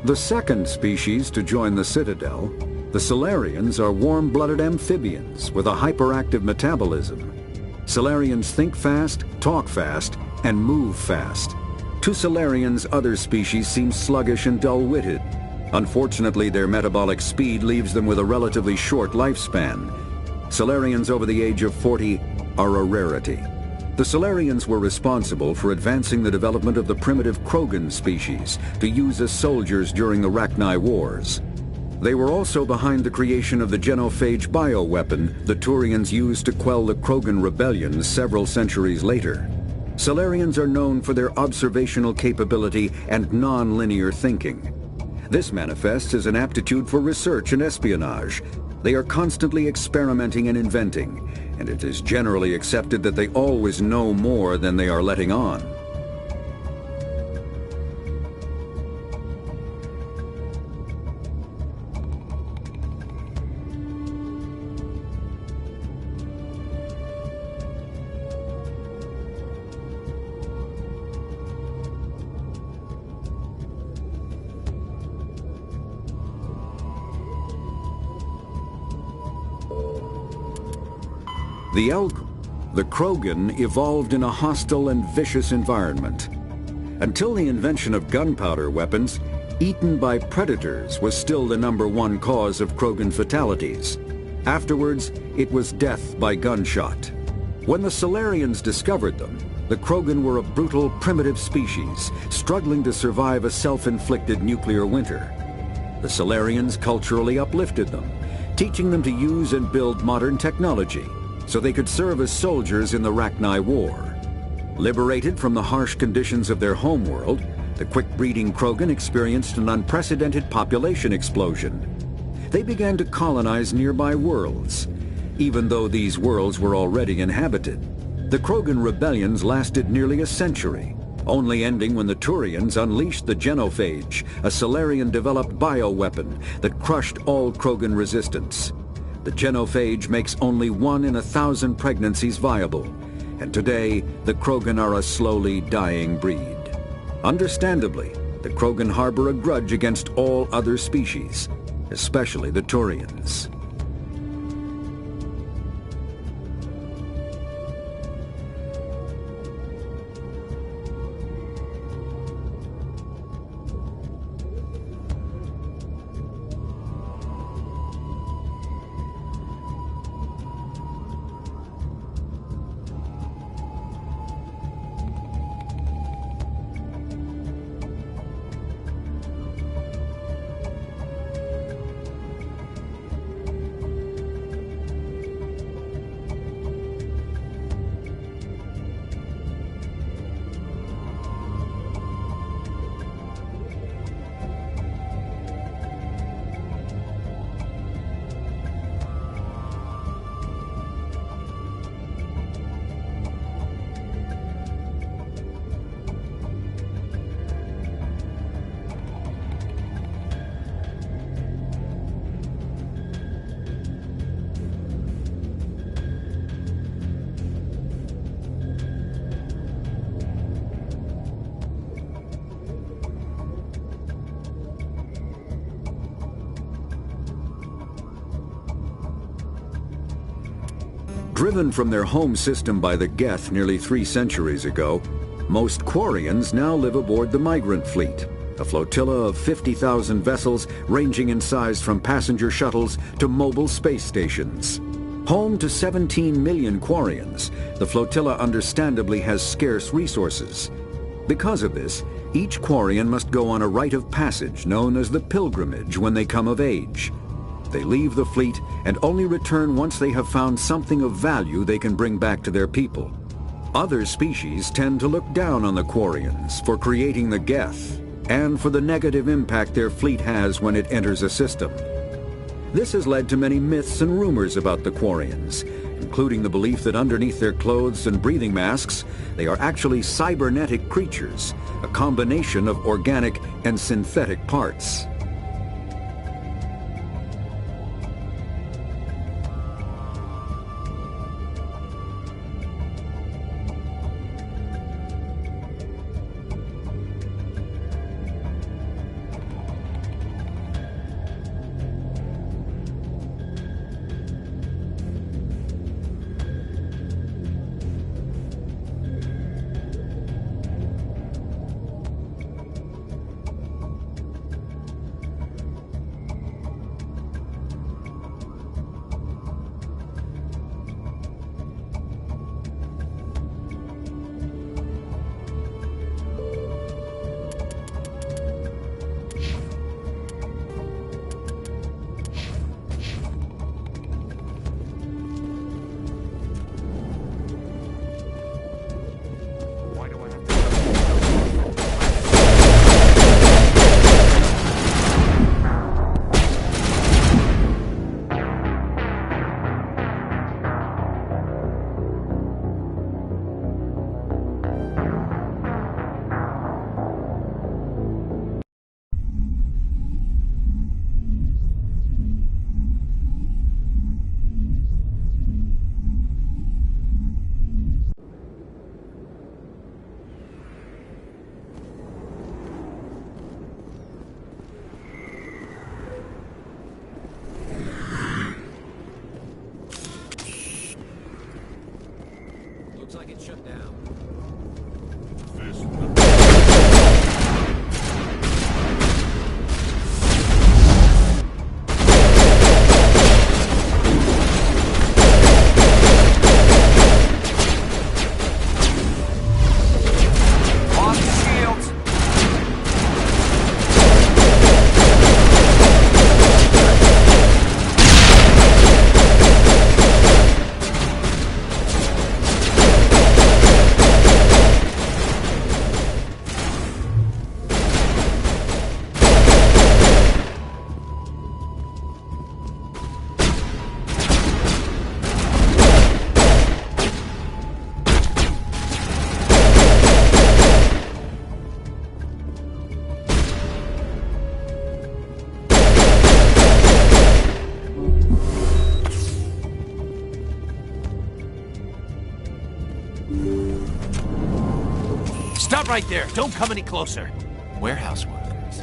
The second species to join the Citadel, the Salarians, are warm-blooded amphibians with a hyperactive metabolism. Salarians think fast, talk fast, and move fast. To Salarians, other species seem sluggish and dull-witted. Unfortunately, their metabolic speed leaves them with a relatively short lifespan. Salarians over the age of 40 are a rarity. The Salarians were responsible for advancing the development of the primitive Krogan species to use as soldiers during the Rachni Wars. They were also behind the creation of the genophage bioweapon the Turians used to quell the Krogan rebellions several centuries later. Salarians are known for their observational capability and non-linear thinking. This manifests as an aptitude for research and espionage. They are constantly experimenting and inventing, and it is generally accepted that they always know more than they are letting on. The Krogan evolved in a hostile and vicious environment. Until the invention of gunpowder weapons, eaten by predators was still the #1 cause of Krogan fatalities. Afterwards, it was death by gunshot. When the Solarians discovered them, the Krogan were a brutal, primitive species, struggling to survive a self-inflicted nuclear winter. The Solarians culturally uplifted them, teaching them to use and build modern technology, so they could serve as soldiers in the Rachni War. Liberated from the harsh conditions of their homeworld, the quick-breeding Krogan experienced an unprecedented population explosion. They began to colonize nearby worlds. Even though these worlds were already inhabited, the Krogan rebellions lasted nearly a century, only ending when the Turians unleashed the Genophage, a Solarian-developed bioweapon that crushed all Krogan resistance. The Genophage makes only 1 in 1,000 pregnancies viable, and today the Krogan are a slowly dying breed. Understandably, the Krogan harbor a grudge against all other species, especially the Turians. Driven from their home system by the Geth nearly 3 centuries ago, most Quarians now live aboard the Migrant Fleet, a flotilla of 50,000 vessels ranging in size from passenger shuttles to mobile space stations. Home to 17 million Quarians, the flotilla understandably has scarce resources. Because of this, each Quarian must go on a rite of passage known as the Pilgrimage when they come of age. They leave the fleet and only return once they have found something of value they can bring back to their people. Other species tend to look down on the Quarians for creating the Geth and for the negative impact their fleet has when it enters a system. This has led to many myths and rumors about the Quarians, including the belief that underneath their clothes and breathing masks, they are actually cybernetic creatures, a combination of organic and synthetic parts. Stop right there! Don't come any closer! Warehouse workers.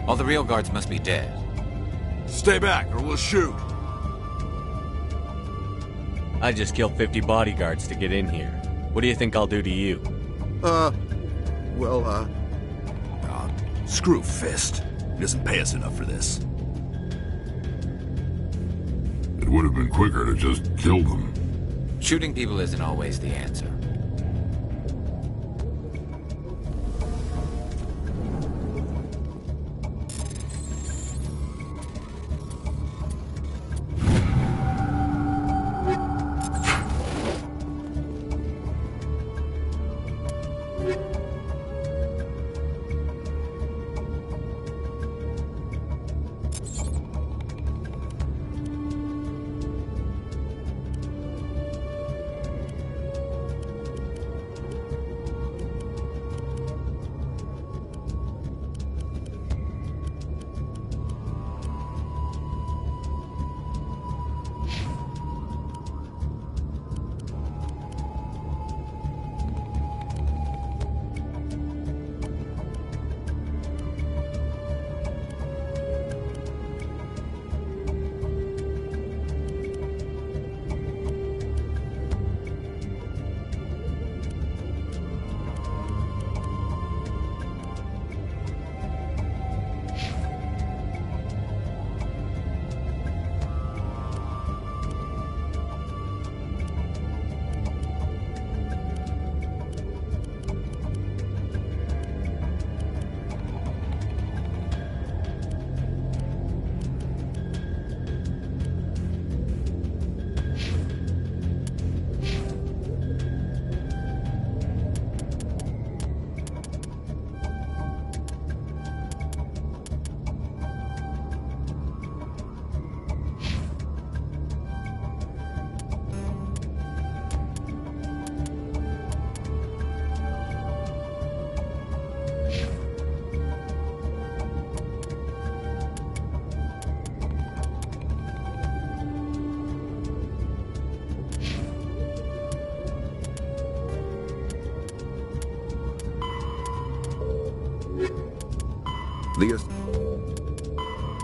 All the real guards must be dead. Stay back or we'll shoot. I just killed 50 bodyguards to get in here. What do you think I'll do to you? Screw Fist. He doesn't pay us enough for this. It would have been quicker to just kill them. Shooting people isn't always the answer.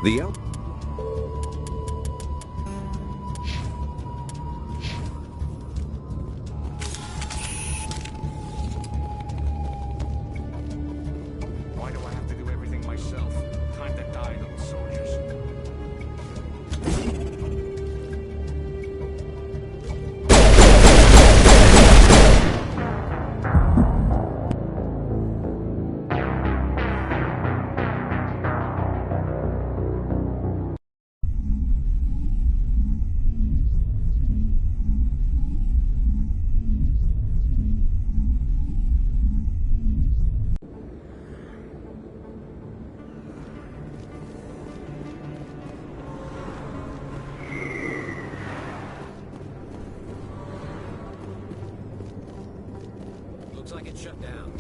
The El... Why do I have to do everything myself? Time to die, little soldiers. Looks like it's shut down.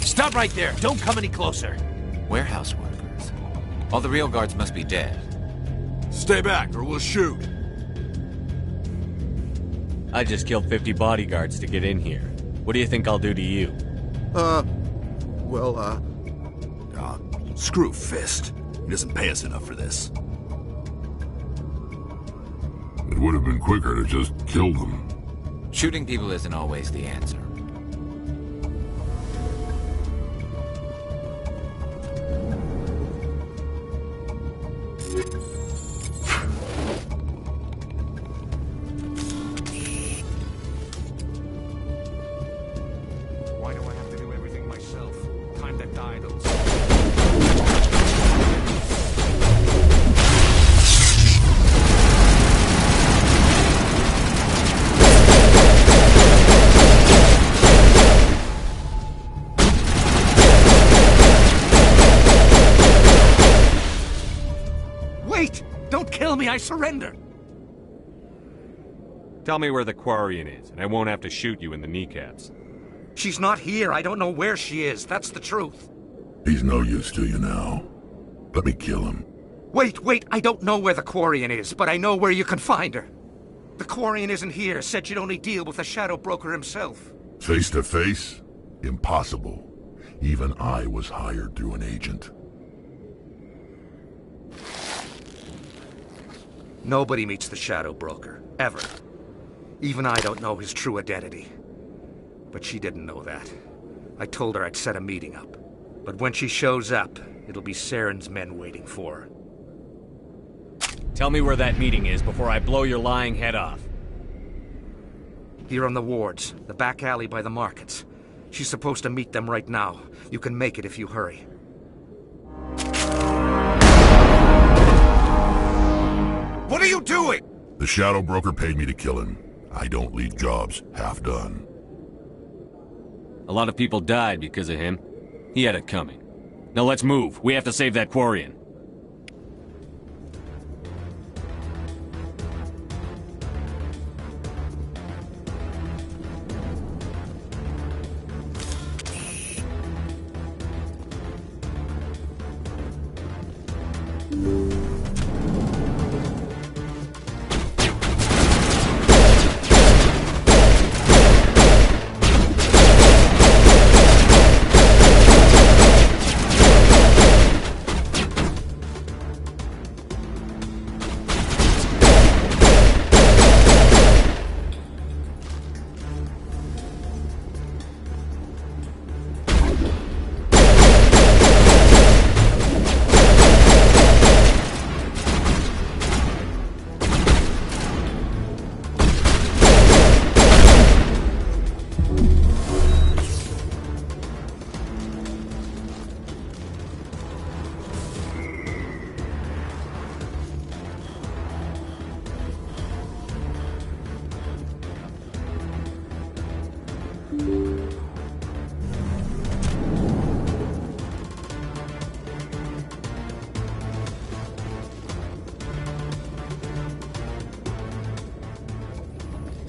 Stop right there! Don't come any closer! Warehouse workers. All the real guards must be dead. Stay back or we'll shoot. I just killed 50 bodyguards to get in here. What do you think I'll do to you? Well, screw Fist. He doesn't pay us enough for this. It would have been quicker to just kill them. Shooting people isn't always the answer. Why do I have to do everything myself? Time to die, those. Wait! Don't kill me, I surrender! Tell me where the Quarian is, and I won't have to shoot you in the kneecaps. She's not here. I don't know where she is. That's the truth. He's no use to you now. Let me kill him. Wait. I don't know where the Quarian is, but I know where you can find her. The Quarian isn't here. Said she'd only deal with the Shadow Broker himself. Face to face? Impossible. Even I was hired through an agent. Nobody meets the Shadow Broker. Ever. Even I don't know his true identity. But she didn't know that. I told her I'd set a meeting up. But when she shows up, it'll be Saren's men waiting for her. Tell me where that meeting is before I blow your lying head off. Here on the wards, the back alley by the markets. She's supposed to meet them right now. You can make it if you hurry. What are you doing? The Shadow Broker paid me to kill him. I don't leave jobs half done. A lot of people died because of him. He had it coming. Now let's move. We have to save that Quarian.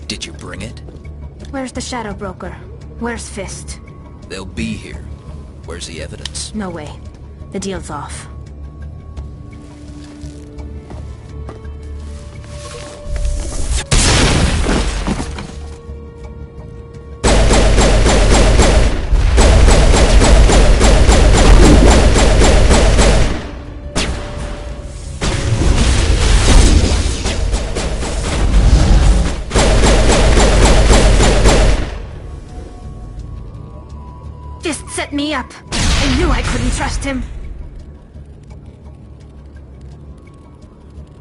Did you bring it? Where's the Shadow Broker? Where's Fist? They'll be here. Where's the evidence? No way. The deal's off. Fist set me up. I knew I couldn't trust him.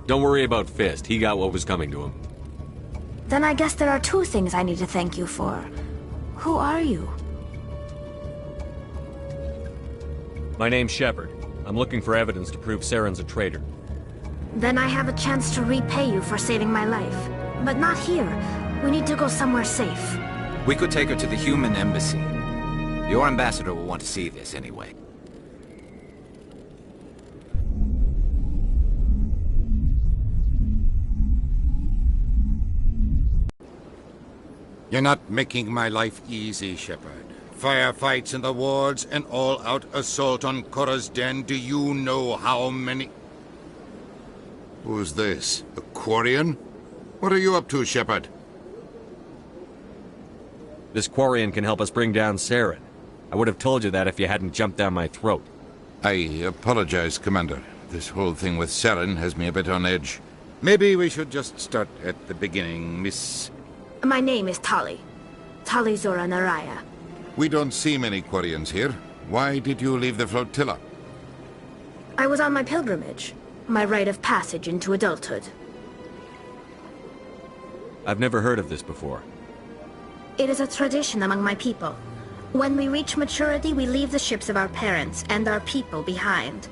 Don't worry about Fist. He got what was coming to him. Then I guess there are two things I need to thank you for. Who are you? My name's Shepard. I'm looking for evidence to prove Saren's a traitor. Then I have a chance to repay you for saving my life. But not here. We need to go somewhere safe. We could take her to the human embassy. Your ambassador will want to see this anyway. You're not making my life easy, Shepard. Firefights in the wards, an all-out assault on Korra's den. Do you know how many... Who's this? A Quarian? What are you up to, Shepard? This Quarian can help us bring down Saren. I would have told you that if you hadn't jumped down my throat. I apologize, Commander. This whole thing with Saren has me a bit on edge. Maybe we should just start at the beginning, Miss... My name is Tali. Tali Zora Naraya. We don't see many Quarians here. Why did you leave the flotilla? I was on my pilgrimage. My rite of passage into adulthood. I've never heard of this before. It is a tradition among my people. When we reach maturity, we leave the ships of our parents and our people behind.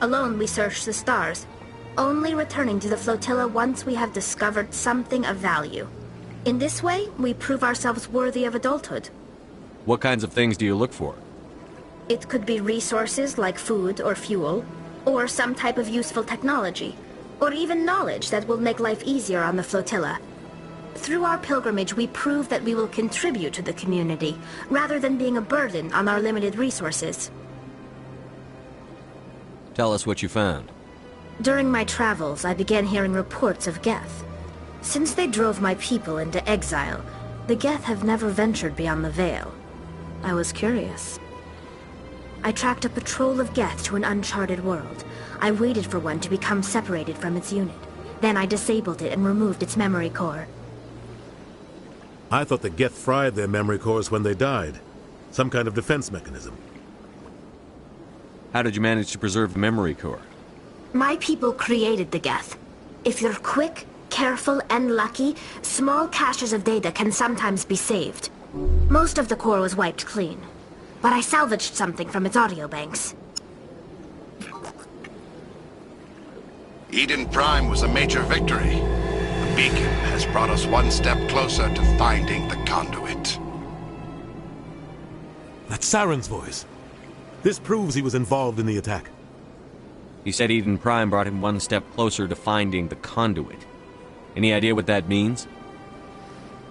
Alone, we search the stars, only returning to the flotilla once we have discovered something of value. In this way, we prove ourselves worthy of adulthood. What kinds of things do you look for? It could be resources like food or fuel, or some type of useful technology, or even knowledge that will make life easier on the flotilla. Through our pilgrimage, we prove that we will contribute to the community, rather than being a burden on our limited resources. Tell us what you found. During my travels, I began hearing reports of Geth. Since they drove my people into exile, the Geth have never ventured beyond the Veil. I was curious. I tracked a patrol of Geth to an uncharted world. I waited for one to become separated from its unit. Then I disabled it and removed its memory core. I thought the Geth fried their memory cores when they died. Some kind of defense mechanism. How did you manage to preserve the memory core? My people created the Geth. If you're quick, careful, and lucky, small caches of data can sometimes be saved. Most of the core was wiped clean, but I salvaged something from its audio banks. Eden Prime was a major victory. The beacon has brought us one step closer to finding the conduit. That's Saren's voice. This proves he was involved in the attack. He said Eden Prime brought him one step closer to finding the conduit. Any idea what that means?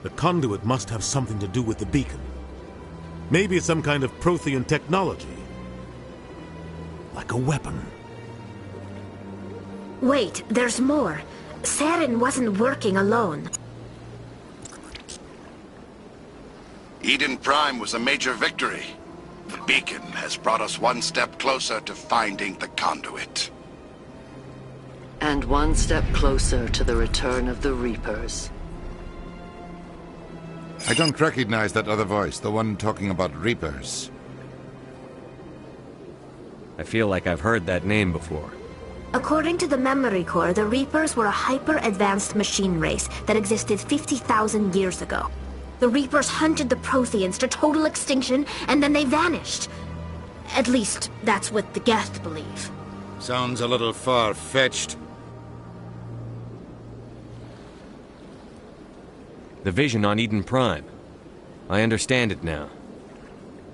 The conduit must have something to do with the beacon. Maybe it's some kind of Prothean technology. Like a weapon. Wait, there's more. Saren wasn't working alone. Eden Prime was a major victory. The beacon has brought us one step closer to finding the conduit. And one step closer to the return of the Reapers. I don't recognize that other voice, the one talking about Reapers. I feel like I've heard that name before. According to the memory core, the Reapers were a hyper-advanced machine race that existed 50,000 years ago. The Reapers hunted the Protheans to total extinction, and then they vanished. At least, that's what the Geth believe. Sounds a little far-fetched. The vision on Eden Prime. I understand it now.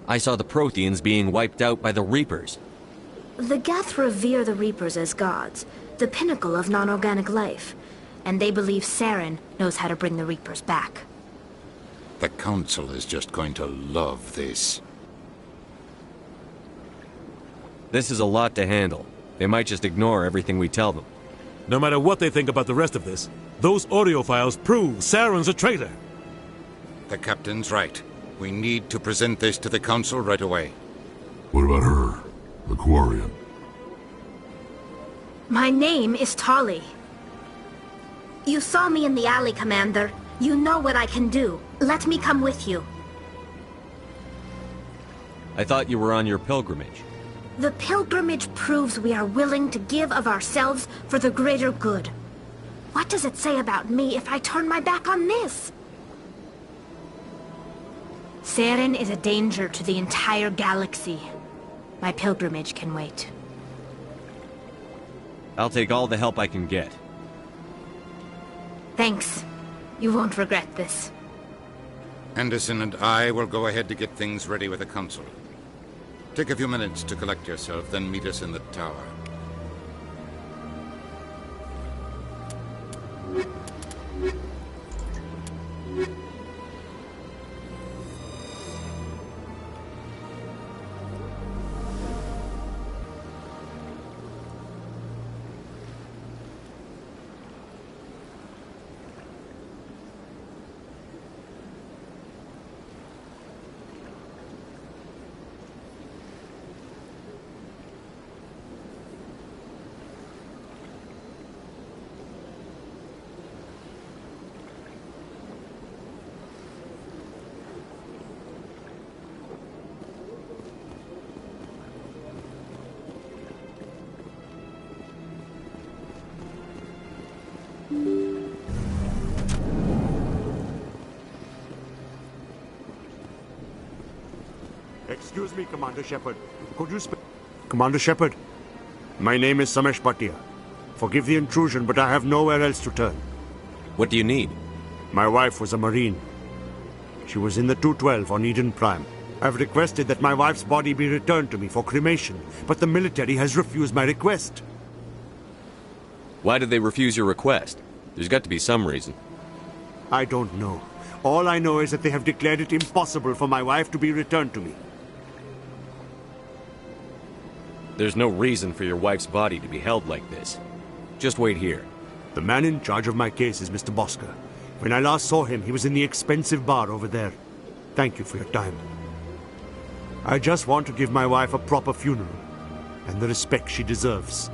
I saw the Protheans being wiped out by the Reapers. The Geth revere the Reapers as gods, the pinnacle of non-organic life. And they believe Saren knows how to bring the Reapers back. The Council is just going to love this. This is a lot to handle. They might just ignore everything we tell them. No matter what they think about the rest of this, those audio files prove Saren's a traitor. The Captain's right. We need to present this to the Council right away. What about her? The Quarian? My name is Tali. You saw me in the alley, Commander. You know what I can do. Let me come with you. I thought you were on your pilgrimage. The pilgrimage proves we are willing to give of ourselves for the greater good. What does it say about me if I turn my back on this? Saren is a danger to the entire galaxy. My pilgrimage can wait. I'll take all the help I can get. Thanks. You won't regret this. Anderson and I will go ahead to get things ready with the Council. Take a few minutes to collect yourself, then meet us in the tower. Excuse me, Commander Shepard. Could you speak? Commander Shepard, my name is Samesh Bhatia. Forgive the intrusion, but I have nowhere else to turn. What do you need? My wife was a Marine. She was in the 212 on Eden Prime. I've requested that my wife's body be returned to me for cremation, but the military has refused my request. Why did they refuse your request? There's got to be some reason. I don't know. All I know is that they have declared it impossible for my wife to be returned to me. There's no reason for your wife's body to be held like this. Just wait here. The man in charge of my case is Mr. Bosker. When I last saw him, he was in the expensive bar over there. Thank you for your time. I just want to give my wife a proper funeral, and the respect she deserves.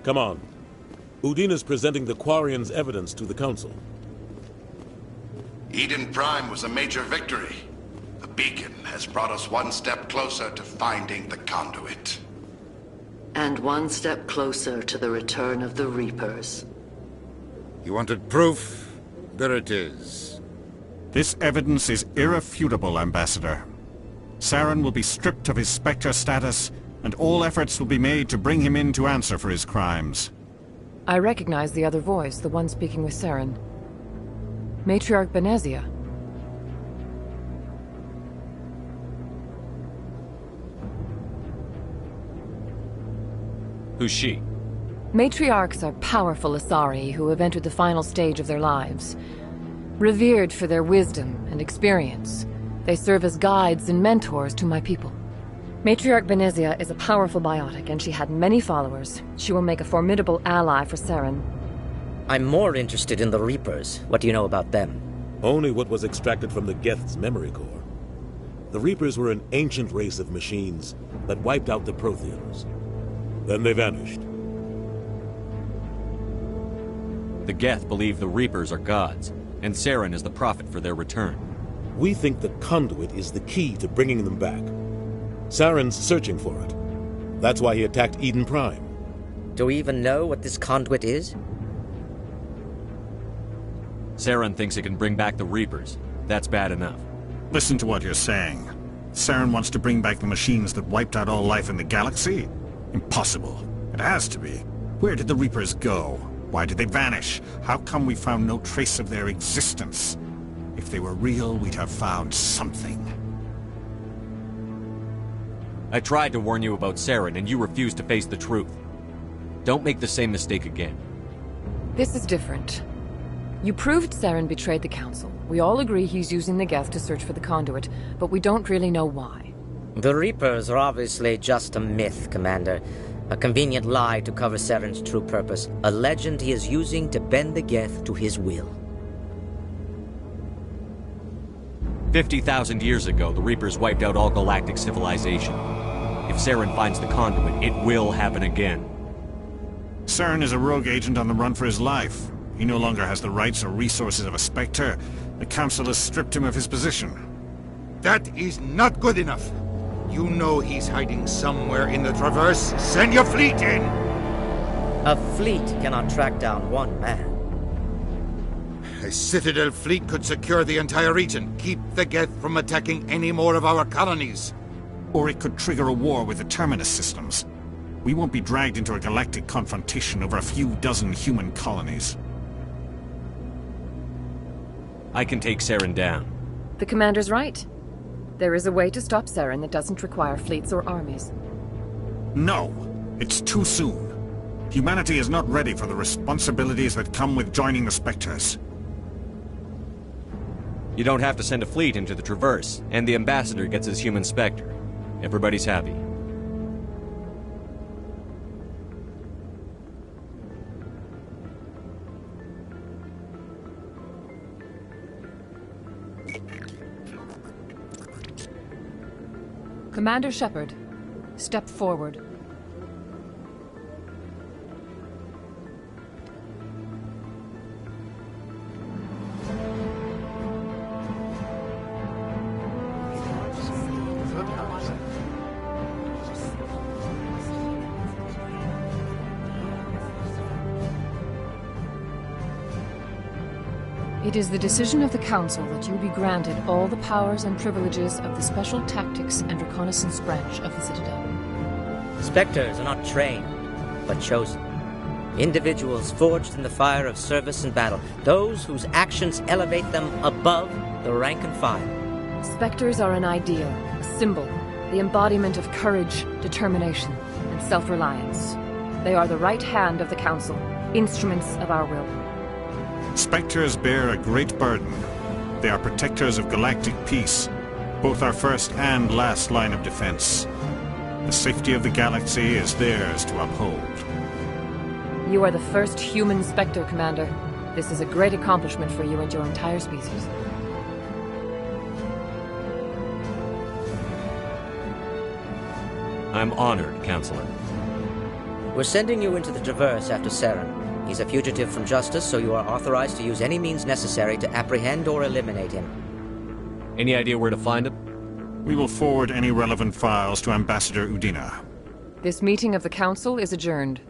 Come on. Udine is presenting the Quarians' evidence to the Council. Eden Prime was a major victory. The beacon has brought us one step closer to finding the conduit. And one step closer to the return of the Reapers. You wanted proof? There it is. This evidence is irrefutable, Ambassador. Saren will be stripped of his Spectre status, and all efforts will be made to bring him in to answer for his crimes. I recognize the other voice, the one speaking with Saren. Matriarch Benezia. Who's she? Matriarchs are powerful Asari who have entered the final stage of their lives. Revered for their wisdom and experience, they serve as guides and mentors to my people. Matriarch Benezia is a powerful biotic, and she had many followers. She will make a formidable ally for Saren. I'm more interested in the Reapers. What do you know about them? Only what was extracted from the Geth's memory core. The Reapers were an ancient race of machines that wiped out the Protheans. Then they vanished. The Geth believe the Reapers are gods, and Saren is the prophet for their return. We think the conduit is the key to bringing them back. Saren's searching for it. That's why he attacked Eden Prime. Do we even know what this conduit is? Saren thinks it can bring back the Reapers. That's bad enough. Listen to what you're saying. Saren wants to bring back the machines that wiped out all life in the galaxy? Impossible. It has to be. Where did the Reapers go? Why did they vanish? How come we found no trace of their existence? If they were real, we'd have found something. I tried to warn you about Saren, and you refused to face the truth. Don't make the same mistake again. This is different. You proved Saren betrayed the Council. We all agree he's using the Geth to search for the conduit, but we don't really know why. The Reapers are obviously just a myth, Commander. A convenient lie to cover Saren's true purpose. A legend he is using to bend the Geth to his will. 50,000 years ago, the Reapers wiped out all galactic civilization. If Saren finds the conduit, it will happen again. Saren is a rogue agent on the run for his life. He no longer has the rights or resources of a Spectre. The Council has stripped him of his position. That is not good enough. You know he's hiding somewhere in the Traverse. Send your fleet in! A fleet cannot track down one man. A Citadel fleet could secure the entire region, keep the Geth from attacking any more of our colonies. Or it could trigger a war with the Terminus systems. We won't be dragged into a galactic confrontation over a few dozen human colonies. I can take Saren down. The Commander's right. There is a way to stop Saren that doesn't require fleets or armies. No! It's too soon. Humanity is not ready for the responsibilities that come with joining the Spectres. You don't have to send a fleet into the Traverse, and the Ambassador gets his human Spectre. Everybody's happy. Commander Shepard, step forward. It is the decision of the Council that you be granted all the powers and privileges of the Special Tactics and Reconnaissance Branch of the Citadel. Spectres are not trained, but chosen. Individuals forged in the fire of service and battle. Those whose actions elevate them above the rank and file. Spectres are an ideal, a symbol, the embodiment of courage, determination, and self-reliance. They are the right hand of the Council, instruments of our will. Spectres bear a great burden. They are protectors of galactic peace, both our first and last line of defense. The safety of the galaxy is theirs to uphold. You are the first human Spectre, Commander. This is a great accomplishment for you and your entire species. I'm honored, Counselor. We're sending you into the Traverse after Saren. He's a fugitive from justice, so you are authorized to use any means necessary to apprehend or eliminate him. Any idea where to find him? We will forward any relevant files to Ambassador Udina. This meeting of the Council is adjourned.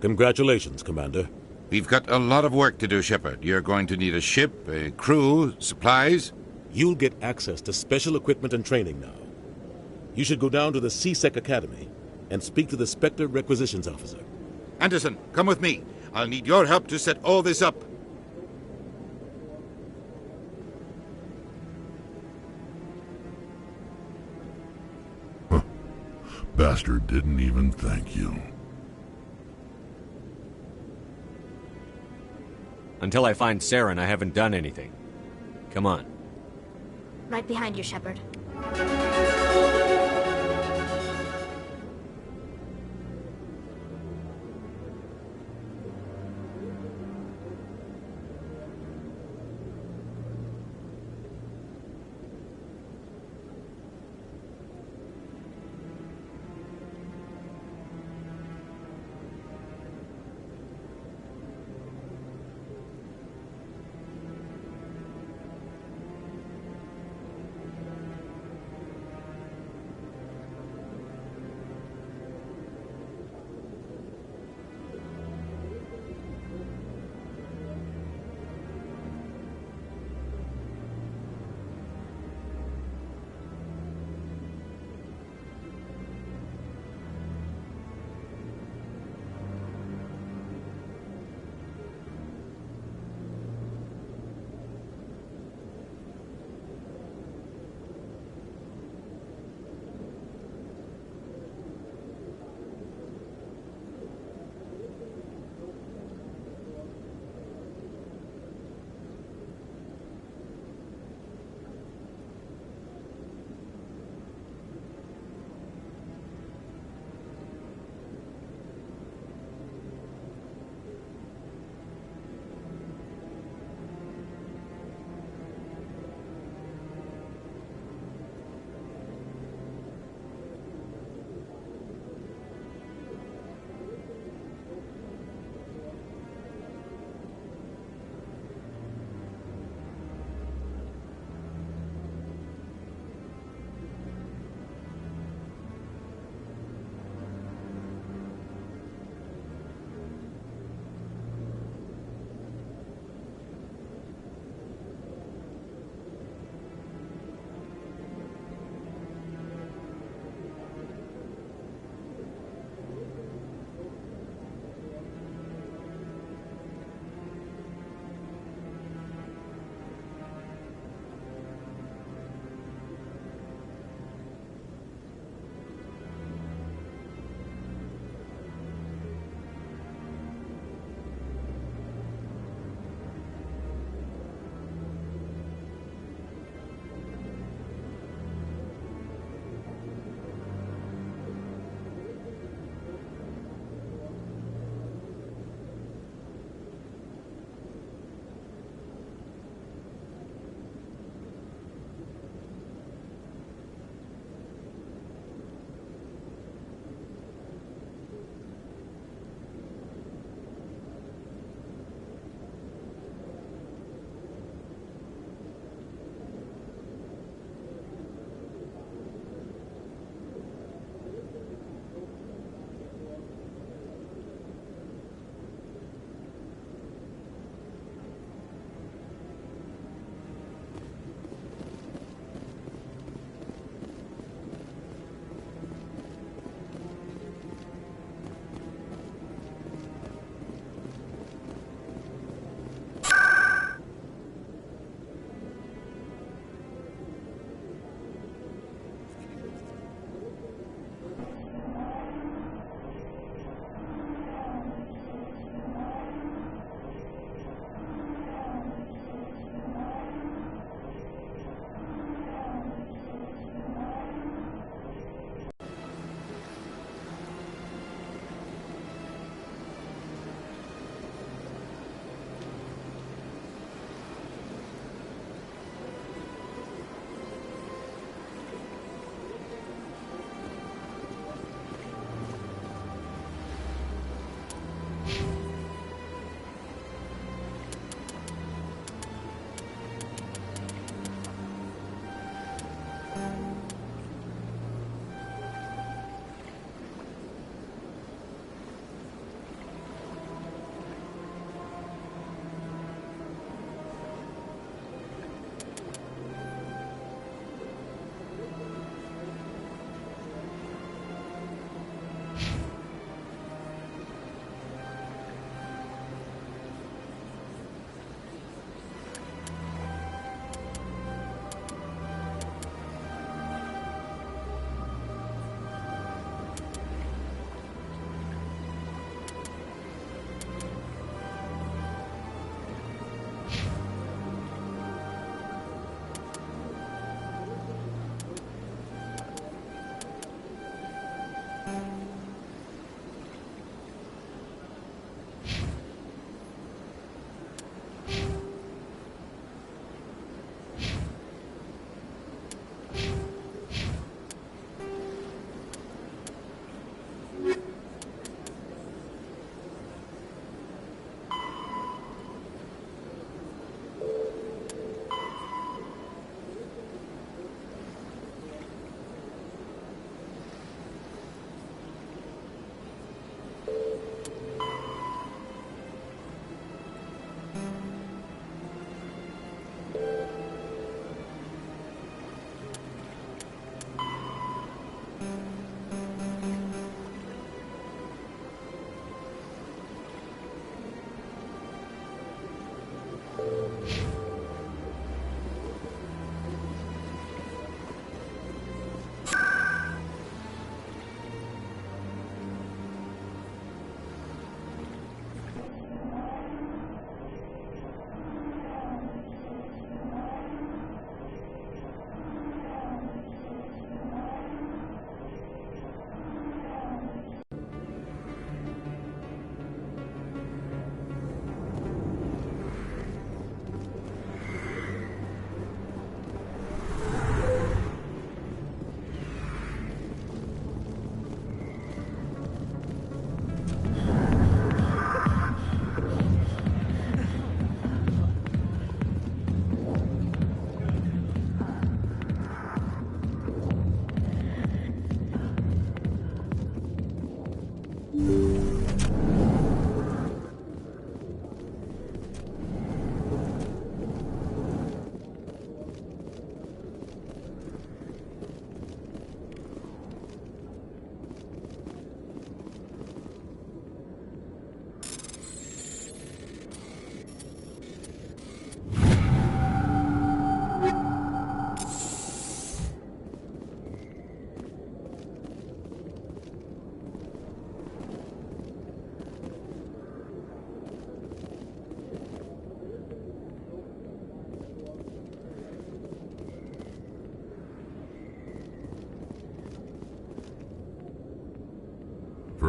Congratulations, Commander. We've got a lot of work to do, Shepard. You're going to need a ship, a crew, supplies. You'll get access to special equipment and training now. You should go down to the C-Sec Academy and speak to the Spectre Requisitions Officer. Anderson, come with me. I'll need your help to set all this up. Bastard didn't even thank you. Until I find Saren, I haven't done anything. Come on. Right behind you, Shepard.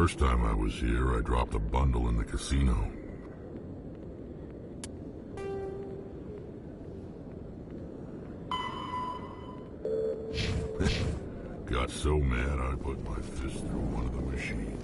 first time I was here, I dropped a bundle in the casino. Got so mad I put my fist through one of the machines.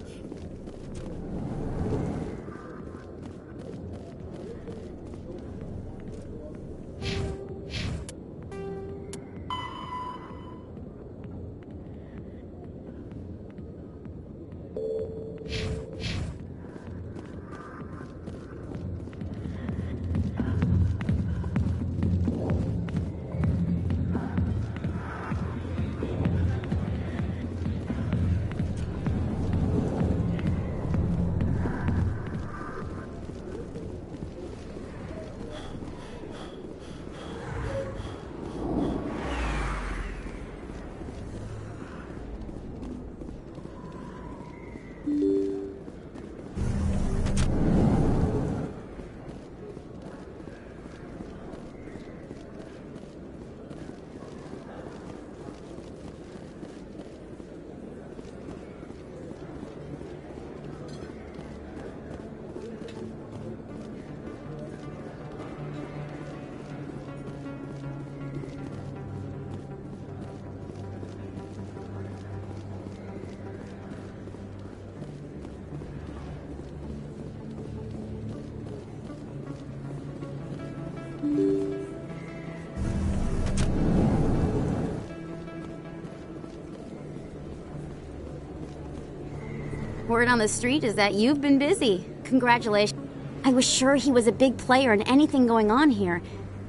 Word on the street is that you've been busy. Congratulations. I was sure he was a big player in anything going on here.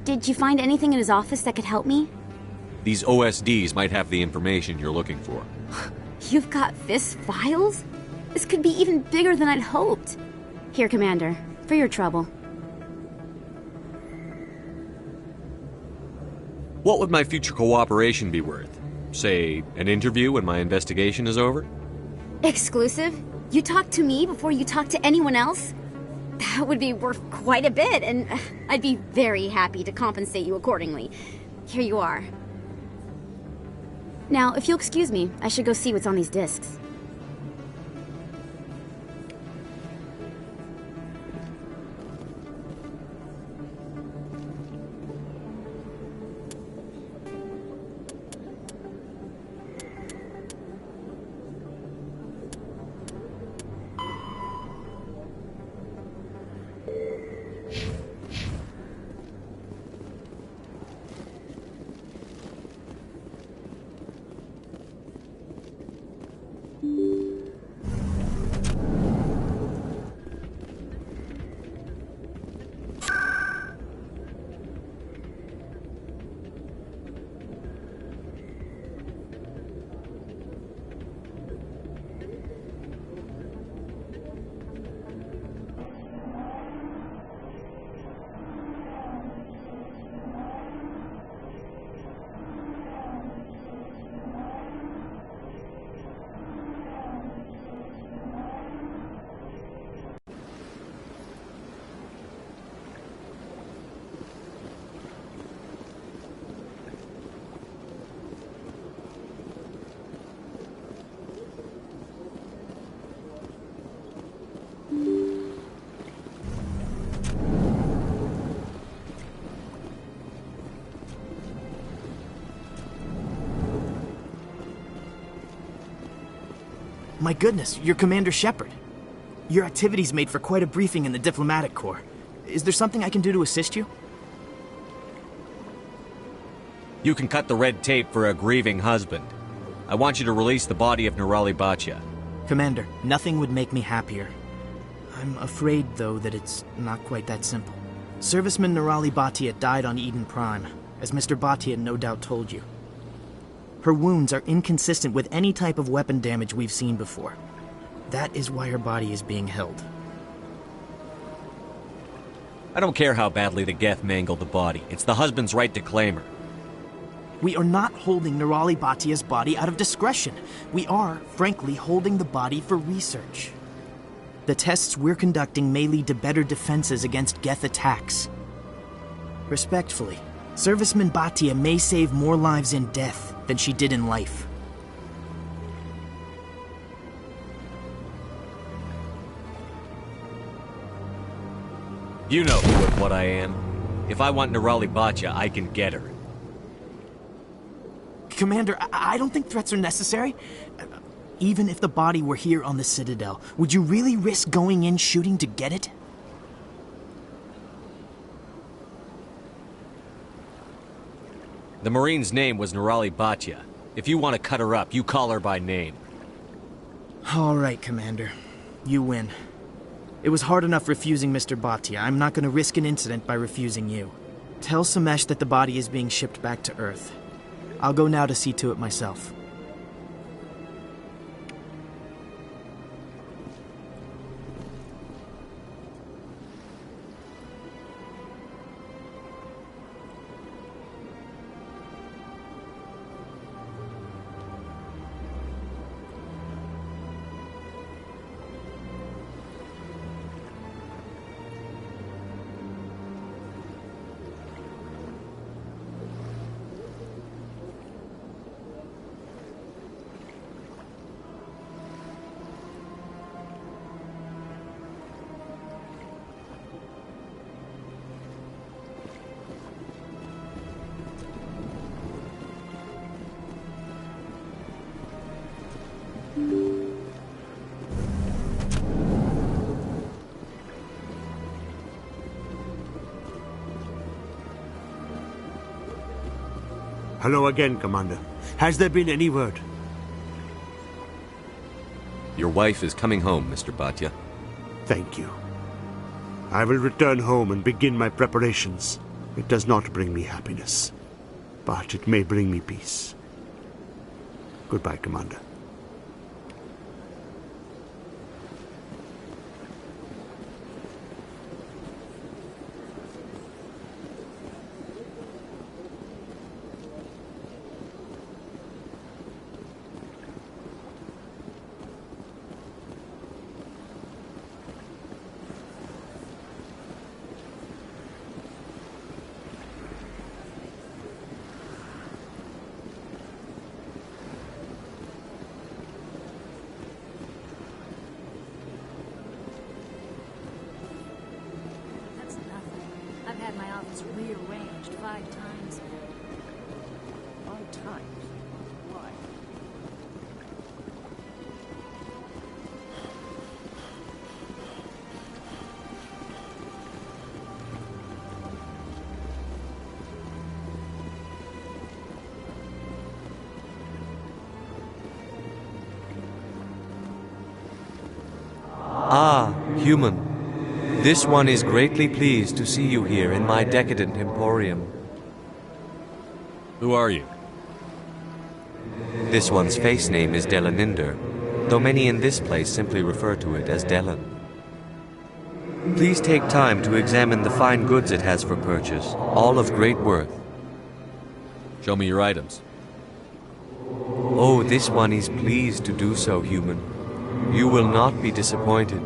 Did you find anything in his office that could help me? These OSDs might have the information you're looking for. You've got Fist files? This could be even bigger than I'd hoped. Here, Commander, for your trouble. What would my future cooperation be worth? Say, an interview when my investigation is over? Exclusive? You talk to me before you talk to anyone else? That would be worth quite a bit, and I'd be very happy to compensate you accordingly. Here you are. Now, if you'll excuse me, I should go see what's on these discs. My goodness, you're Commander Shepard. Your activities made for quite a briefing in the Diplomatic Corps. Is there something I can do to assist you? You can cut the red tape for a grieving husband. I want you to release the body of Nirali Bhatia. Commander, nothing would make me happier. I'm afraid, though, that it's not quite that simple. Serviceman Nirali Bhatia died on Eden Prime, as Mr. Bhatia no doubt told you. Her wounds are inconsistent with any type of weapon damage we've seen before. That is why her body is being held. I don't care how badly the Geth mangled the body. It's the husband's right to claim her. We are not holding Nirali Bhatia's body out of discretion. We are, frankly, holding the body for research. The tests we're conducting may lead to better defenses against Geth attacks. Respectfully, Serviceman Bhatia may save more lives in death than she did in life. You know who and what I am. If I want Nerali Batya, I can get her. Commander, I don't think threats are necessary. Even if the body were here on the Citadel, would you really risk going in shooting to get it? The Marine's name was Nerali Batya. If you want to cut her up, you call her by name. All right, Commander. You win. It was hard enough refusing Mr. Batya. I'm not going to risk an incident by refusing you. Tell Samesh that the body is being shipped back to Earth. I'll go now to see to it myself. Hello again, Commander. Has there been any word? Your wife is coming home, Mr. Batya. Thank you. I will return home and begin my preparations. It does not bring me happiness, but it may bring me peace. Goodbye, Commander. I've had my office rearranged 5 times. 5 times? Why? Ah, human. This one is greatly pleased to see you here in my decadent emporium. Who are you? This one's face name is Delaninder, though many in this place simply refer to it as Delan. Please take time to examine the fine goods it has for purchase, all of great worth. Show me your items. Oh, this one is pleased to do so, human. You will not be disappointed.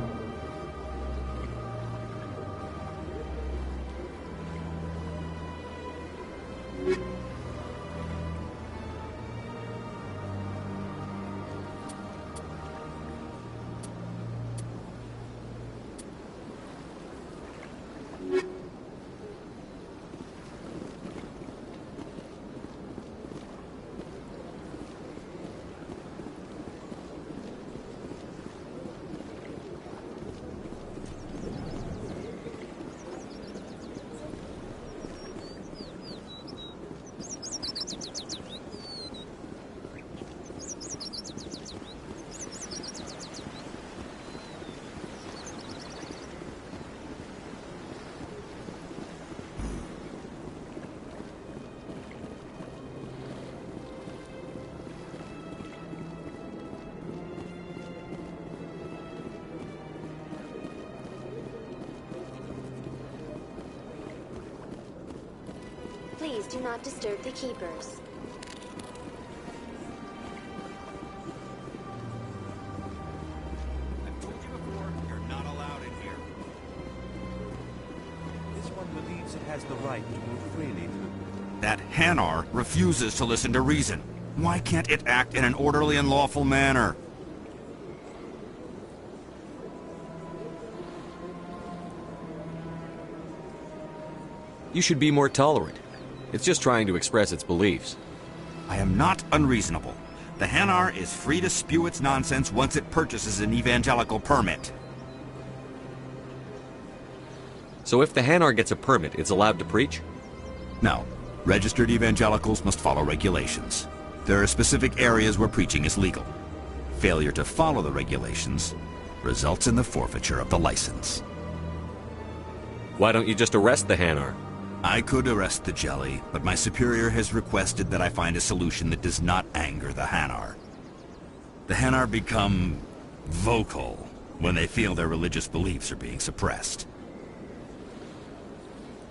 Please do not disturb the keepers. I've told you before, you're not allowed in here. This one believes it has the right to move freely through. That Hanar refuses to listen to reason. Why can't it act in an orderly and lawful manner? You should be more tolerant. It's just trying to express its beliefs. I am not unreasonable. The Hanar is free to spew its nonsense once it purchases an evangelical permit. So if the Hanar gets a permit, it's allowed to preach? No. Registered evangelicals must follow regulations. There are specific areas where preaching is legal. Failure to follow the regulations results in the forfeiture of the license. Why don't you just arrest the Hanar? I could arrest the jelly, but my superior has requested that I find a solution that does not anger the Hanar. The Hanar become vocal when they feel their religious beliefs are being suppressed.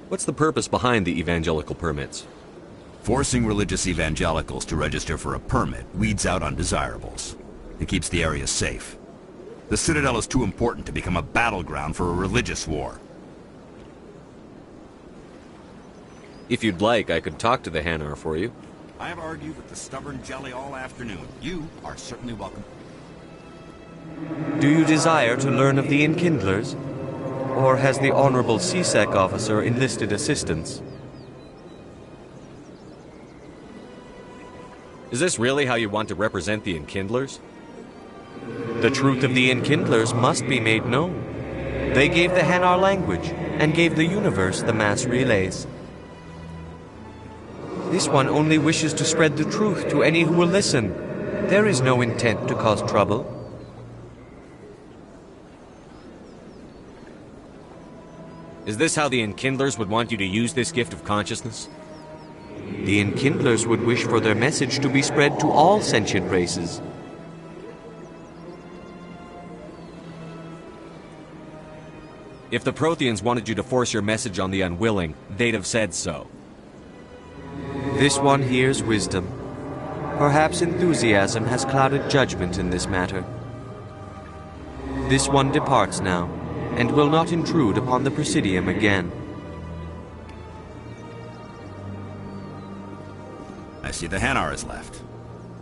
What's the purpose behind the evangelical permits? Forcing religious evangelicals to register for a permit weeds out undesirables. It keeps the area safe. The Citadel is too important to become a battleground for a religious war. If you'd like, I could talk to the Hanar for you. I have argued with the stubborn jelly all afternoon. You are certainly welcome. Do you desire to learn of the Enkindlers? Or has the Honorable CSEC officer enlisted assistance? Is this really how you want to represent the Enkindlers? The truth of the Enkindlers must be made known. They gave the Hanar language, and gave the universe the mass relays. This one only wishes to spread the truth to any who will listen. There is no intent to cause trouble. Is this how the Enkindlers would want you to use this gift of consciousness? The Enkindlers would wish for their message to be spread to all sentient races. If the Protheans wanted you to force your message on the unwilling, they'd have said so. This one hears wisdom. Perhaps enthusiasm has clouded judgment in this matter. This one departs now, and will not intrude upon the Presidium again. I see the Hanar is left.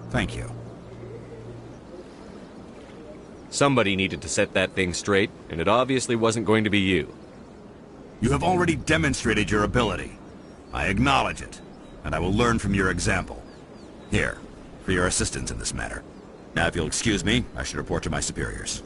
Thank you. Somebody needed to set that thing straight, and it obviously wasn't going to be you. You have already demonstrated your ability. I acknowledge it, and I will learn from your example. Here, for your assistance in this matter. Now, if you'll excuse me, I should report to my superiors.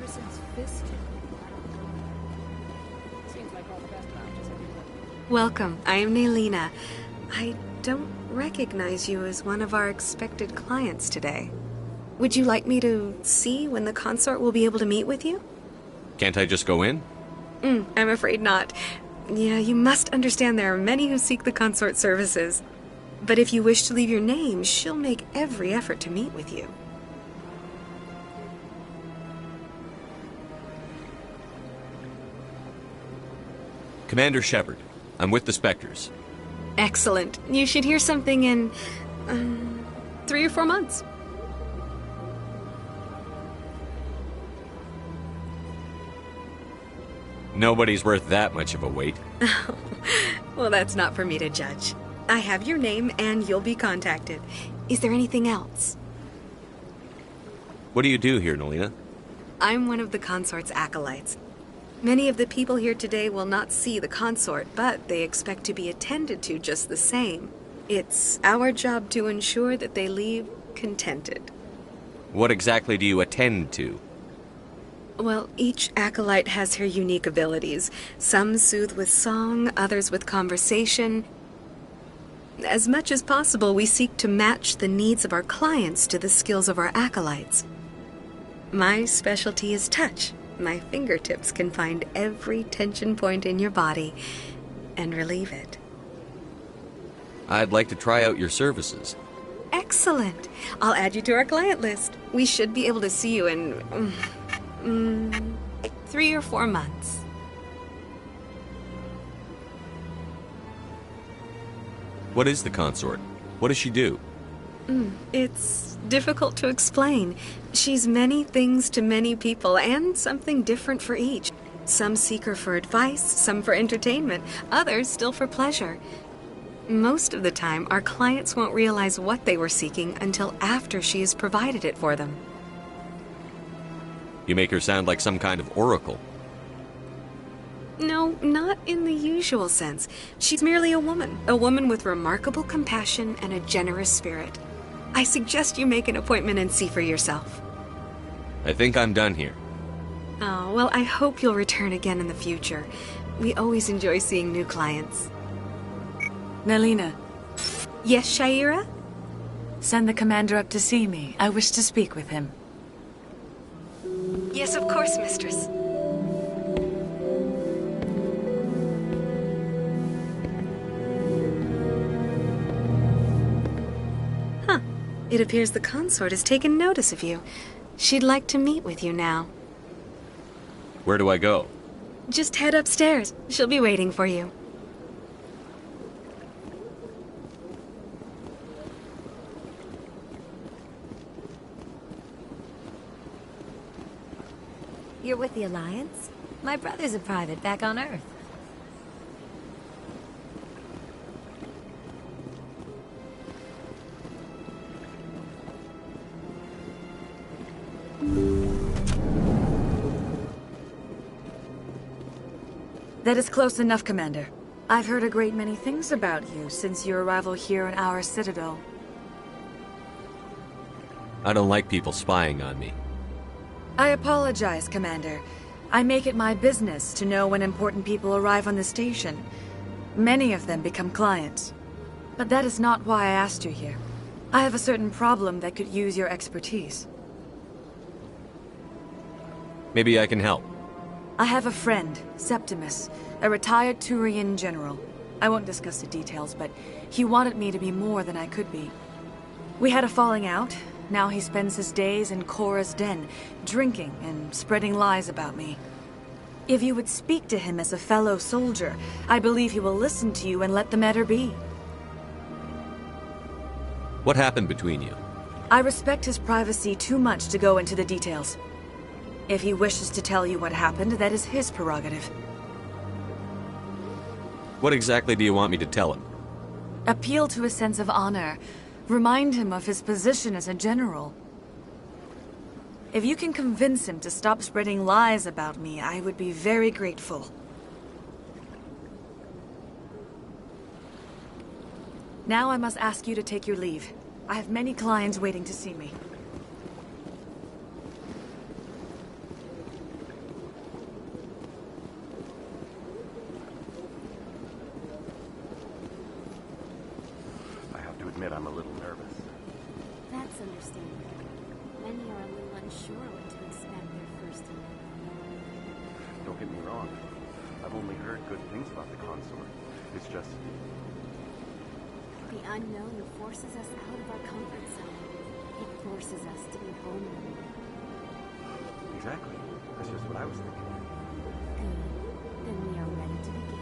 ever since Fist. Seems like all the best matches have been. Welcome. I am Nelina. I don't recognize you as one of our expected clients today. Would you like me to see when the consort will be able to meet with you? Can't I just go in? I'm afraid not. Yeah, you must understand there are many who seek the consort services. But if you wish to leave your name, she'll make every effort to meet with you. Commander Shepard. I'm with the Spectres. Excellent. You should hear something in 3 or 4 months. Nobody's worth that much of a wait. Well, that's not for me to judge. I have your name and you'll be contacted. Is there anything else? What do you do here, Nelina? I'm one of the consort's acolytes. Many of the people here today will not see the consort, but they expect to be attended to just the same. It's our job to ensure that they leave contented. What exactly do you attend to? Well, each acolyte has her unique abilities. Some soothe with song, others with conversation. As much as possible, we seek to match the needs of our clients to the skills of our acolytes. My specialty is touch. My fingertips can find every tension point in your body and relieve it. I'd like to try out your services. Excellent. I'll add you to our client list. We should be able to see you in 3 or 4 months. What is the consort? What does she do? It's difficult to explain. She's many things to many people, and something different for each. Some seek her for advice, some for entertainment, others still for pleasure. Most of the time, our clients won't realize what they were seeking until after she has provided it for them. You make her sound like some kind of oracle. No, not in the usual sense. She's merely a woman with remarkable compassion and a generous spirit. I suggest you make an appointment and see for yourself. I think I'm done here. Oh, well, I hope you'll return again in the future. We always enjoy seeing new clients. Nelina. Yes, Shaira? Send the commander up to see me. I wish to speak with him. Yes, of course, mistress. Huh. It appears the consort has taken notice of you. She'd like to meet with you now. Where do I go? Just head upstairs. She'll be waiting for you. You're with the Alliance? My brother's a private back on Earth. That is close enough, Commander. I've heard a great many things about you since your arrival here in our citadel. I don't like people spying on me. I apologize, Commander. I make it my business to know when important people arrive on the station. Many of them become clients. But that is not why I asked you here. I have a certain problem that could use your expertise. Maybe I can help. I have a friend, Septimus, a retired Turian general. I won't discuss the details, but he wanted me to be more than I could be. We had a falling out. Now he spends his days in Korra's den, drinking and spreading lies about me. If you would speak to him as a fellow soldier, I believe he will listen to you and let the matter be. What happened between you? I respect his privacy too much to go into the details. If he wishes to tell you what happened, that is his prerogative. What exactly do you want me to tell him? Appeal to his sense of honor. Remind him of his position as a general. If you can convince him to stop spreading lies about me, I would be very grateful. Now I must ask you to take your leave. I have many clients waiting to see me. admit I'm a little nervous. That's understandable. Many are a little unsure what to expect their first time. Don't get me wrong. I've only heard good things about the consort. It's just... The unknown forces us out of our comfort zone. It forces us to be vulnerable. Exactly. That's just what I was thinking. Good. Then we are ready to begin.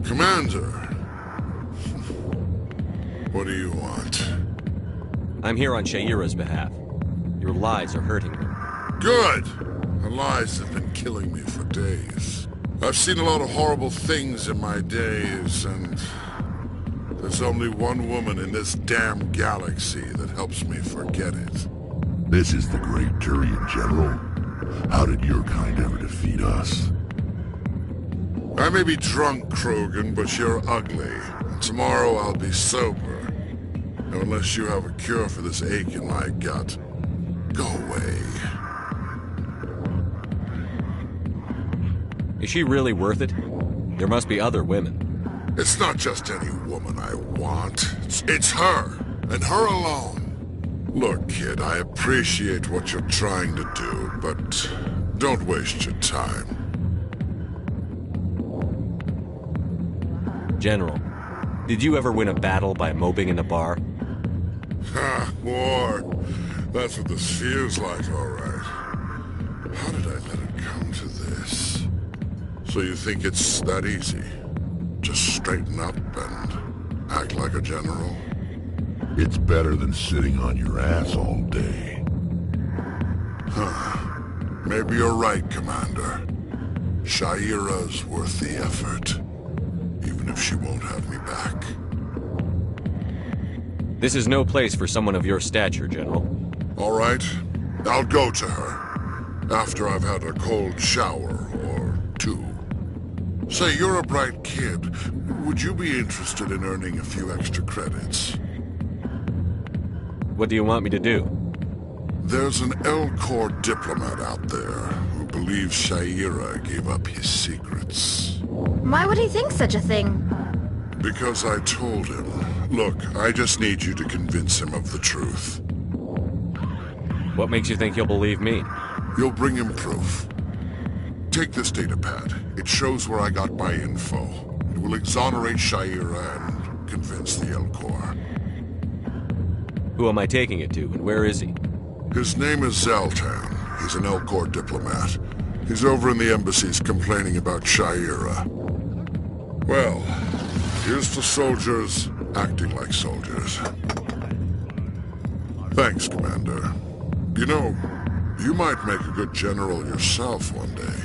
Commander! What do you want? I'm here on Shaira's behalf. Your lies are hurting me. Good! Her lies have been killing me for days. I've seen a lot of horrible things in my days, and there's only one woman in this damn galaxy that helps me forget it. This is the great Turian General. How did your kind ever defeat us? I may be drunk, Krogan, but you're ugly. And tomorrow I'll be sober. Now, unless you have a cure for this ache in my gut, go away. Is she really worth it? There must be other women. It's not just any woman I want. It's her, and her alone. Look, kid, I appreciate what you're trying to do, but don't waste your time. General, did you ever win a battle by moping in a bar? Ha, war. That's what this feels like, all right. How did I let it come to this? So you think it's that easy? Just straighten up and act like a general? It's better than sitting on your ass all day. Huh. Maybe you're right, Commander. Shaira's worth the effort. Even if she won't have me back. This is no place for someone of your stature, General. All right. I'll go to her. After I've had a cold shower or two. Say, you're a bright kid. Would you be interested in earning a few extra credits? What do you want me to do? There's an Elcor diplomat out there who believes Shaira gave up his secrets. Why would he think such a thing? Because I told him. Look, I just need you to convince him of the truth. What makes you think he'll believe me? You'll bring him proof. Take this datapad. It shows where I got my info. It will exonerate Shaira and convince the Elcor. Who am I taking it to, and where is he? His name is Zoltan. He's an Elcor diplomat. He's over in the embassies complaining about Shaira. Well, here's to soldiers acting like soldiers. Thanks, Commander. You know, you might make a good general yourself one day.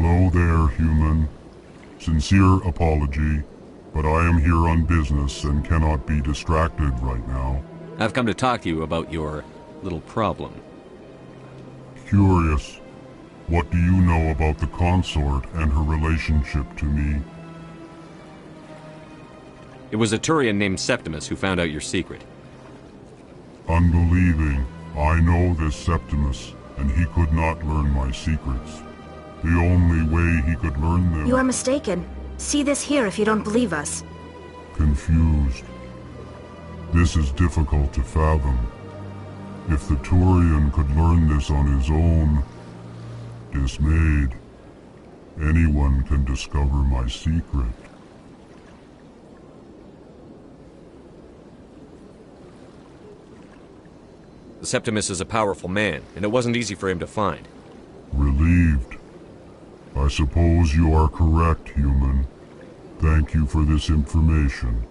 Hello there, human. Sincere apology, but I am here on business and cannot be distracted right now. I've come to talk to you about your little problem. Curious. What do you know about the consort and her relationship to me? It was a Turian named Septimus who found out your secret. Unbelieving. I know this Septimus, and he could not learn my secrets. The only way he could learn them... You are mistaken. See this here if you don't believe us. Confused. This is difficult to fathom. If the Turian could learn this on his own, dismayed, anyone can discover my secret. Septimus is a powerful man, and it wasn't easy for him to find. Relieved. I suppose you are correct, human. Thank you for this information.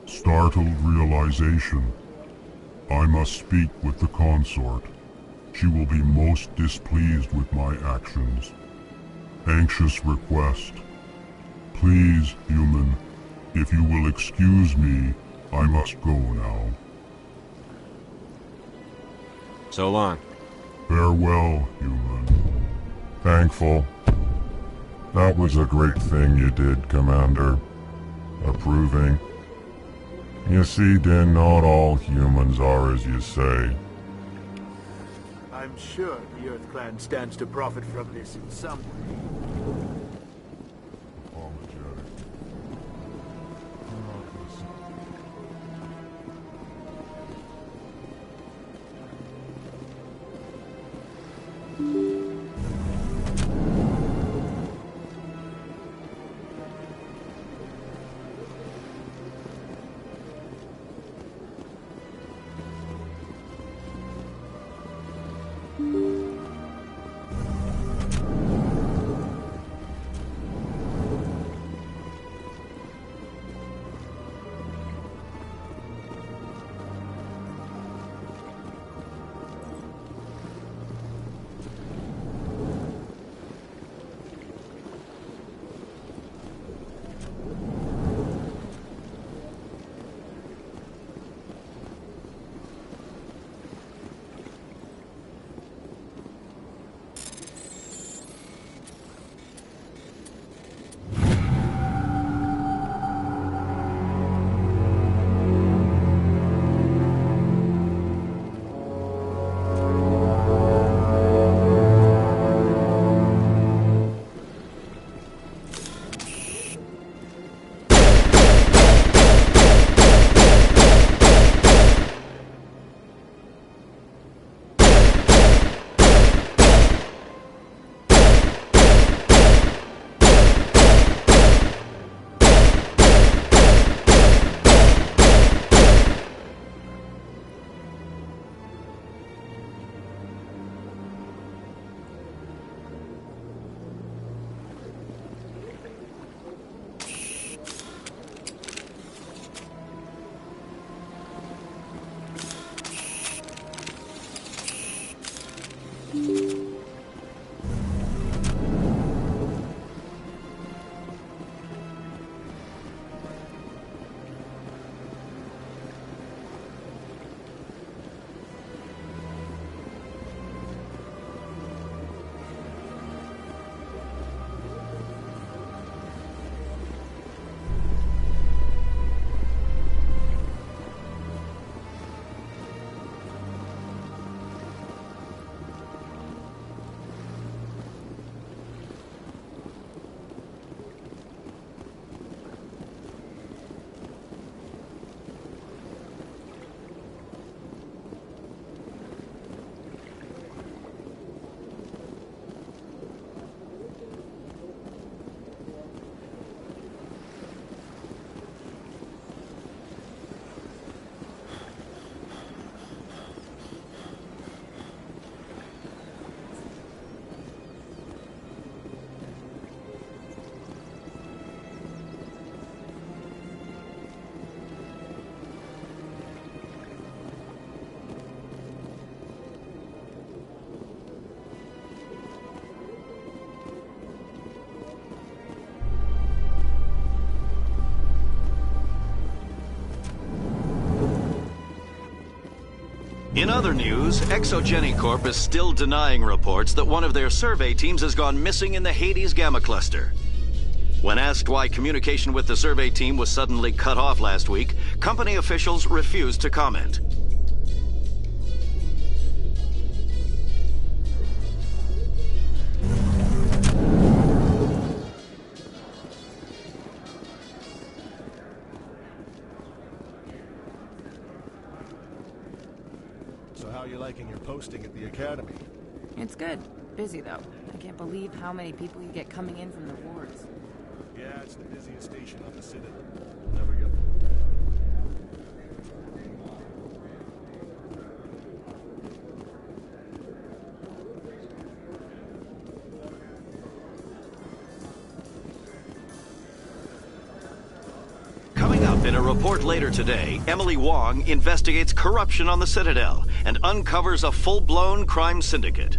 Startled realization. I must speak with the consort. She will be most displeased with my actions. Anxious request. Please, human, if you will excuse me, I must go now. So long. Farewell, human. Thankful. That was a great thing you did, Commander. Approving. You see, Din, not all humans are as you say. I'm sure the Earth Clan stands to profit from this in some way. In other news, Exogeny Corp is still denying reports that one of their survey teams has gone missing in the Hades Gamma Cluster. When asked why communication with the survey team was suddenly cut off last week, company officials refused to comment. So how are you liking your posting at the academy? It's good. Busy, though. I can't believe how many people you get coming in from the wards. Yeah, it's the busiest station on the Citadel. Never get... Coming up in a report later today, Emily Wong investigates corruption on the Citadel and uncovers a full-blown crime syndicate.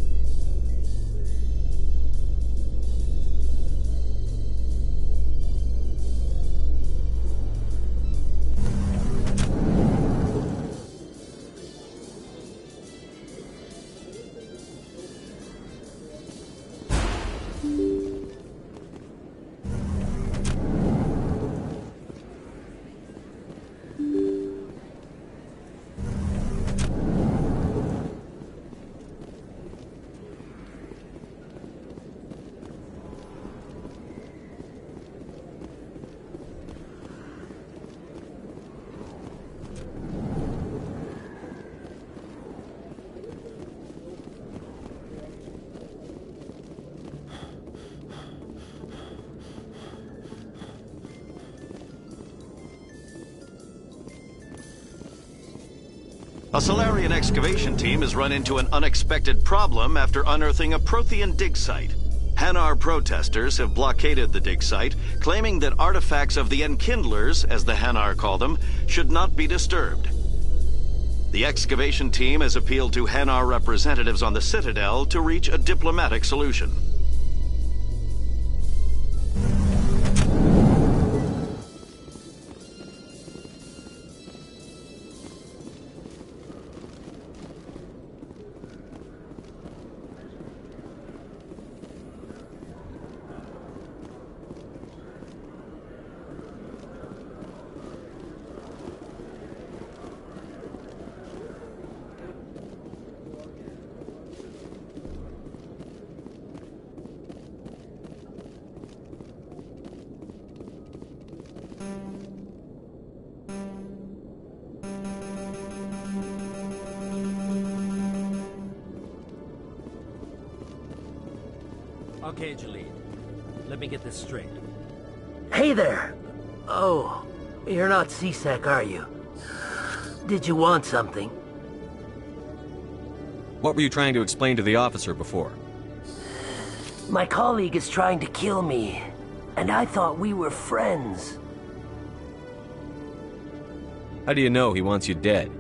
A Solarian excavation team has run into an unexpected problem after unearthing a Prothean dig site. Hanar protesters have blockaded the dig site, claiming that artifacts of the Enkindlers, as the Hanar call them, should not be disturbed. The excavation team has appealed to Hanar representatives on the Citadel to reach a diplomatic solution. Okay, Jalid. Let me get this straight. Hey there! Oh, you're not C-Sec, are you? Did you want something? What were you trying to explain to the officer before? My colleague is trying to kill me, and I thought we were friends. How do you know he wants you dead?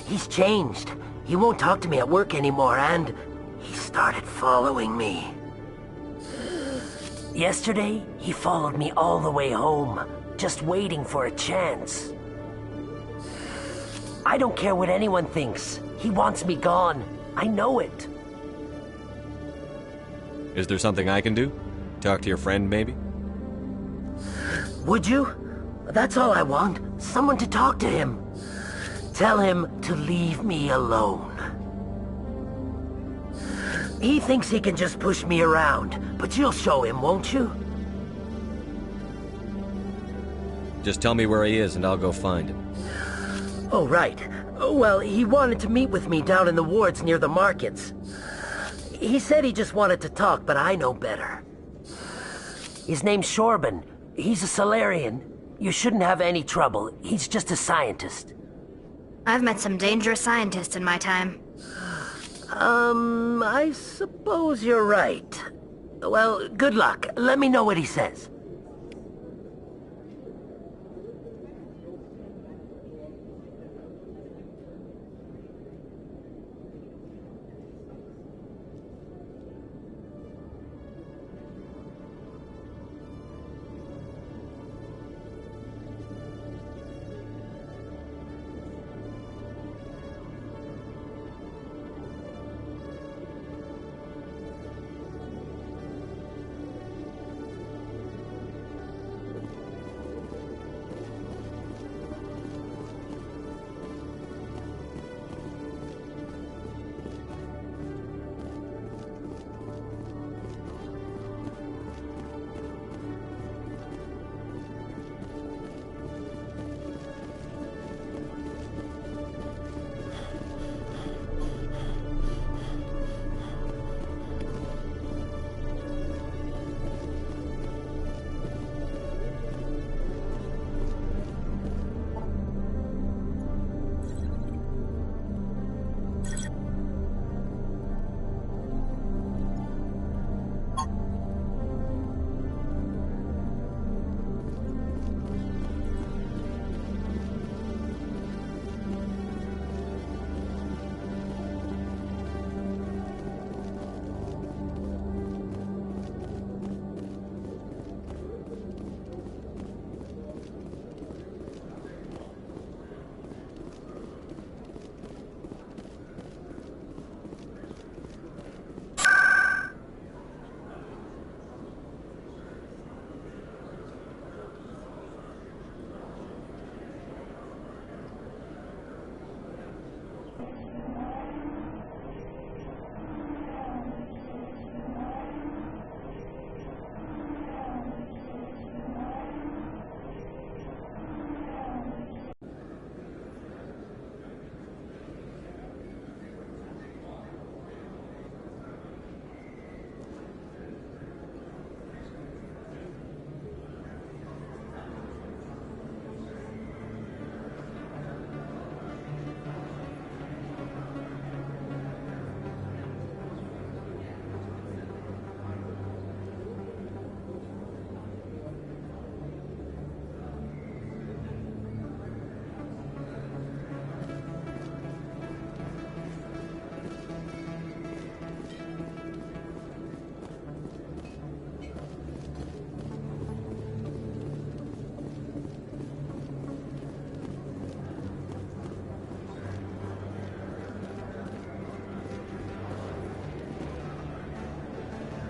He's changed. He won't talk to me at work anymore, and he started following me. Yesterday, he followed me all the way home, just waiting for a chance. I don't care what anyone thinks. He wants me gone. I know it. Is there something I can do? Talk to your friend, maybe? Would you? That's all I want. Someone to talk to him. Tell him to leave me alone. He thinks he can just push me around, but you'll show him, won't you? Just tell me where he is and I'll go find him. Oh, right. Well, he wanted to meet with me down in the wards near the markets. He said he just wanted to talk, but I know better. His name's Shorban. He's a Solarian. You shouldn't have any trouble. He's just a scientist. I've met some dangerous scientists in my time. I suppose you're right. Well, good luck. Let me know what he says.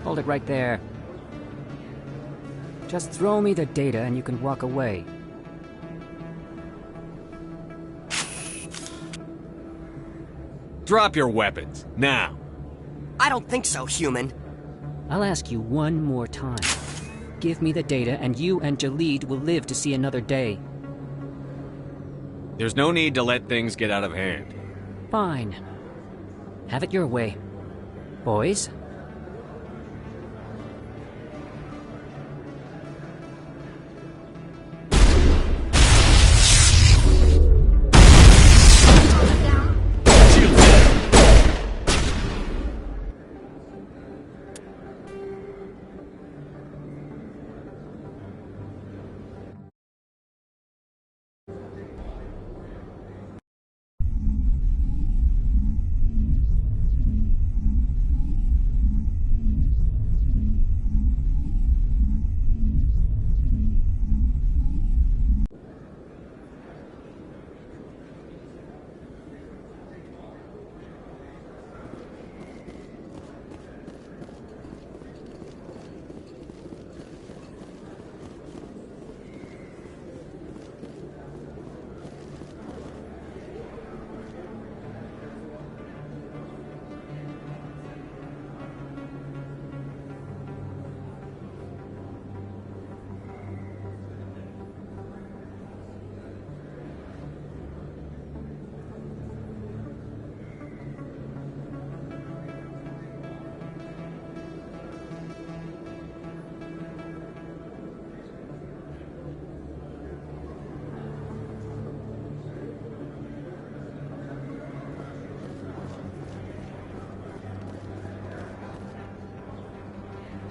Hold it right there. Just throw me the data and you can walk away. Drop your weapons, now. I don't think so, human. I'll ask you one more time. Give me the data and you and Jalid will live to see another day. There's no need to let things get out of hand. Fine. Have it your way. Boys?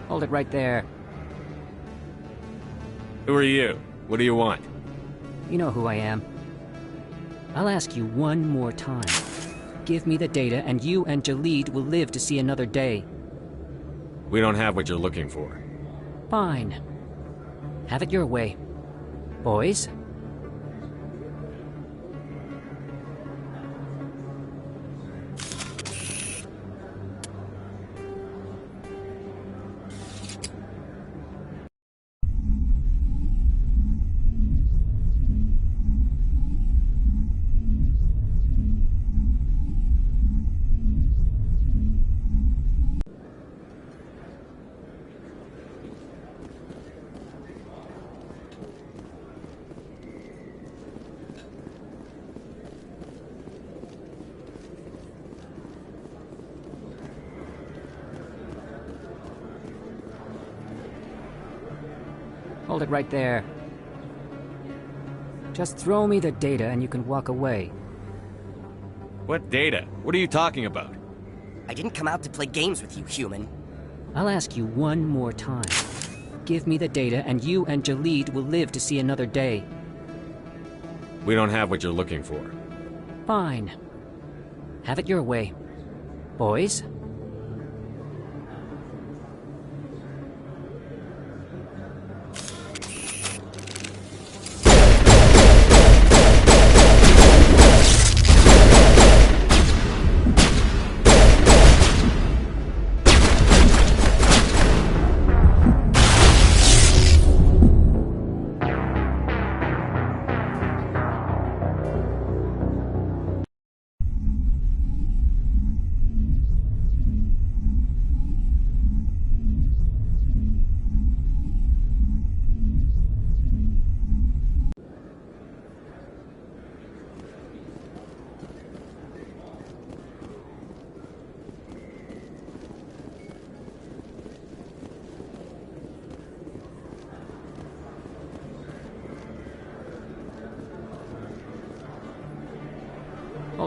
Hold it right there. Who are you? What do you want? You know who I am. I'll ask you one more time. Give me the data and you and Jalid will live to see another day. We don't have what you're looking for. Fine. Have it your way. Boys? Hold it right there. Just throw me the data and you can walk away. What data? What are you talking about? I didn't come out to play games with you, human. I'll ask you one more time. Give me the data and you and Jalid will live to see another day. We don't have what you're looking for. Fine. Have it your way. Boys?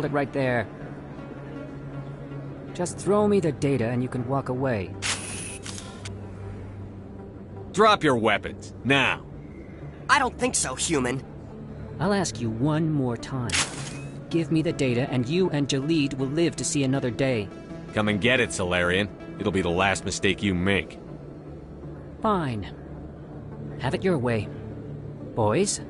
Hold it right there. Just throw me the data and you can walk away. Drop your weapons, now. I don't think so, human. I'll ask you one more time. Give me the data and you and Jalid will live to see another day. Come and get it, Solarian. It'll be the last mistake you make. Fine. Have it your way. Boys?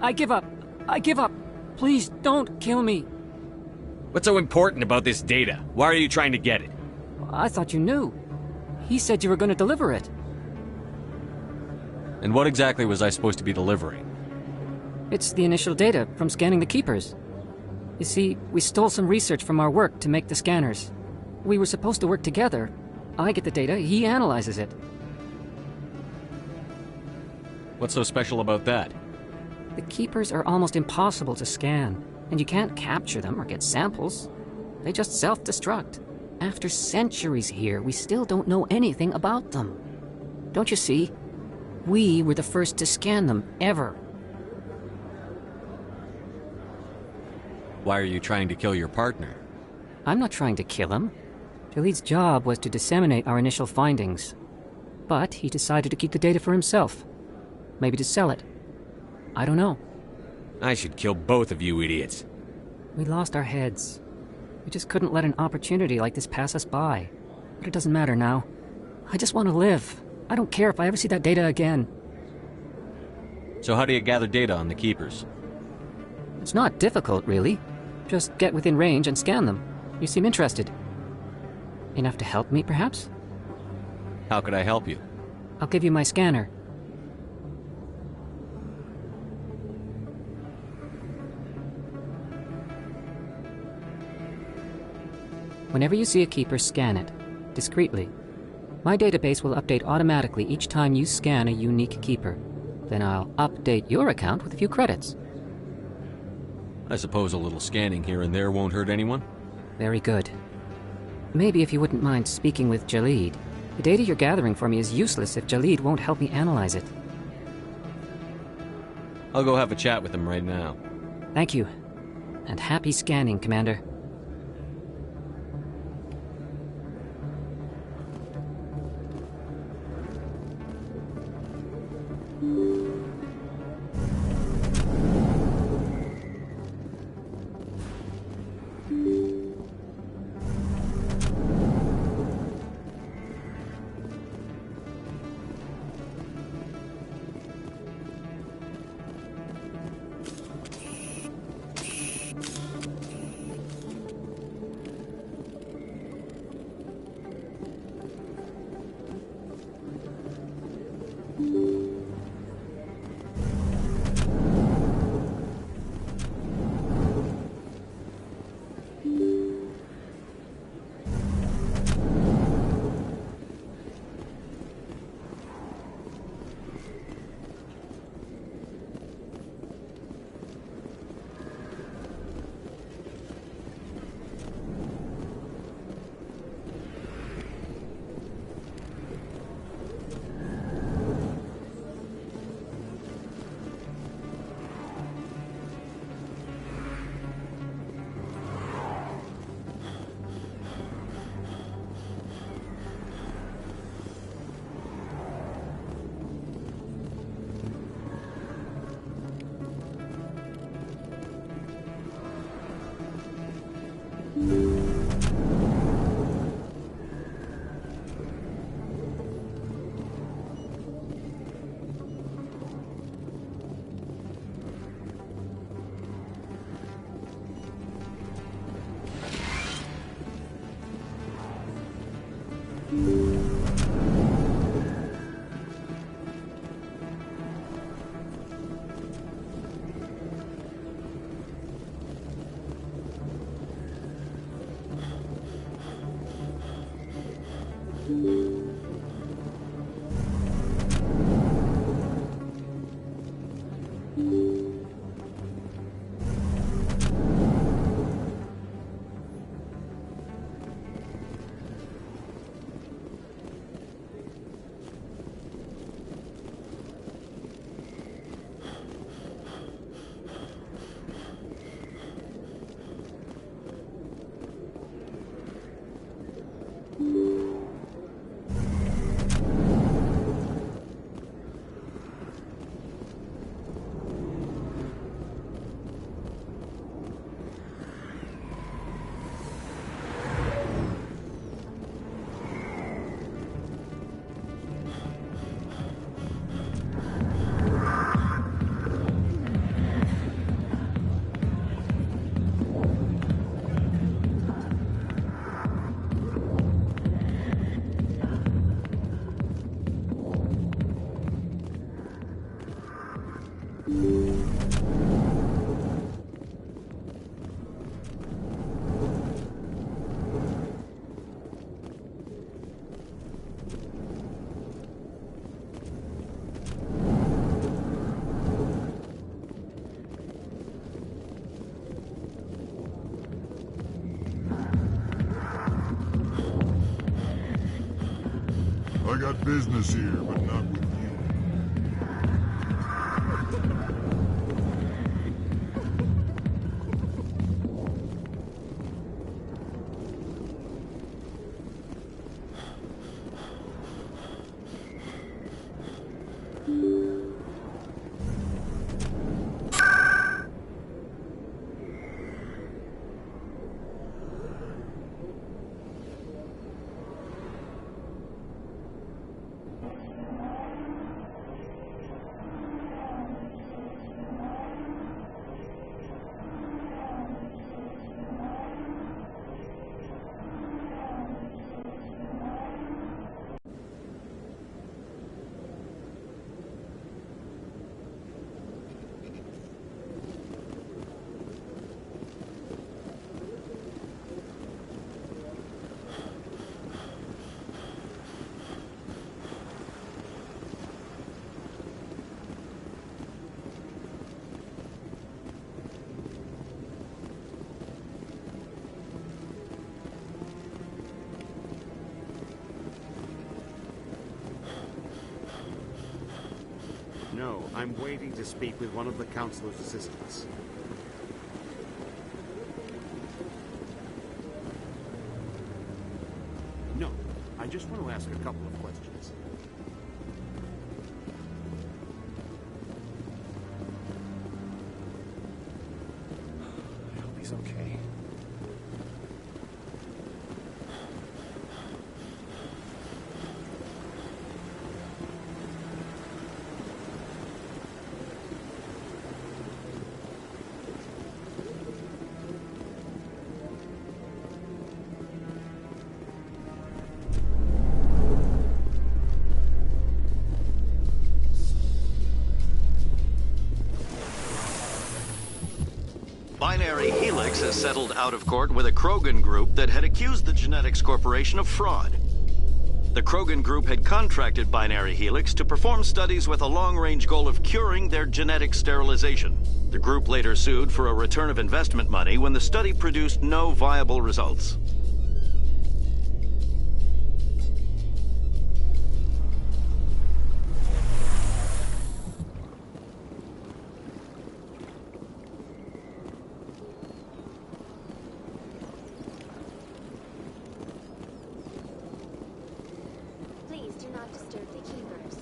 I give up. I give up. Please, don't kill me. What's so important about this data? Why are you trying to get it? I thought you knew. He said you were going to deliver it. And what exactly was I supposed to be delivering? It's the initial data from scanning the Keepers. You see, we stole some research from our work to make the scanners. We were supposed to work together. I get the data, he analyzes it. What's so special about that? The Keepers are almost impossible to scan, and you can't capture them or get samples. They just self-destruct. After centuries here, we still don't know anything about them. Don't you see? We were the first to scan them, ever. Why are you trying to kill your partner? I'm not trying to kill him. Jaleed's job was to disseminate our initial findings. But he decided to keep the data for himself. Maybe to sell it. I don't know. I should kill both of you idiots. We lost our heads. We just couldn't let an opportunity like this pass us by. But it doesn't matter now. I just want to live. I don't care if I ever see that data again. So how do you gather data on the Keepers? It's not difficult, really. Just get within range and scan them. You seem interested. Enough to help me, perhaps? How could I help you? I'll give you my scanner. Whenever you see a Keeper, scan it. Discreetly. My database will update automatically each time you scan a unique Keeper. Then I'll update your account with a few credits. I suppose a little scanning here and there won't hurt anyone? Very good. Maybe if you wouldn't mind speaking with Jaleed. The data you're gathering for me is useless if Jaleed won't help me analyze it. I'll go have a chat with him right now. Thank you. And happy scanning, Commander. I got business here, but not with you. No, I'm waiting to speak with one of the Councilor's assistants. No, I just want to ask a couple of questions. I hope he's okay. Binary Helix has settled out of court with a Krogan group that had accused the Genetics Corporation of fraud. The Krogan group had contracted Binary Helix to perform studies with a long-range goal of curing their genetic sterilization. The group later sued for a return of investment money when the study produced no viable results. Please do not disturb the keepers.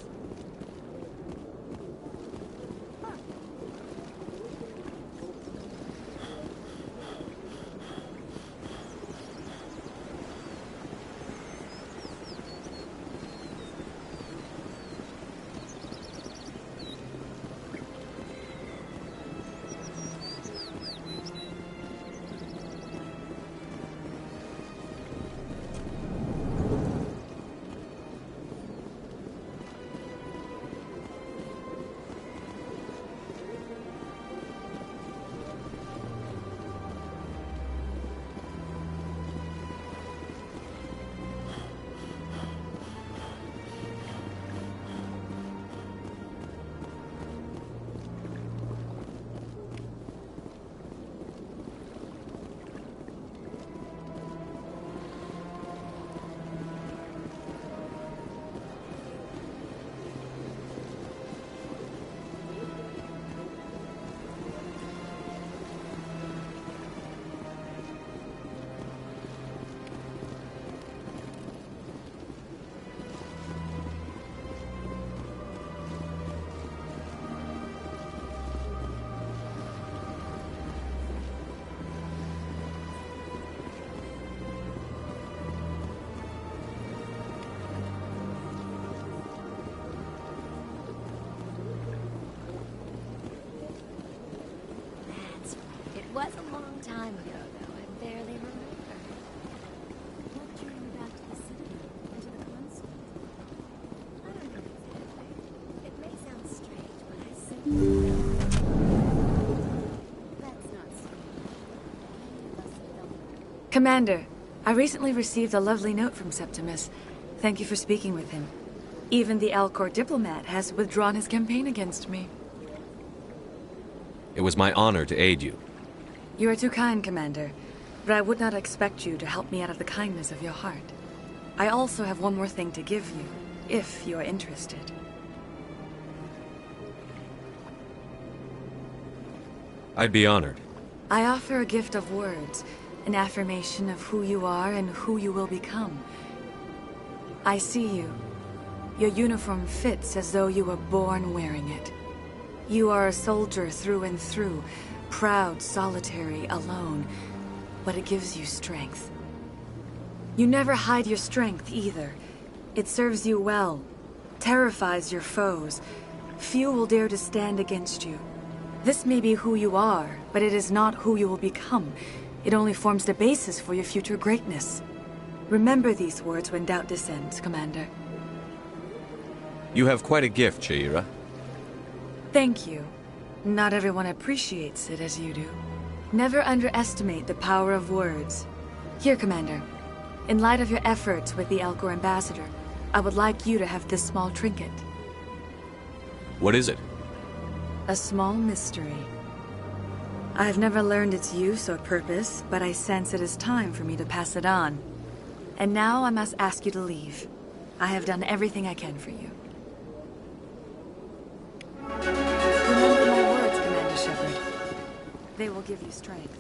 It was a long time ago, though. I barely remember. What drew you back to the city and to the console? I don't know exactly. It may sound strange, but I simply... That's not strange. Commander, I recently received a lovely note from Septimus. Thank you for speaking with him. Even the Alcor diplomat has withdrawn his campaign against me. It was my honor to aid you. You are too kind, Commander, but I would not expect you to help me out of the kindness of your heart. I also have one more thing to give you. if you're interested. I'd be honored. I offer a gift of words, an affirmation of who you are and who you will become. I see you. Your uniform fits as though you were born wearing it. You are a soldier through and through, proud, solitary, alone, but it gives you strength. You never hide your strength either. It serves you well, terrifies your foes. Few will dare to stand against you. This may be who you are, but it is not who you will become. It only forms the basis for your future greatness. Remember these words when doubt descends, Commander. You have quite a gift, Shaira. Thank you. Not everyone appreciates it as you do. Never underestimate the power of words. Here, Commander. In light of your efforts with the Elcor Ambassador, I would like you to have this small trinket. What is it? A small mystery. I have never learned its use or purpose, but I sense it is time for me to pass it on. And now I must ask you to leave. I have done everything I can for you. Remember my words, Commander Shepard. They will give you strength.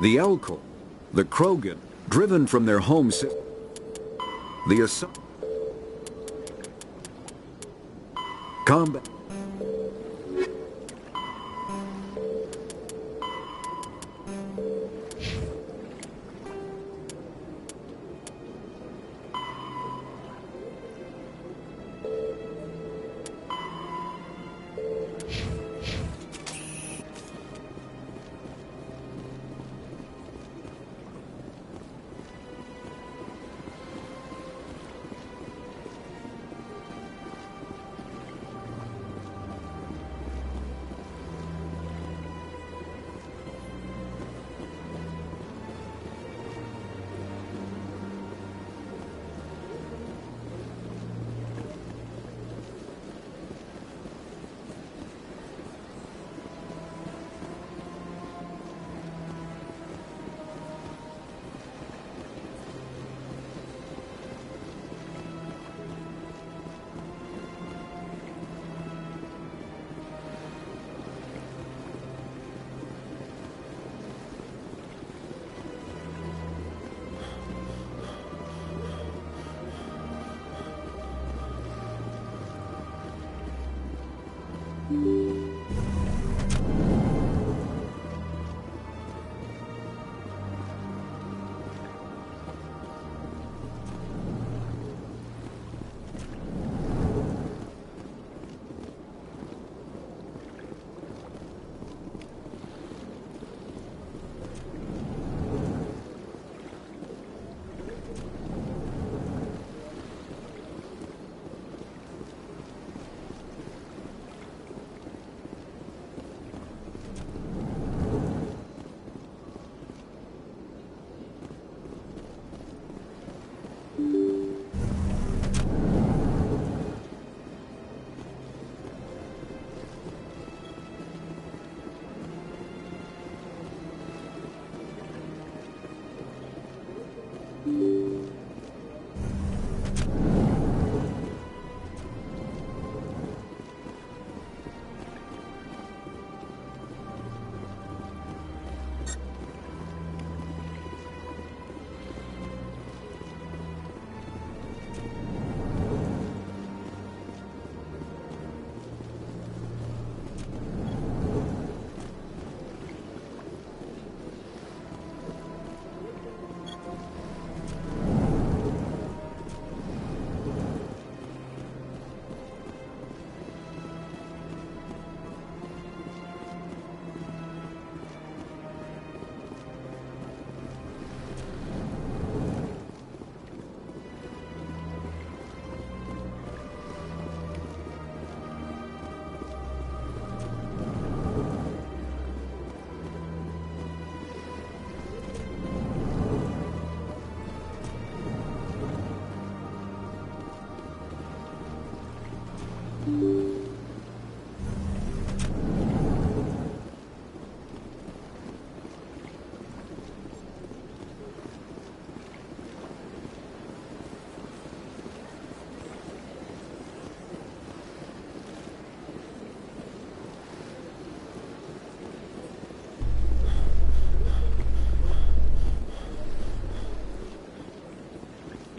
The Elcor, the Krogan, driven from their home city. The assault. Combat.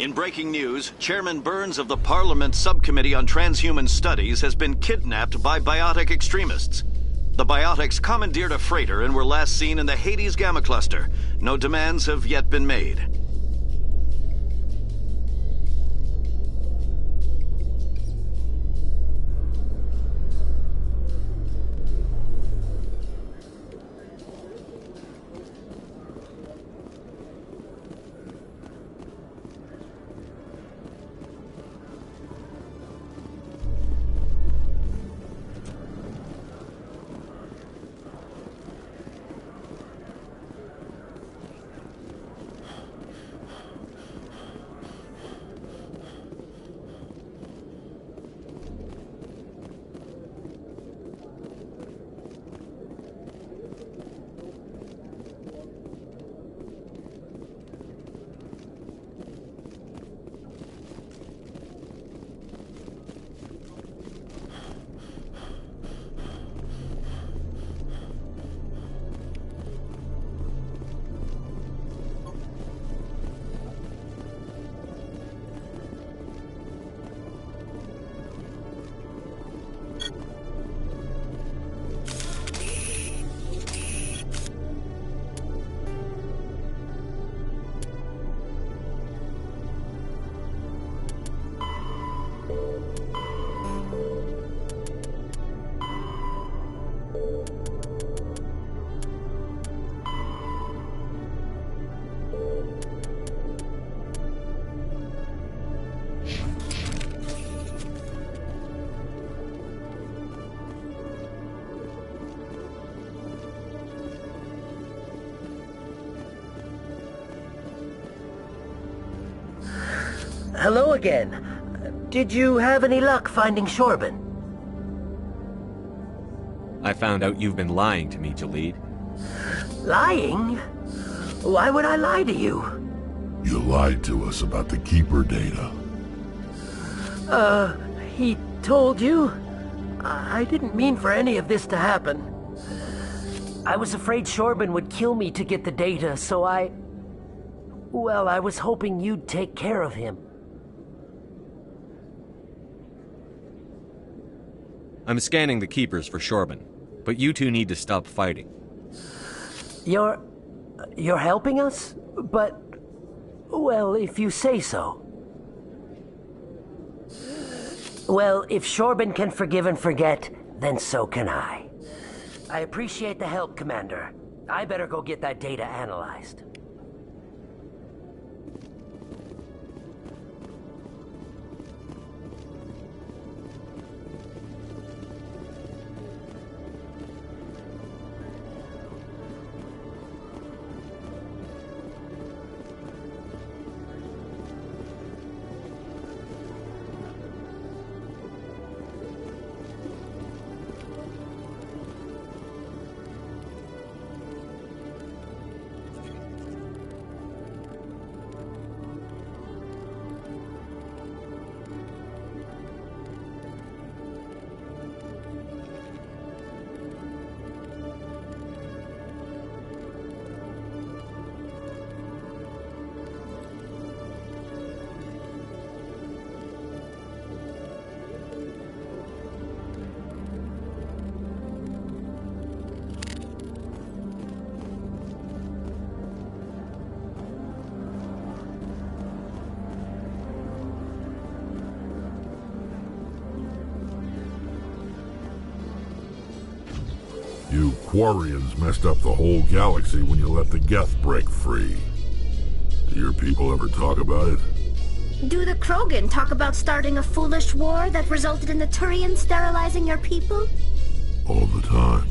In breaking news, Chairman Burns of the Parliament Subcommittee on Transhuman Studies has been kidnapped by biotic extremists. The biotics commandeered a freighter and were last seen in the Hades Gamma Cluster. No demands have yet been made. Hello again. Did you have any luck finding Shorban? I found out you've been lying to me, Jalid. Lying? Why would I lie to you? You lied to us about the Keeper data. He told you? I didn't mean for any of this to happen. I was afraid Shorban would kill me to get the data, so well, I was hoping you'd take care of him. I'm scanning the Keepers for Shorban, but you two need to stop fighting. You're helping us? But, well, if you say so. Well, if Shorban can forgive and forget, then so can I. I appreciate the help, Commander. I better go get that data analyzed. You Quarians messed up the whole galaxy when you let the Geth break free. Do your people ever talk about it? Do the Krogan talk about starting a foolish war that resulted in the Turians sterilizing your people? All the time.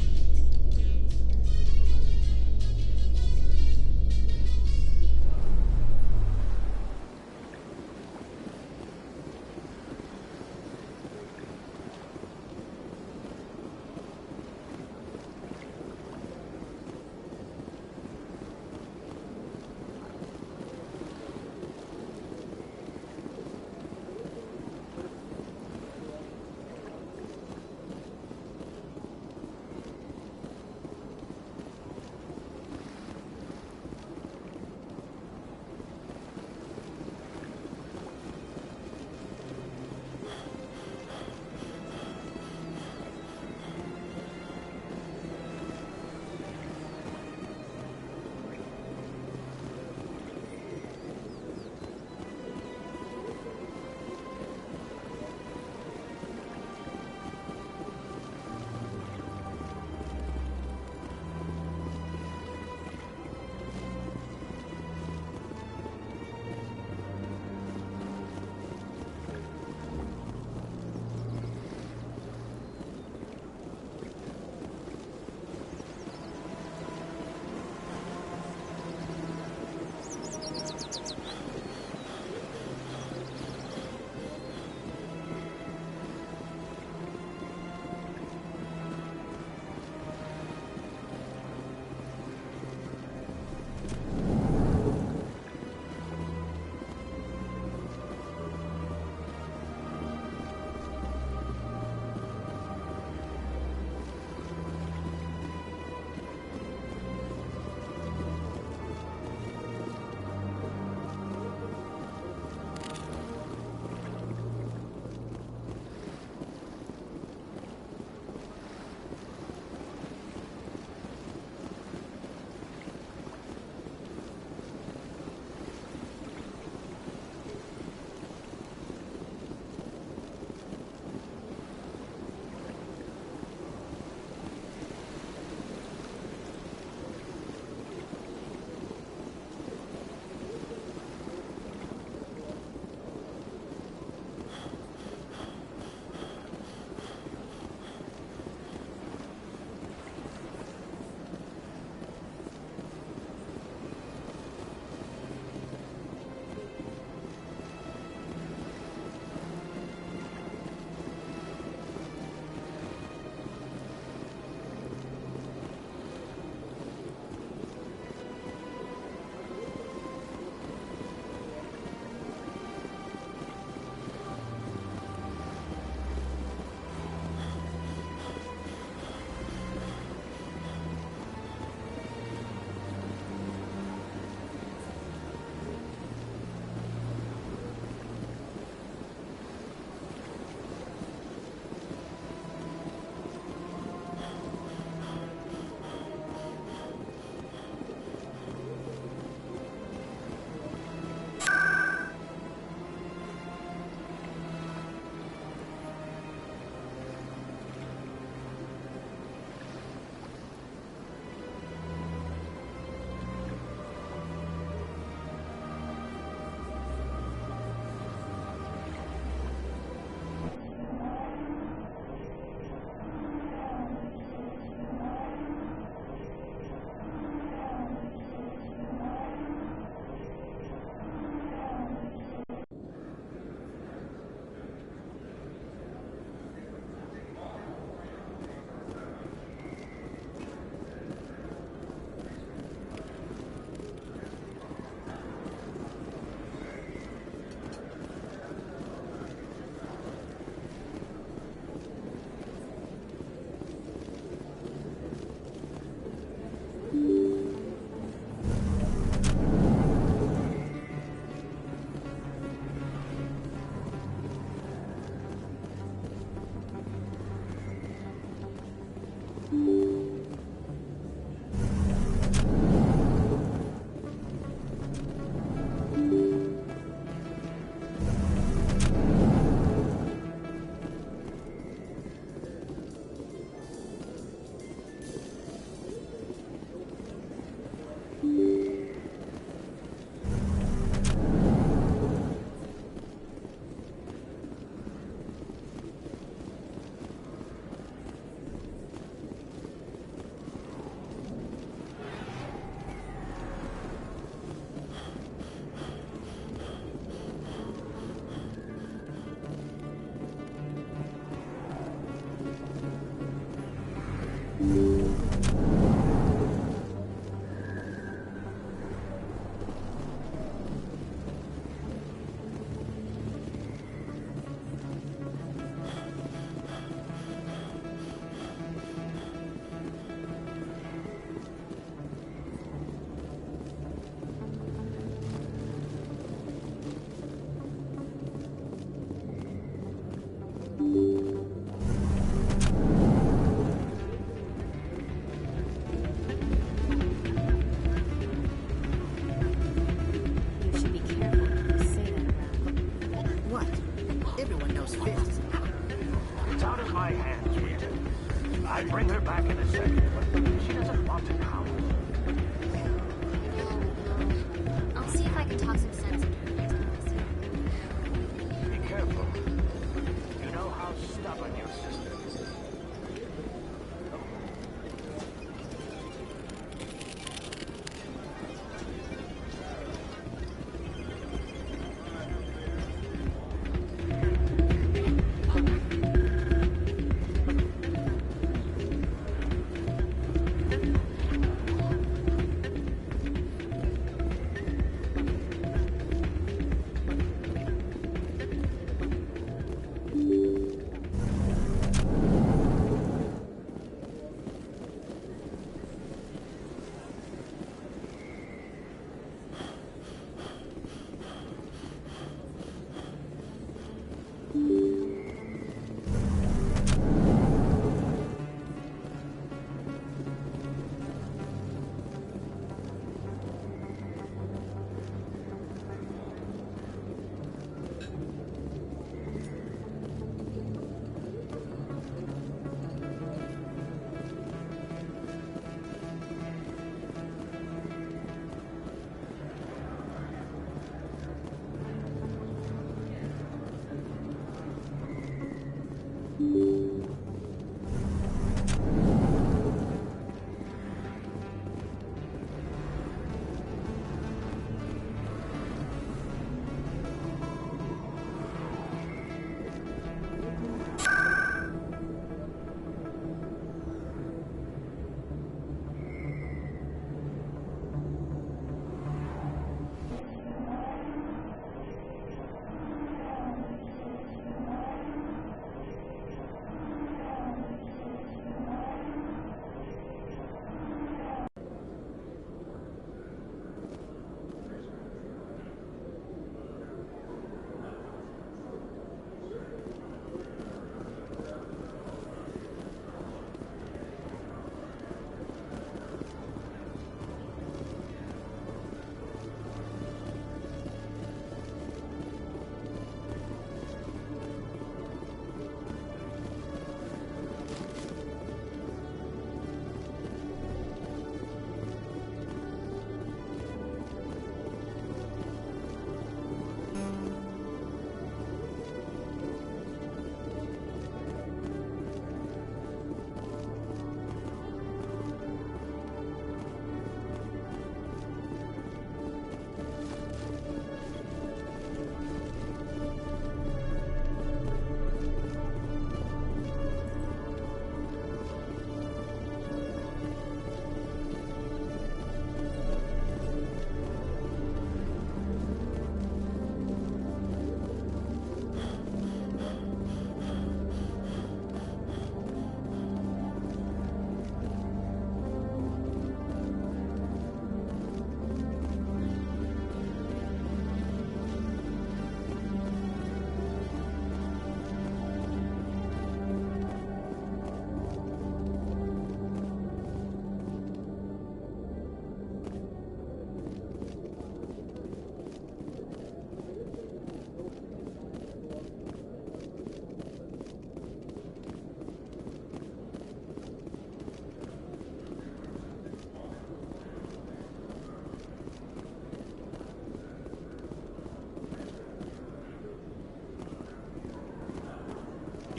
You should be careful when you say that around. What? Everyone knows Fist is It's out of my hands, Rita. I'd bring her back in a second, but she doesn't want to come. I'll see if I can talk some sense into her next time I see her. Be careful. You know how stubborn your sister is.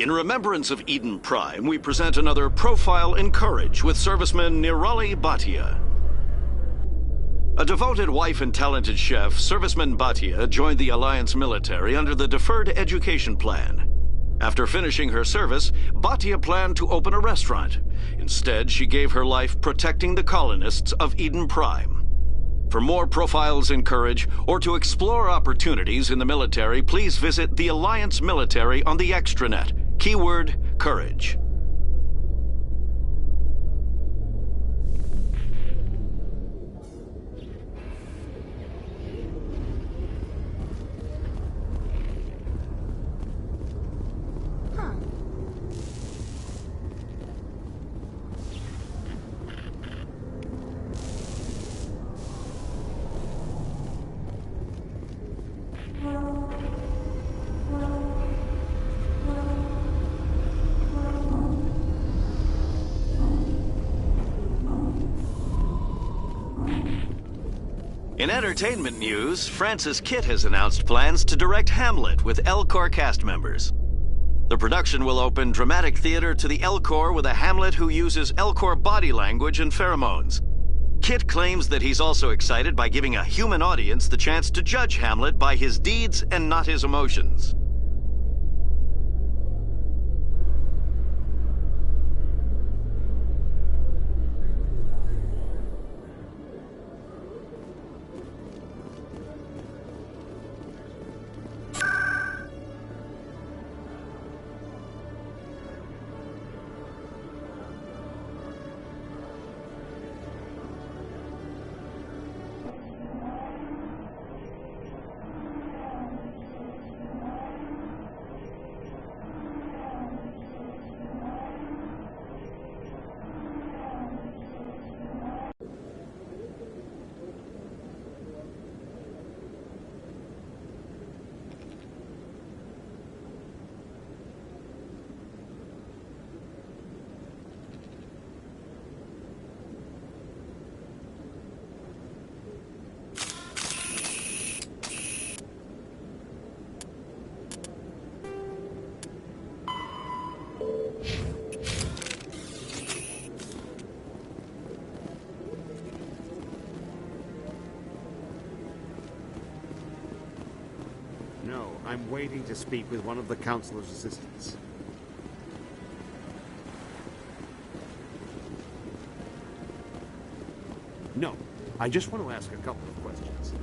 In remembrance of Eden Prime, we present another Profile in Courage with serviceman Nirali Bhatia. A devoted wife and talented chef, Serviceman Bhatia joined the Alliance military under the Deferred Education Plan. After finishing her service, Bhatia planned to open a restaurant. Instead, she gave her life protecting the colonists of Eden Prime. For more Profiles in Courage, or to explore opportunities in the military, please visit the Alliance military on the extranet. Keyword, Courage. In entertainment news, Francis Kitt has announced plans to direct Hamlet with L-Corps cast members. The production will open dramatic theater to the L-Corps with a Hamlet who uses L-Corps body language and pheromones. Kitt claims that he's also excited by giving a human audience the chance to judge Hamlet by his deeds and not his emotions. No, I'm waiting to speak with one of the Councilor's assistants. No, I just want to ask a couple of questions.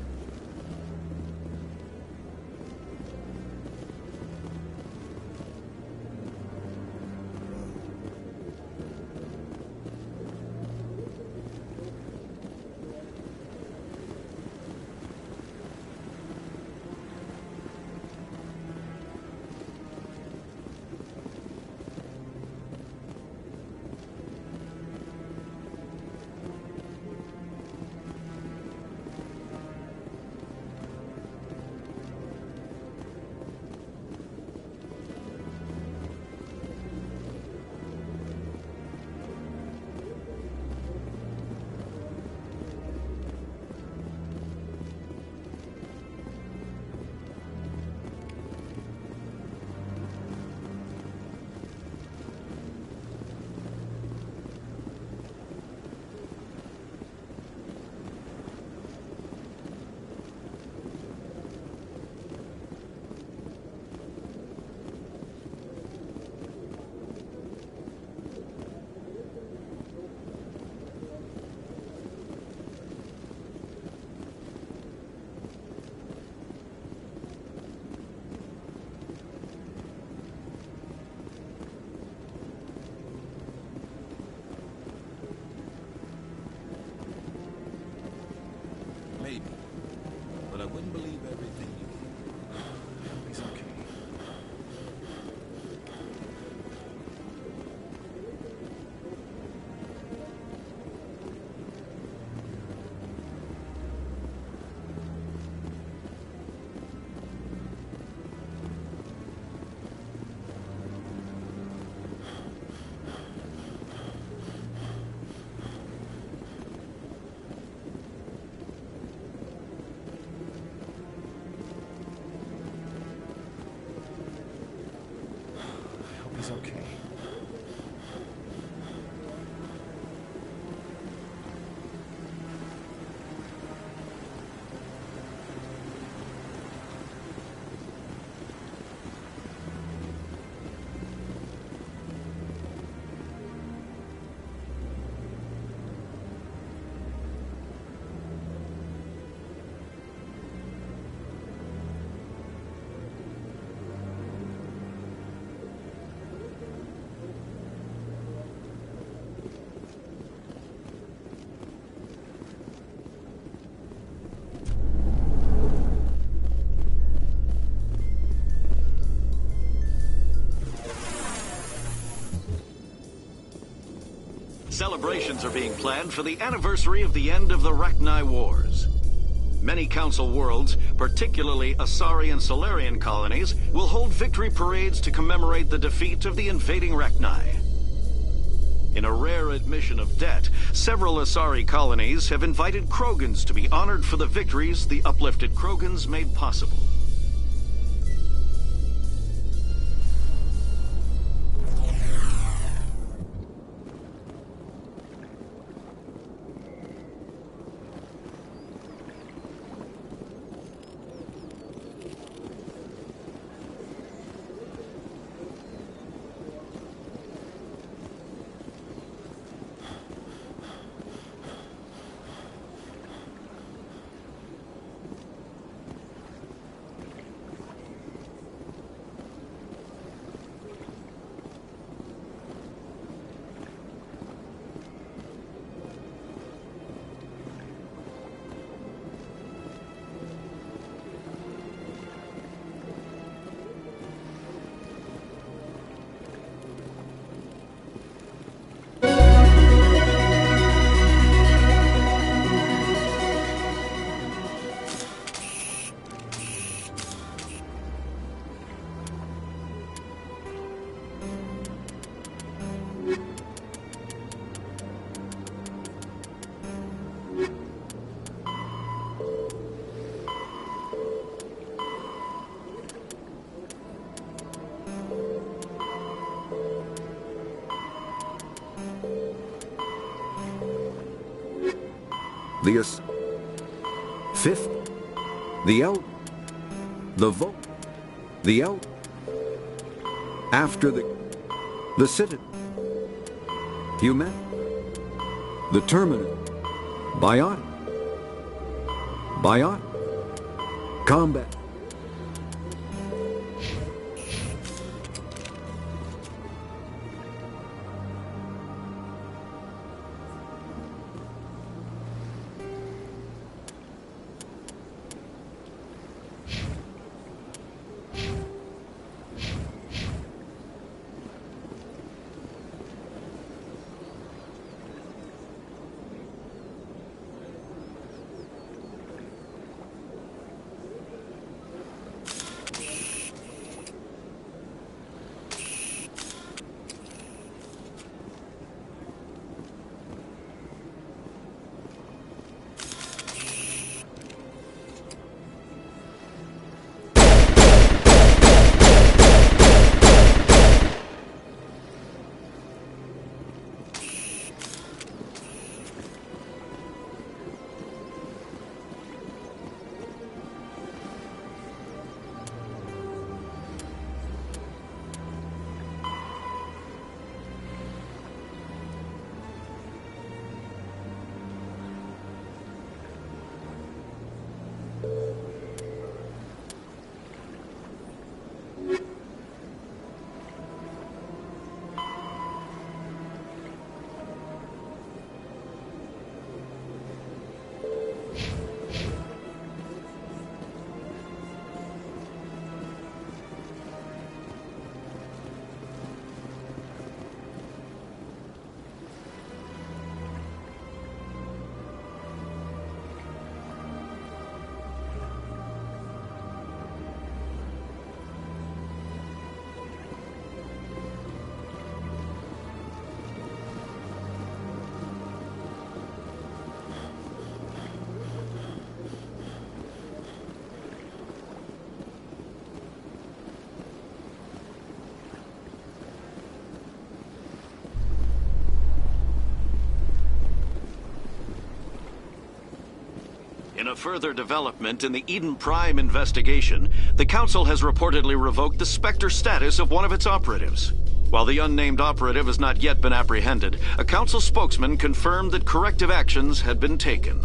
Celebrations are being planned for the anniversary of the end of the Rachni Wars. Many Council worlds, particularly Asari and Solarian colonies, will hold victory parades to commemorate the defeat of the invading Rachni. In a rare admission of debt, several Asari colonies have invited Krogans to be honored for the victories the uplifted Krogans made possible. The fifth, the L, the vote, the L, after the citadel, human, the terminal, biotic, combat. In a further development in the Eden Prime investigation, the Council has reportedly revoked the Spectre status of one of its operatives. While the unnamed operative has not yet been apprehended, a Council spokesman confirmed that corrective actions had been taken.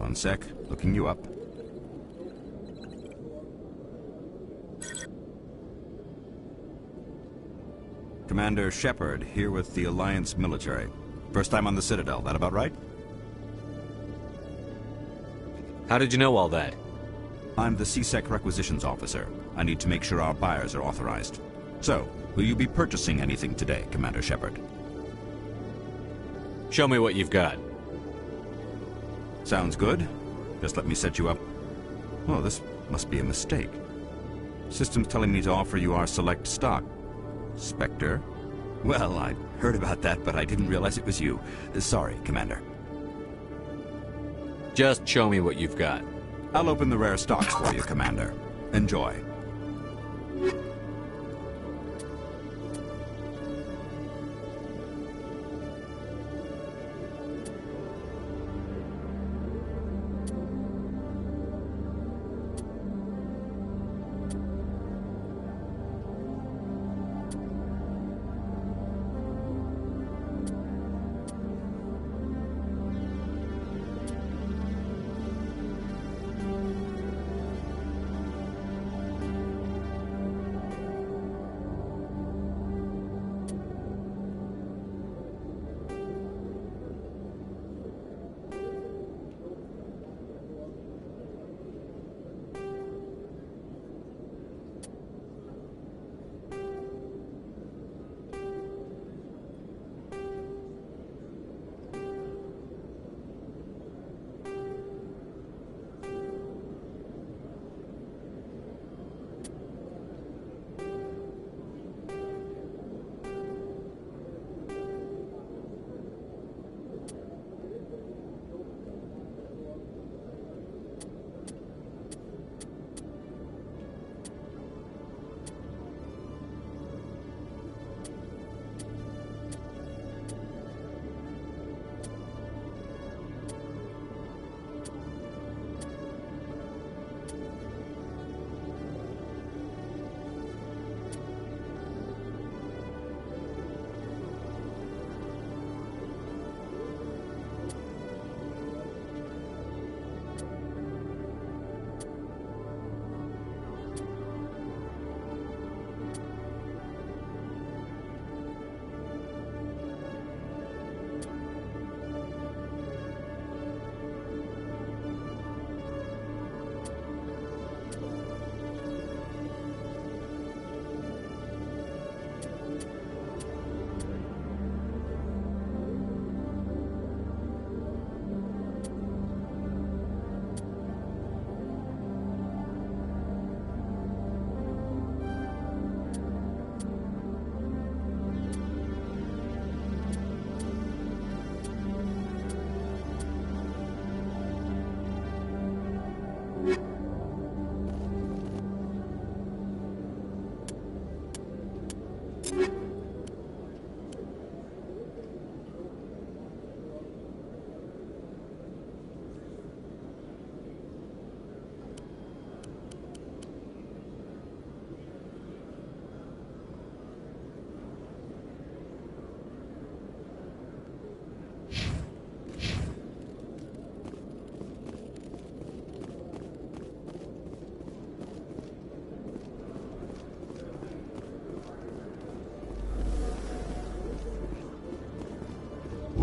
One sec. Looking you up. Commander Shepard, here with the Alliance military. First time on the Citadel, that about right? How did you know all that? I'm the CSEC requisitions officer. I need to make sure our buyers are authorized. So, will you be purchasing anything today, Commander Shepard? Show me what you've got. Sounds good. Just let me set you up. Oh, this must be a mistake. System's telling me to offer you our select stock. Spectre? Well, I heard about that, but I didn't realize it was you. Sorry, Commander. Just show me what you've got. I'll open the rare stocks for you, Commander. Enjoy.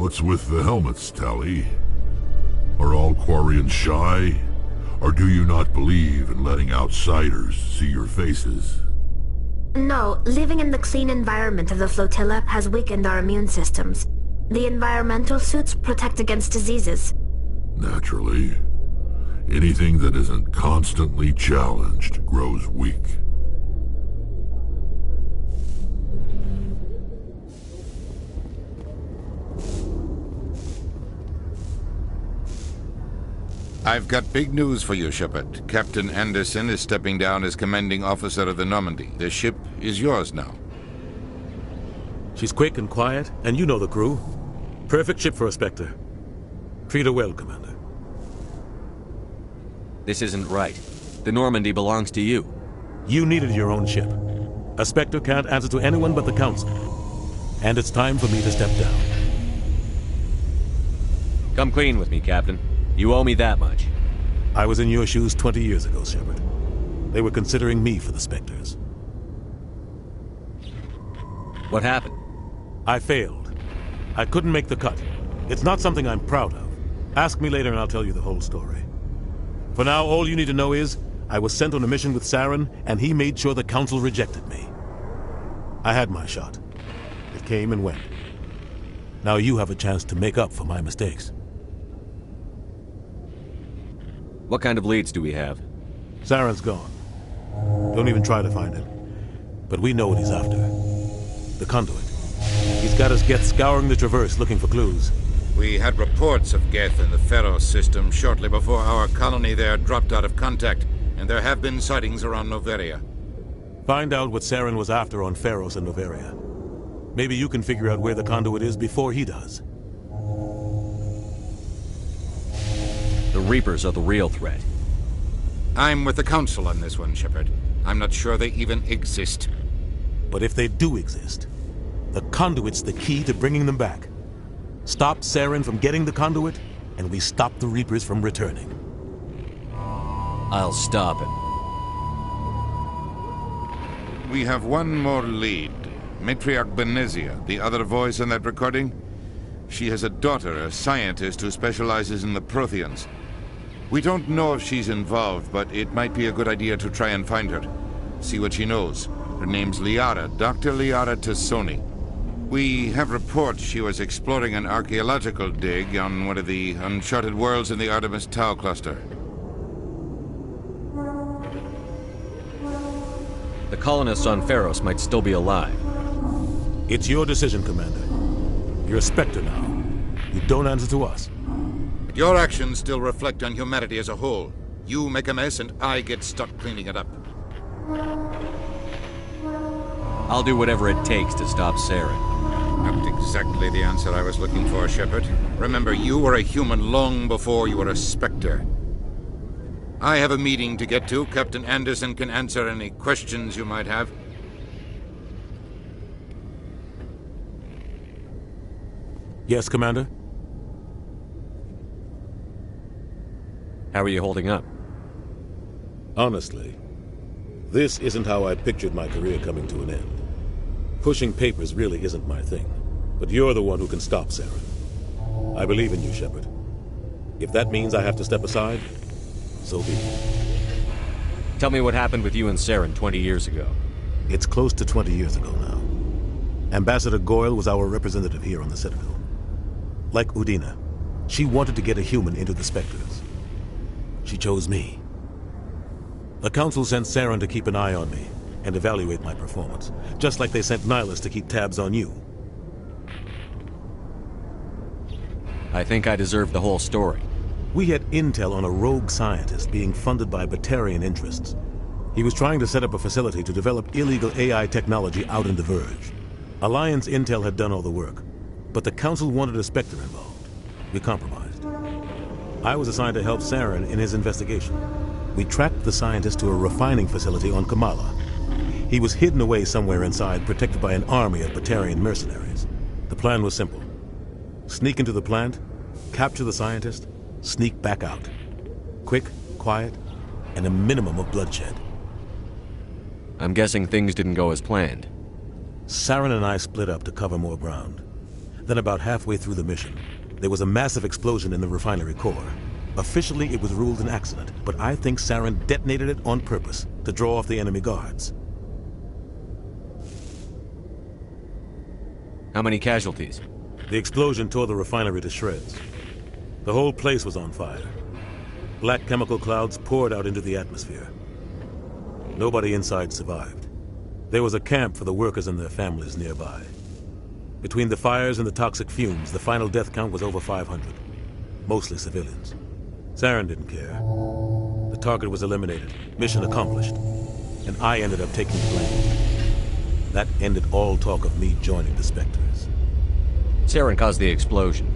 What's with the helmets, Tally? Are all Quarians shy? Or do you not believe in letting outsiders see your faces? No, living in the clean environment of the flotilla has weakened our immune systems. The environmental suits protect against diseases. Naturally. Anything that isn't constantly challenged grows weak. I've got big news for you, Shepard. Captain Anderson is stepping down as commanding officer of the Normandy. The ship is yours now. She's quick and quiet, and you know the crew. Perfect ship for a Spectre. Treat her well, Commander. This isn't right. The Normandy belongs to you. You needed your own ship. A Spectre can't answer to anyone but the Council. And it's time for me to step down. Come clean with me, Captain. You owe me that much. I was in your shoes 20 years ago, Shepard. They were considering me for the Spectres. What happened? I failed. I couldn't make the cut. It's not something I'm proud of. Ask me later and I'll tell you the whole story. For now, all you need to know is, I was sent on a mission with Saren, and he made sure the Council rejected me. I had my shot. It came and went. Now you have a chance to make up for my mistakes. What kind of leads do we have? Saren's gone. Don't even try to find him. But we know what he's after. The conduit. He's got his Geth scouring the Traverse looking for clues. We had reports of Geth in the Pharos system shortly before our colony there dropped out of contact, and there have been sightings around Noveria. Find out what Saren was after on Pharos and Noveria. Maybe you can figure out where the conduit is before he does. The Reapers are the real threat. I'm with the Council on this one, Shepard. I'm not sure they even exist. But if they do exist, the conduit's the key to bringing them back. Stop Saren from getting the conduit, and we stop the Reapers from returning. I'll stop him. We have one more lead. Matriarch Benezia, the other voice in that recording. She has a daughter, a scientist who specializes in the Protheans. We don't know if she's involved, but it might be a good idea to try and find her. See what she knows. Her name's Liara, Dr. Liara Tassoni. We have reports she was exploring an archaeological dig on one of the uncharted worlds in the Artemis Tau cluster. The colonists on Pharos might still be alive. It's your decision, Commander. You're a Spectre now. You don't answer to us. But your actions still reflect on humanity as a whole. You make a mess and I get stuck cleaning it up. I'll do whatever it takes to stop Saren. Not exactly the answer I was looking for, Shepard. Remember, you were a human long before you were a Spectre. I have a meeting to get to. Captain Anderson can answer any questions you might have. Yes, Commander? How are you holding up? Honestly, this isn't how I pictured my career coming to an end. Pushing papers really isn't my thing, but you're the one who can stop Saren. I believe in you, Shepard. If that means I have to step aside, so be it. Tell me what happened with you and Saren 20 years ago. It's close to 20 years ago now. Ambassador Goyle was our representative here on the Citadel. Like Udina, she wanted to get a human into the Spectres. She chose me. The Council sent Saren to keep an eye on me and evaluate my performance, just like they sent Nihilus to keep tabs on you. I think I deserve the whole story. We had intel on a rogue scientist being funded by Batarian interests. He was trying to set up a facility to develop illegal AI technology out in the Verge. Alliance intel had done all the work, but the Council wanted a Spectre involved. We compromised. I was assigned to help Saren in his investigation. We tracked the scientist to a refining facility on Kamala. He was hidden away somewhere inside, protected by an army of Batarian mercenaries. The plan was simple. Sneak into the plant, capture the scientist, sneak back out. Quick, quiet, and a minimum of bloodshed. I'm guessing things didn't go as planned. Saren and I split up to cover more ground. Then about halfway through the mission, there was a massive explosion in the refinery core. Officially, it was ruled an accident, but I think Saren detonated it on purpose to draw off the enemy guards. How many casualties? The explosion tore the refinery to shreds. The whole place was on fire. Black chemical clouds poured out into the atmosphere. Nobody inside survived. There was a camp for the workers and their families nearby. Between the fires and the toxic fumes, the final death count was over 500. Mostly civilians. Saren didn't care. The target was eliminated, mission accomplished, and I ended up taking the blame. That ended all talk of me joining the Spectres. Saren caused the explosion.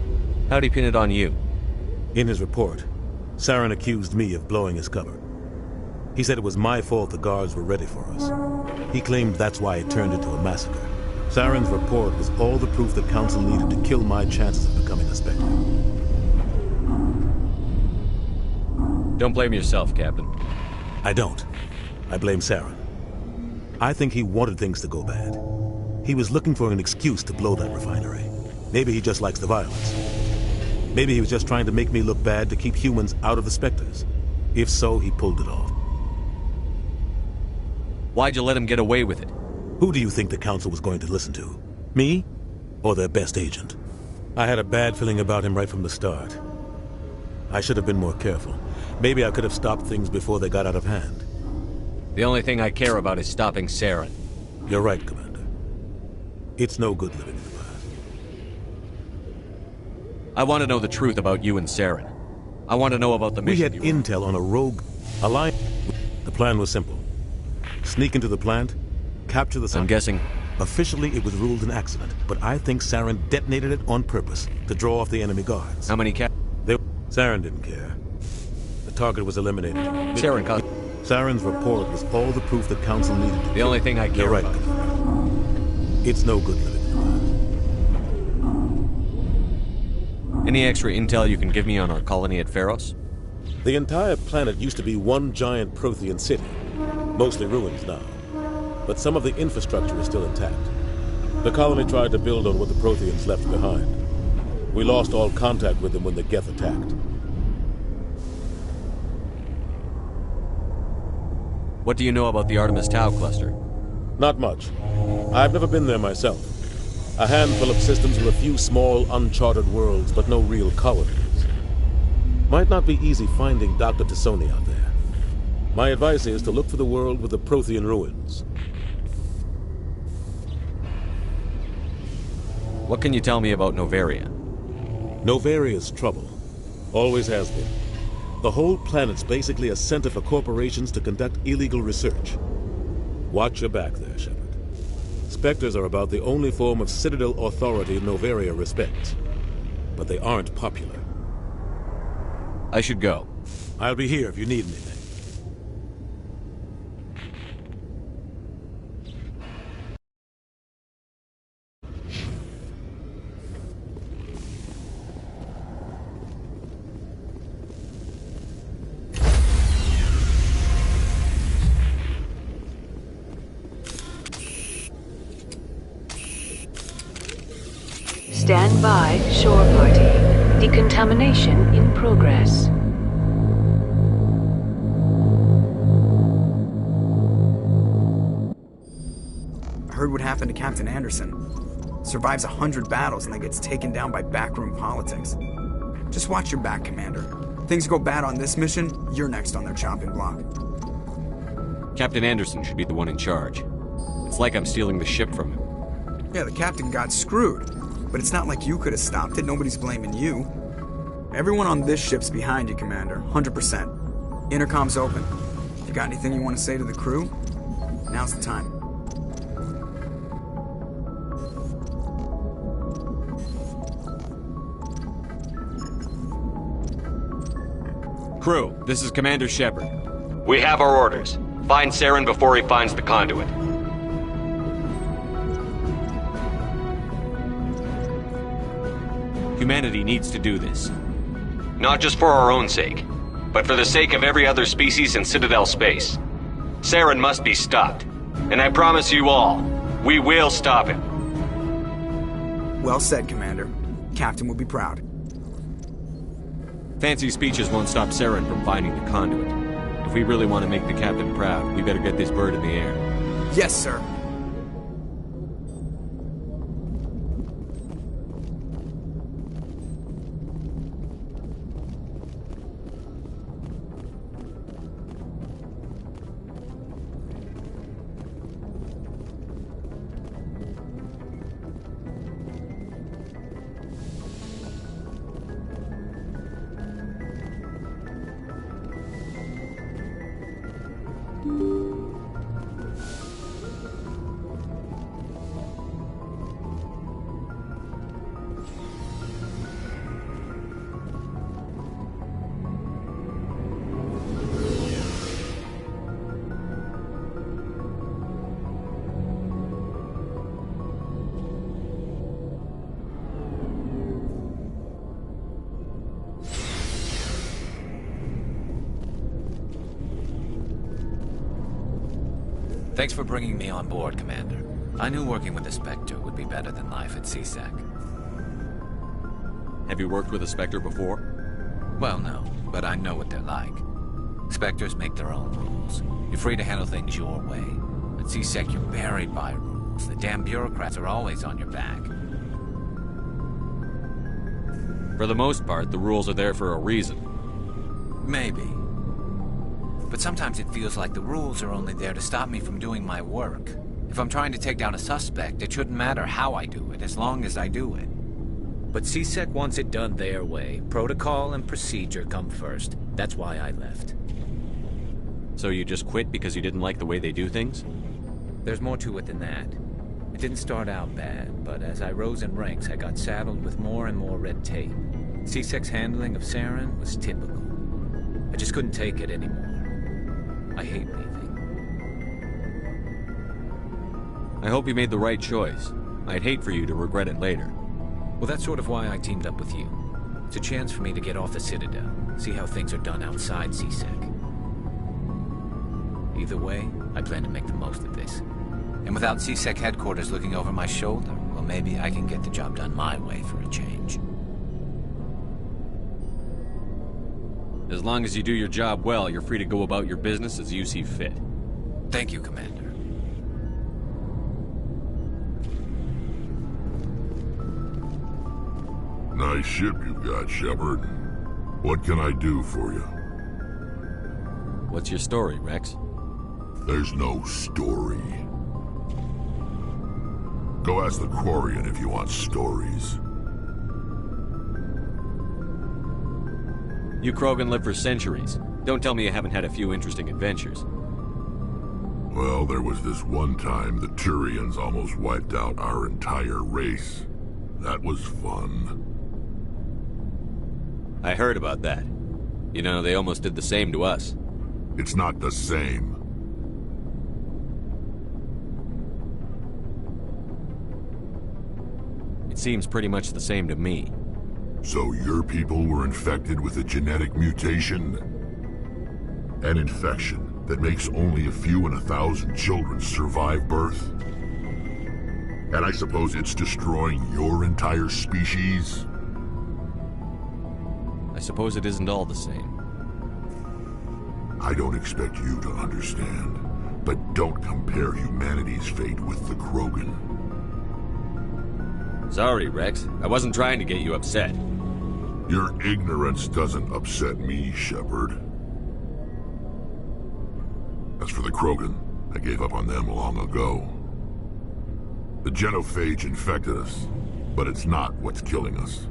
How'd he pin it on you? In his report, Saren accused me of blowing his cover. He said it was my fault the guards were ready for us. He claimed that's why it turned into a massacre. Saren's report was all the proof the Council needed to kill my chances of becoming a Spectre. Don't blame yourself, Captain. I don't. I blame Saren. I think he wanted things to go bad. He was looking for an excuse to blow that refinery. Maybe he just likes the violence. Maybe he was just trying to make me look bad to keep humans out of the Spectres. If so, he pulled it off. Why'd you let him get away with it? Who do you think the Council was going to listen to? Me? Or their best agent? I had a bad feeling about him right from the start. I should have been more careful. Maybe I could have stopped things before they got out of hand. The only thing I care about is stopping Saren. You're right, Commander. It's no good living in the past. I want to know the truth about you and Saren. I want to know about the mission. We had intel on a rogue alliance. The plan was simple. Sneak into the plant, capture the... I'm guessing... Officially, it was ruled an accident, but I think Saren detonated it on purpose to draw off the enemy guards. How many Saren didn't care. The target was eliminated. Saren's report was all the proof the Council needed. The only thing I care about. It's no good living in the past. Any extra intel you can give me on our colony at Pharos? The entire planet used to be one giant Prothean city. Mostly ruins now. But some of the infrastructure is still intact. The colony tried to build on what the Protheans left behind. We lost all contact with them when the Geth attacked. What do you know about the Artemis Tau cluster? Not much. I've never been there myself. A handful of systems with a few small, uncharted worlds, but no real colonies. Might not be easy finding Dr. Tassoni out there. My advice is to look for the world with the Prothean ruins. What can you tell me about Novaria? Novaria's trouble. Always has been. The whole planet's basically a center for corporations to conduct illegal research. Watch your back there, Shepard. Spectres are about the only form of Citadel authority Novaria respects. But they aren't popular. I should go. I'll be here if you need anything. Stand by, shore party. Decontamination in progress. I heard what happened to Captain Anderson. Survives 100 battles and then gets taken down by backroom politics. Just watch your back, Commander. Things go bad on this mission, you're next on their chopping block. Captain Anderson should be the one in charge. It's like I'm stealing the ship from him. Yeah, the captain got screwed. But it's not like you could have stopped it. Nobody's blaming you. Everyone on this ship's behind you, Commander. 100%. Intercom's open. If you got anything you want to say to the crew, now's the time. Crew, this is Commander Shepard. We have our orders. Find Saren before he finds the conduit. Humanity needs to do this. Not just for our own sake, but for the sake of every other species in Citadel space. Saren must be stopped. And I promise you all, we will stop him. Well said, Commander. Captain will be proud. Fancy speeches won't stop Saren from finding the conduit. If we really want to make the captain proud, we better get this bird in the air. Yes, sir. Thanks for bringing me on board, Commander. I knew working with the Spectre would be better than life at CSEC. Have you worked with a Spectre before? Well, no, but I know what they're like. Spectres make their own rules. You're free to handle things your way. At CSEC, you're buried by rules. The damn bureaucrats are always on your back. For the most part, the rules are there for a reason. Maybe. But sometimes it feels like the rules are only there to stop me from doing my work. If I'm trying to take down a suspect, it shouldn't matter how I do it, as long as I do it. But CSEC wants it done their way. Protocol and procedure come first. That's why I left. So you just quit because you didn't like the way they do things? There's more to it than that. It didn't start out bad, but as I rose in ranks, I got saddled with more and more red tape. CSEC's handling of Saren was typical. I just couldn't take it anymore. I hate leaving. I hope you made the right choice. I'd hate for you to regret it later. Well, that's sort of why I teamed up with you. It's a chance for me to get off the Citadel, see how things are done outside CSEC. Either way, I plan to make the most of this. And without CSEC headquarters looking over my shoulder, well, maybe I can get the job done my way for a change. As long as you do your job well, you're free to go about your business as you see fit. Thank you, Commander. Nice ship you've got, Shepard. What can I do for you? What's your story, Rex? There's no story. Go ask the Quarian if you want stories. You Krogan live for centuries. Don't tell me you haven't had a few interesting adventures. Well, there was this one time the Turians almost wiped out our entire race. That was fun. I heard about that. You know, they almost did the same to us. It's not the same. It seems pretty much the same to me. So your people were infected with a genetic mutation? An infection that makes only a few in 1,000 children survive birth? And I suppose it's destroying your entire species? I suppose it isn't all the same. I don't expect you to understand, but don't compare humanity's fate with the Krogan. Sorry, Rex. I wasn't trying to get you upset. Your ignorance doesn't upset me, Shepard. As for the Krogan, I gave up on them long ago. The genophage infected us, but it's not what's killing us.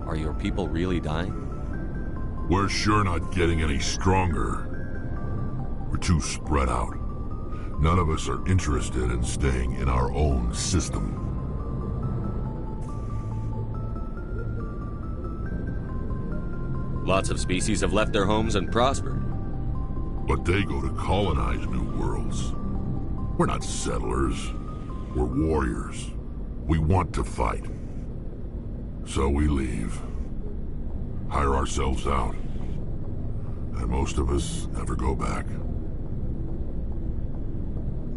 Are your people really dying? We're sure not getting any stronger. We're too spread out. None of us are interested in staying in our own system. Lots of species have left their homes and prospered. But they go to colonize new worlds. We're not settlers. We're warriors. We want to fight. So we leave. Hire ourselves out. And most of us never go back.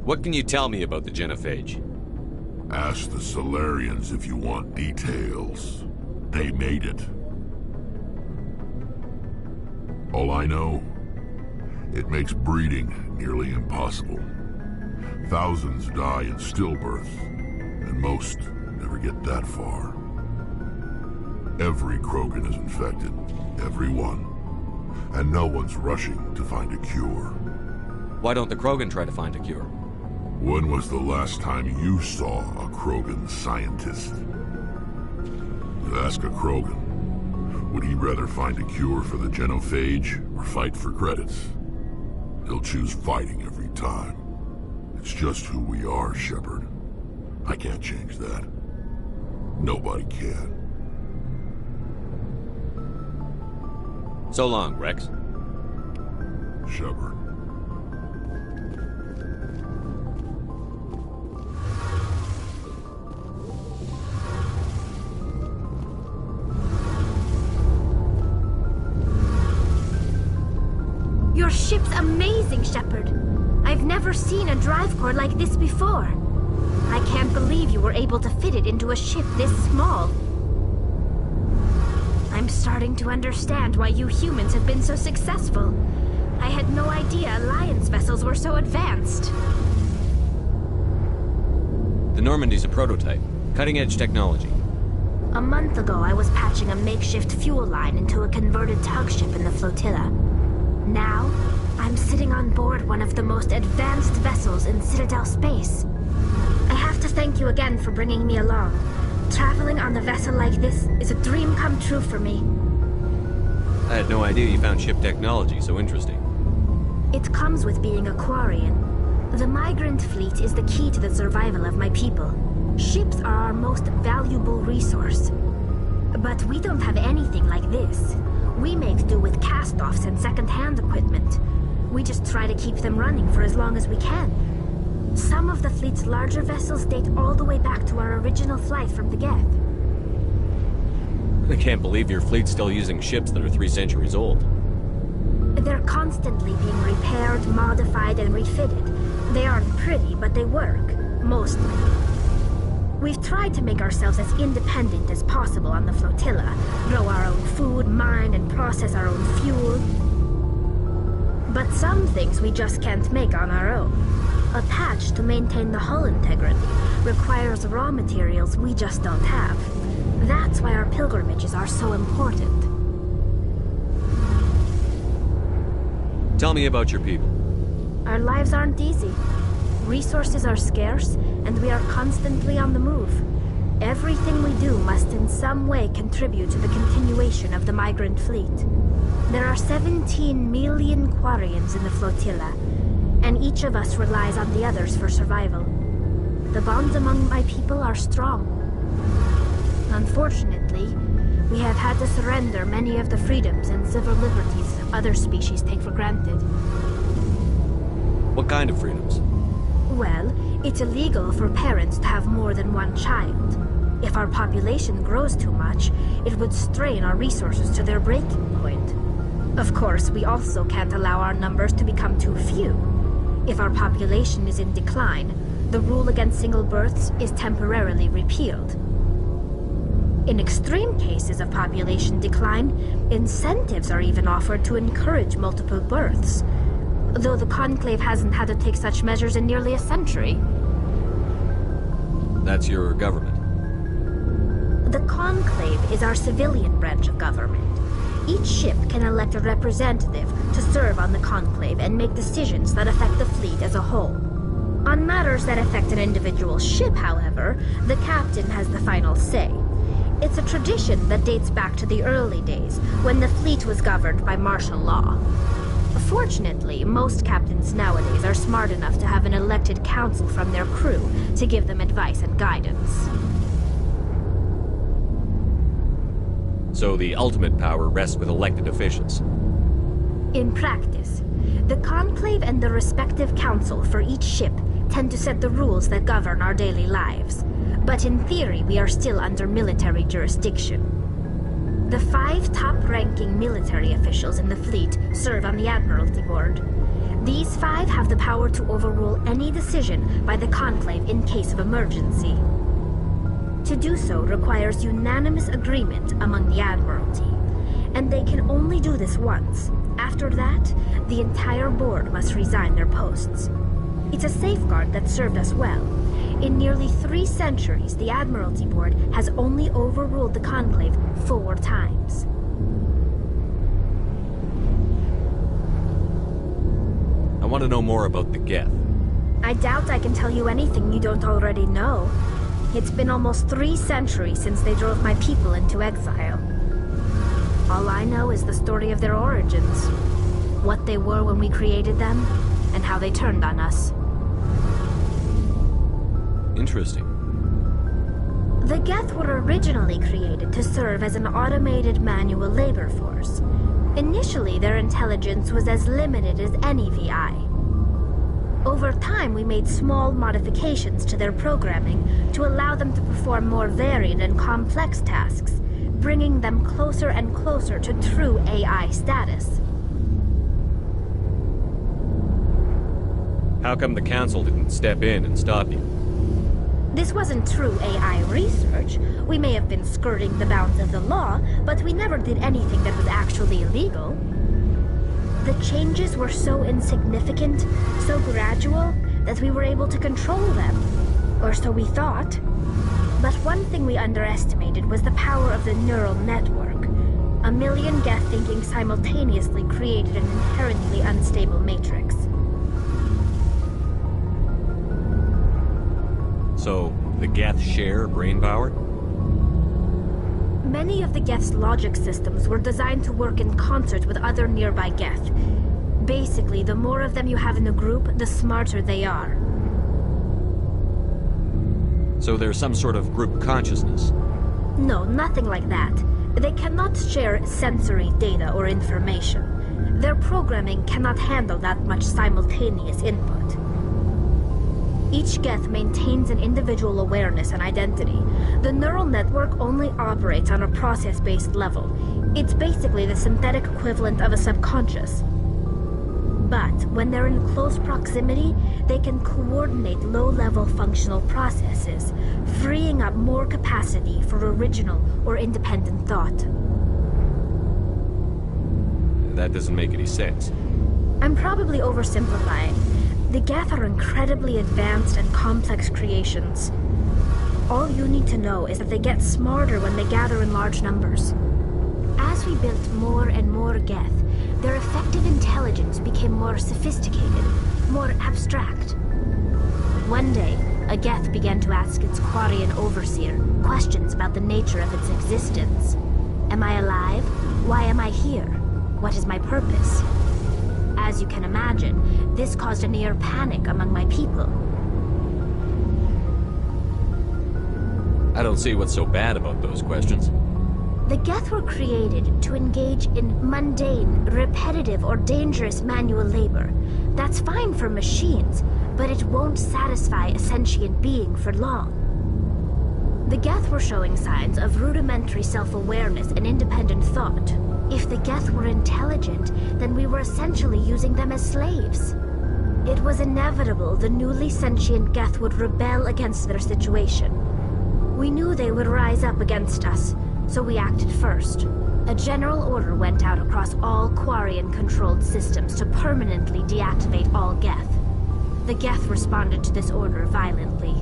What can you tell me about the genophage? Ask the Solarians if you want details. They made it. All I know, it makes breeding nearly impossible. Thousands die in stillbirth, and most never get that far. Every Krogan is infected, every one. And no one's rushing to find a cure. Why don't the Krogan try to find a cure? When was the last time you saw a Krogan scientist? Ask a Krogan. Would he rather find a cure for the genophage or fight for credits? He'll choose fighting every time. It's just who we are, Shepard. I can't change that. Nobody can. So long, Rex. Shepard. You're ship's amazing, Shepard. I've never seen a drive core like this before. I can't believe you were able to fit it into a ship this small. I'm starting to understand why you humans have been so successful. I had no idea Alliance vessels were so advanced. The Normandy's a prototype. Cutting-edge technology. A month ago, I was patching a makeshift fuel line into a converted tug ship in the flotilla. Now, I'm sitting on board one of the most advanced vessels in Citadel space. I have to thank you again for bringing me along. Traveling on a vessel like this is a dream come true for me. I had no idea you found ship technology so interesting. It comes with being a Quarian. The migrant fleet is the key to the survival of my people. Ships are our most valuable resource. But we don't have anything like this. We make do with cast-offs and second-hand equipment. We just try to keep them running for as long as we can. Some of the fleet's larger vessels date all the way back to our original flight from the Geth. I can't believe your fleet's still using ships that are 3 centuries old. They're constantly being repaired, modified, and refitted. They aren't pretty, but they work. Mostly. We've tried to make ourselves as independent as possible on the flotilla. Grow our own food, mine, and process our own fuel. But some things we just can't make on our own. A patch to maintain the hull integrity requires raw materials we just don't have. That's why our pilgrimages are so important. Tell me about your people. Our lives aren't easy. Resources are scarce, and we are constantly on the move. Everything we do must in some way contribute to the continuation of the migrant fleet. There are 17 million Quarians in the flotilla, and each of us relies on the others for survival. The bonds among my people are strong. Unfortunately, we have had to surrender many of the freedoms and civil liberties other species take for granted. What kind of freedoms? Well, it's illegal for parents to have more than one child. If our population grows too much, it would strain our resources to their breaking point. Of course, we also can't allow our numbers to become too few. If our population is in decline, the rule against single births is temporarily repealed. In extreme cases of population decline, incentives are even offered to encourage multiple births, though the Conclave hasn't had to take such measures in nearly a century. That's your government? The Conclave is our civilian branch of government. Each ship can elect a representative to serve on the Conclave and make decisions that affect the fleet as a whole. On matters that affect an individual ship, however, the captain has the final say. It's a tradition that dates back to the early days, when the fleet was governed by martial law. Fortunately, most captains nowadays are smart enough to have an elected council from their crew to give them advice and guidance. So the ultimate power rests with elected officials. In practice, the Conclave and the respective council for each ship tend to set the rules that govern our daily lives. But in theory, we are still under military jurisdiction. The 5 top-ranking military officials in the fleet serve on the Admiralty Board. These 5 have the power to overrule any decision by the Conclave in case of emergency. To do so requires unanimous agreement among the Admiralty, and they can only do this once. After that, the entire board must resign their posts. It's a safeguard that served us well. In nearly 3 centuries, the Admiralty Board has only overruled the Conclave 4 times. I want to know more about the Geth. I doubt I can tell you anything you don't already know. It's been almost 3 centuries since they drove my people into exile. All I know is the story of their origins, what they were when we created them, and how they turned on us. Interesting. The Geth were originally created to serve as an automated manual labor force. Initially, their intelligence was as limited as any VI. Over time, we made small modifications to their programming to allow them to perform more varied and complex tasks, bringing them closer and closer to true AI status. How come the Council didn't step in and stop you? This wasn't true AI research. We may have been skirting the bounds of the law, but we never did anything that was actually illegal. The changes were so insignificant, so gradual, that we were able to control them. Or so we thought. But one thing we underestimated was the power of the neural network. A million Geth thinking simultaneously created an inherently unstable matrix. So, the Geth share brain power? Many of the Geth's logic systems were designed to work in concert with other nearby Geth. Basically, the more of them you have in a group, the smarter they are. So there's some sort of group consciousness? No, nothing like that. They cannot share sensory data or information. Their programming cannot handle that much simultaneous input. Each Geth maintains an individual awareness and identity. The neural network only operates on a process-based level. It's basically the synthetic equivalent of a subconscious. But when they're in close proximity, they can coordinate low-level functional processes, freeing up more capacity for original or independent thought. That doesn't make any sense. I'm probably oversimplifying. The Geth are incredibly advanced and complex creations. All you need to know is that they get smarter when they gather in large numbers. As we built more and more Geth, their effective intelligence became more sophisticated, more abstract. One day, a Geth began to ask its Quarian overseer questions about the nature of its existence. Am I alive? Why am I here? What is my purpose? As you can imagine, this caused a near panic among my people. I don't see what's so bad about those questions. The Geth were created to engage in mundane, repetitive, or dangerous manual labor. That's fine for machines, but it won't satisfy a sentient being for long. The Geth were showing signs of rudimentary self-awareness and independent thought. If the Geth were intelligent, then we were essentially using them as slaves. It was inevitable the newly sentient Geth would rebel against their situation. We knew they would rise up against us, so we acted first. A general order went out across all Quarian-controlled systems to permanently deactivate all Geth. The Geth responded to this order violently.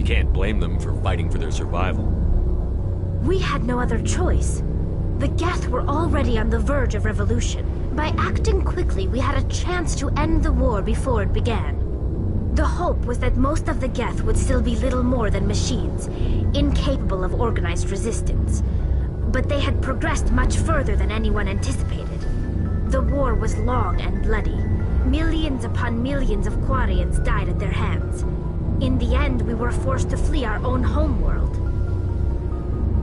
You can't blame them for fighting for their survival. We had no other choice. The Geth were already on the verge of revolution. By acting quickly, we had a chance to end the war before it began. The hope was that most of the Geth would still be little more than machines, incapable of organized resistance. But they had progressed much further than anyone anticipated. The war was long and bloody. Millions upon millions of Quarians died at their hands. In the end, we were forced to flee our own homeworld.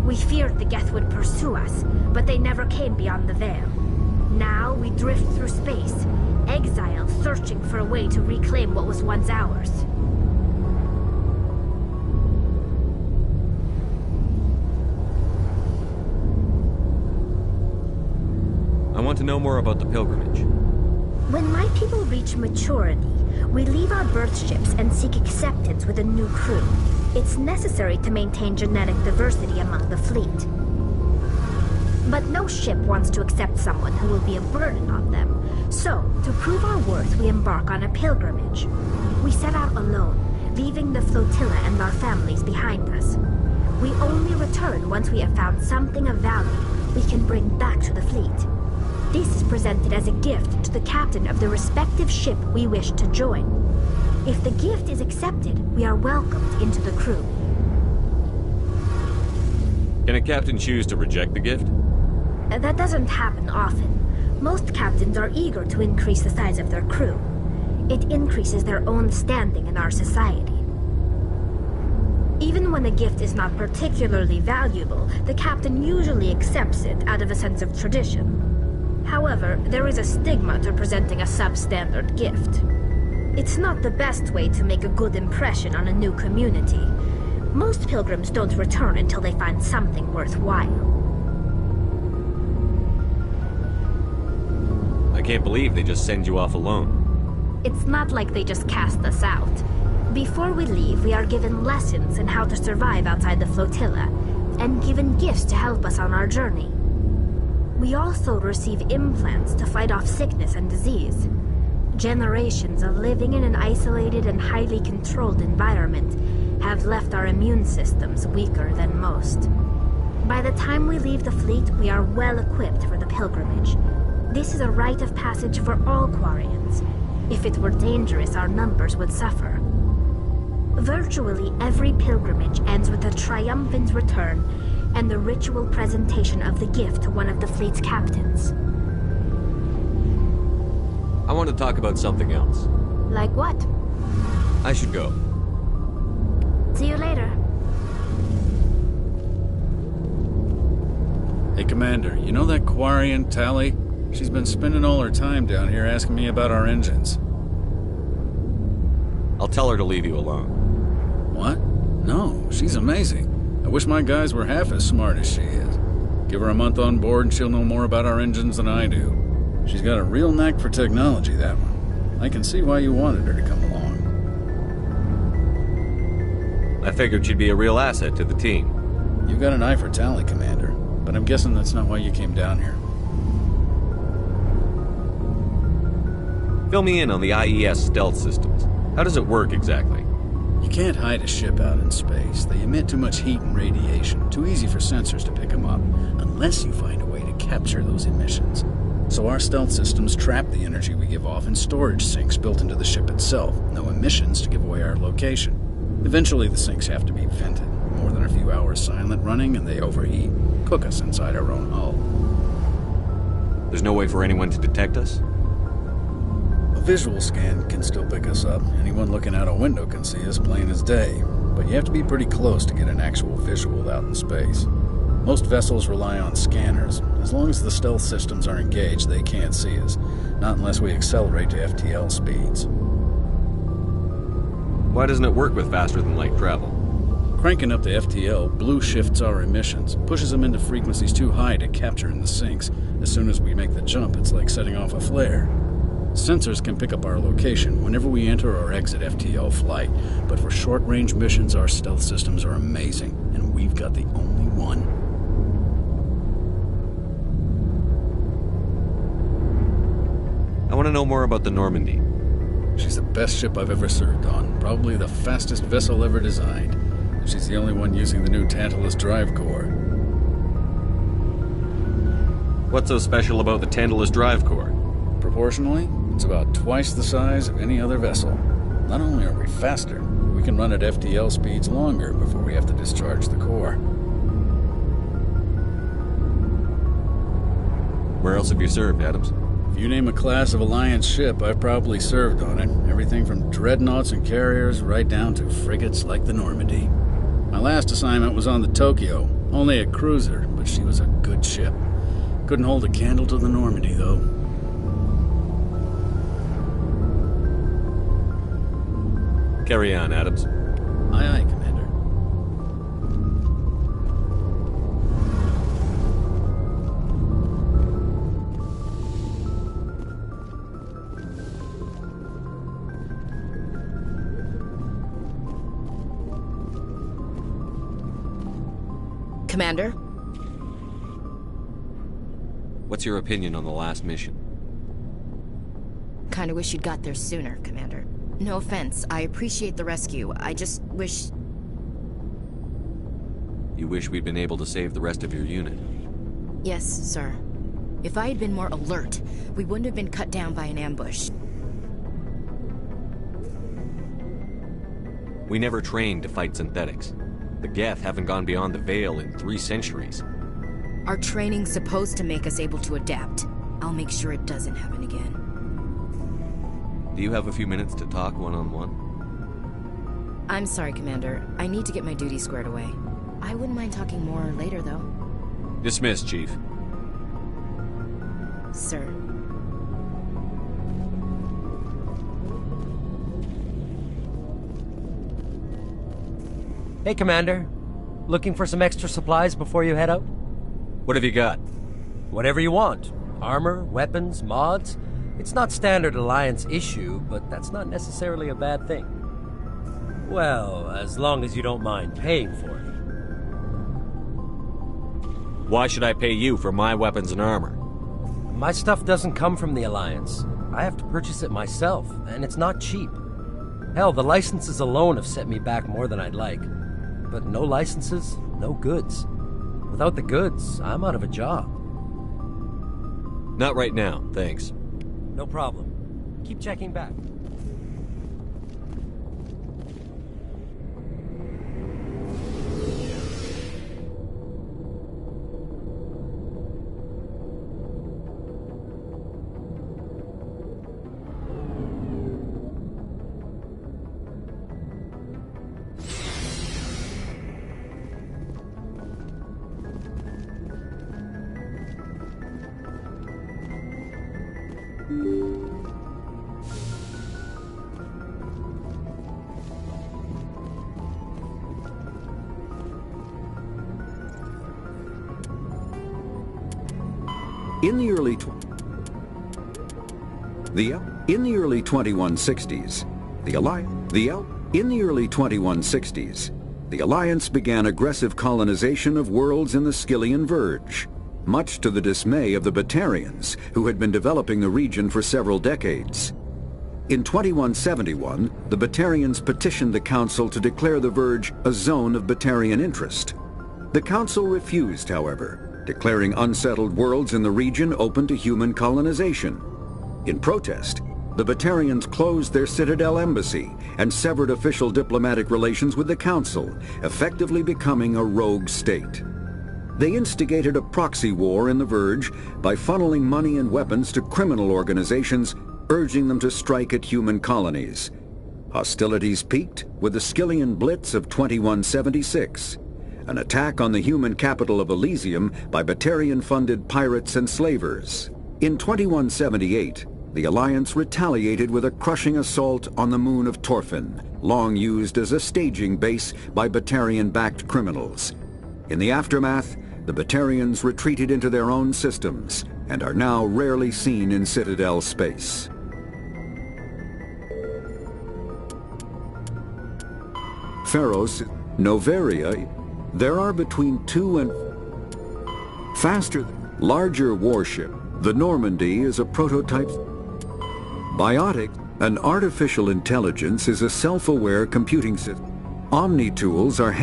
We feared the Geth would pursue us, but they never came beyond the Veil. Now we drift through space, exile, searching for a way to reclaim what was once ours. I want to know more about the pilgrimage. When my people reach maturity, we leave our birth ships and seek acceptance with a new crew. It's necessary to maintain genetic diversity among the fleet. But no ship wants to accept someone who will be a burden on them. So, to prove our worth, we embark on a pilgrimage. We set out alone, leaving the flotilla and our families behind us. We only return once we have found something of value we can bring back to the fleet. This is presented as a gift to the captain of the respective ship we wish to join. If the gift is accepted, we are welcomed into the crew. Can a captain choose to reject the gift? That doesn't happen often. Most captains are eager to increase the size of their crew. It increases their own standing in our society. Even when a gift is not particularly valuable, the captain usually accepts it out of a sense of tradition. However, there is a stigma to presenting a substandard gift. It's not the best way to make a good impression on a new community. Most pilgrims don't return until they find something worthwhile. can't believe they just send you off alone. It's not like they just cast us out. Before we leave, we are given lessons in how to survive outside the flotilla, and given gifts to help us on our journey. We also receive implants to fight off sickness and disease. Generations of living in an isolated and highly controlled environment have left our immune systems weaker than most. By the time we leave the fleet, we are well equipped for the pilgrimage. This is a rite of passage for all Quarians. If it were dangerous, our numbers would suffer. Virtually every pilgrimage ends with a triumphant return and the ritual presentation of the gift to one of the fleet's captains. I want to talk about something else. Like what? I should go. See you later. Hey, Commander, you know that Quarian, Tally? She's been spending all her time down here asking me about our engines. I'll tell her to leave you alone. What? No, she's amazing. I wish my guys were half as smart as she is. Give her a month on board and she'll know more about our engines than I do. She's got a real knack for technology, that one. I can see why you wanted her to come along. I figured she'd be a real asset to the team. You got an eye for Tally, Commander, but I'm guessing that's not why you came down here. Fill me in on the IES stealth systems. How does it work exactly? You can't hide a ship out in space. They emit too much heat and radiation. Too easy for sensors to pick them up, unless you find a way to capture those emissions. So our stealth systems trap the energy we give off in storage sinks built into the ship itself. No emissions to give away our location. Eventually the sinks have to be vented. More than a few hours silent running and they overheat. Cook us inside our own hull. There's no way for anyone to detect us? A visual scan can still pick us up. Anyone looking out a window can see us plain as day. But you have to be pretty close to get an actual visual out in space. Most vessels rely on scanners. As long as the stealth systems are engaged, they can't see us. Not unless we accelerate to FTL speeds. Why doesn't it work with faster-than-light travel? Cranking up the FTL blue shifts our emissions, pushes them into frequencies too high to capture in the sinks. As soon as we make the jump, it's like setting off a flare. Sensors can pick up our location whenever we enter or exit FTL flight, but for short-range missions, our stealth systems are amazing, and we've got the only one. I want to know more about the Normandy. She's the best ship I've ever served on, probably the fastest vessel ever designed. She's the only one using the new Tantalus drive core. What's so special about the Tantalus drive core? Proportionally, it's about twice the size of any other vessel. Not only are we faster, we can run at FTL speeds longer before we have to discharge the core. Where else have you served, Adams? If you name a class of Alliance ship, I've probably served on it. Everything from dreadnoughts and carriers right down to frigates like the Normandy. My last assignment was on the Tokyo, only a cruiser, but she was a good ship. Couldn't hold a candle to the Normandy, though. Carry on, Adams. Aye, aye, Commander. Commander? What's your opinion on the last mission? Kinda wish you'd got there sooner, Commander. No offense, I appreciate the rescue. I just wish... You wish we'd been able to save the rest of your unit? Yes, sir. If I had been more alert, we wouldn't have been cut down by an ambush. We never trained to fight synthetics. The Geth haven't gone beyond the Veil in 3 centuries. Our training's supposed to make us able to adapt. I'll make sure it doesn't happen again. Do you have a few minutes to talk one-on-one? I'm sorry, Commander. I need to get my duty squared away. I wouldn't mind talking more later, though. Dismissed, Chief. Sir. Hey, Commander. Looking for some extra supplies before you head out? What have you got? Whatever you want. Armor, weapons, mods. It's not standard Alliance issue, but that's not necessarily a bad thing. Well, as long as you don't mind paying for it. Why should I pay you for my weapons and armor? My stuff doesn't come from the Alliance. I have to purchase it myself, and it's not cheap. Hell, the licenses alone have set me back more than I'd like. But no licenses, no goods. Without the goods, I'm out of a job. Not right now, thanks. No problem. Keep checking back. In the early 2160s, the Alliance began aggressive colonization of worlds in the Skyllian Verge, much to the dismay of the Batarians, who had been developing the region for several decades. In 2171, the Batarians petitioned the Council to declare the Verge a zone of Batarian interest. The Council refused, however, declaring unsettled worlds in the region open to human colonization. In protest, the Batarians closed their Citadel embassy and severed official diplomatic relations with the Council, effectively becoming a rogue state. They instigated a proxy war in the Verge by funneling money and weapons to criminal organizations, urging them to strike at human colonies. Hostilities peaked with the Skyllian Blitz of 2176, an attack on the human capital of Elysium by Batarian-funded pirates and slavers. In 2178, the Alliance retaliated with a crushing assault on the moon of Torfin, long used as a staging base by Batarian-backed criminals. In the aftermath, the Batarians retreated into their own systems and are now rarely seen in Citadel space. Pharos, Noveria. There are between 2 and larger warship. The Normandy is a prototype. Biotic, an artificial intelligence, is a self-aware computing system. Omni tools are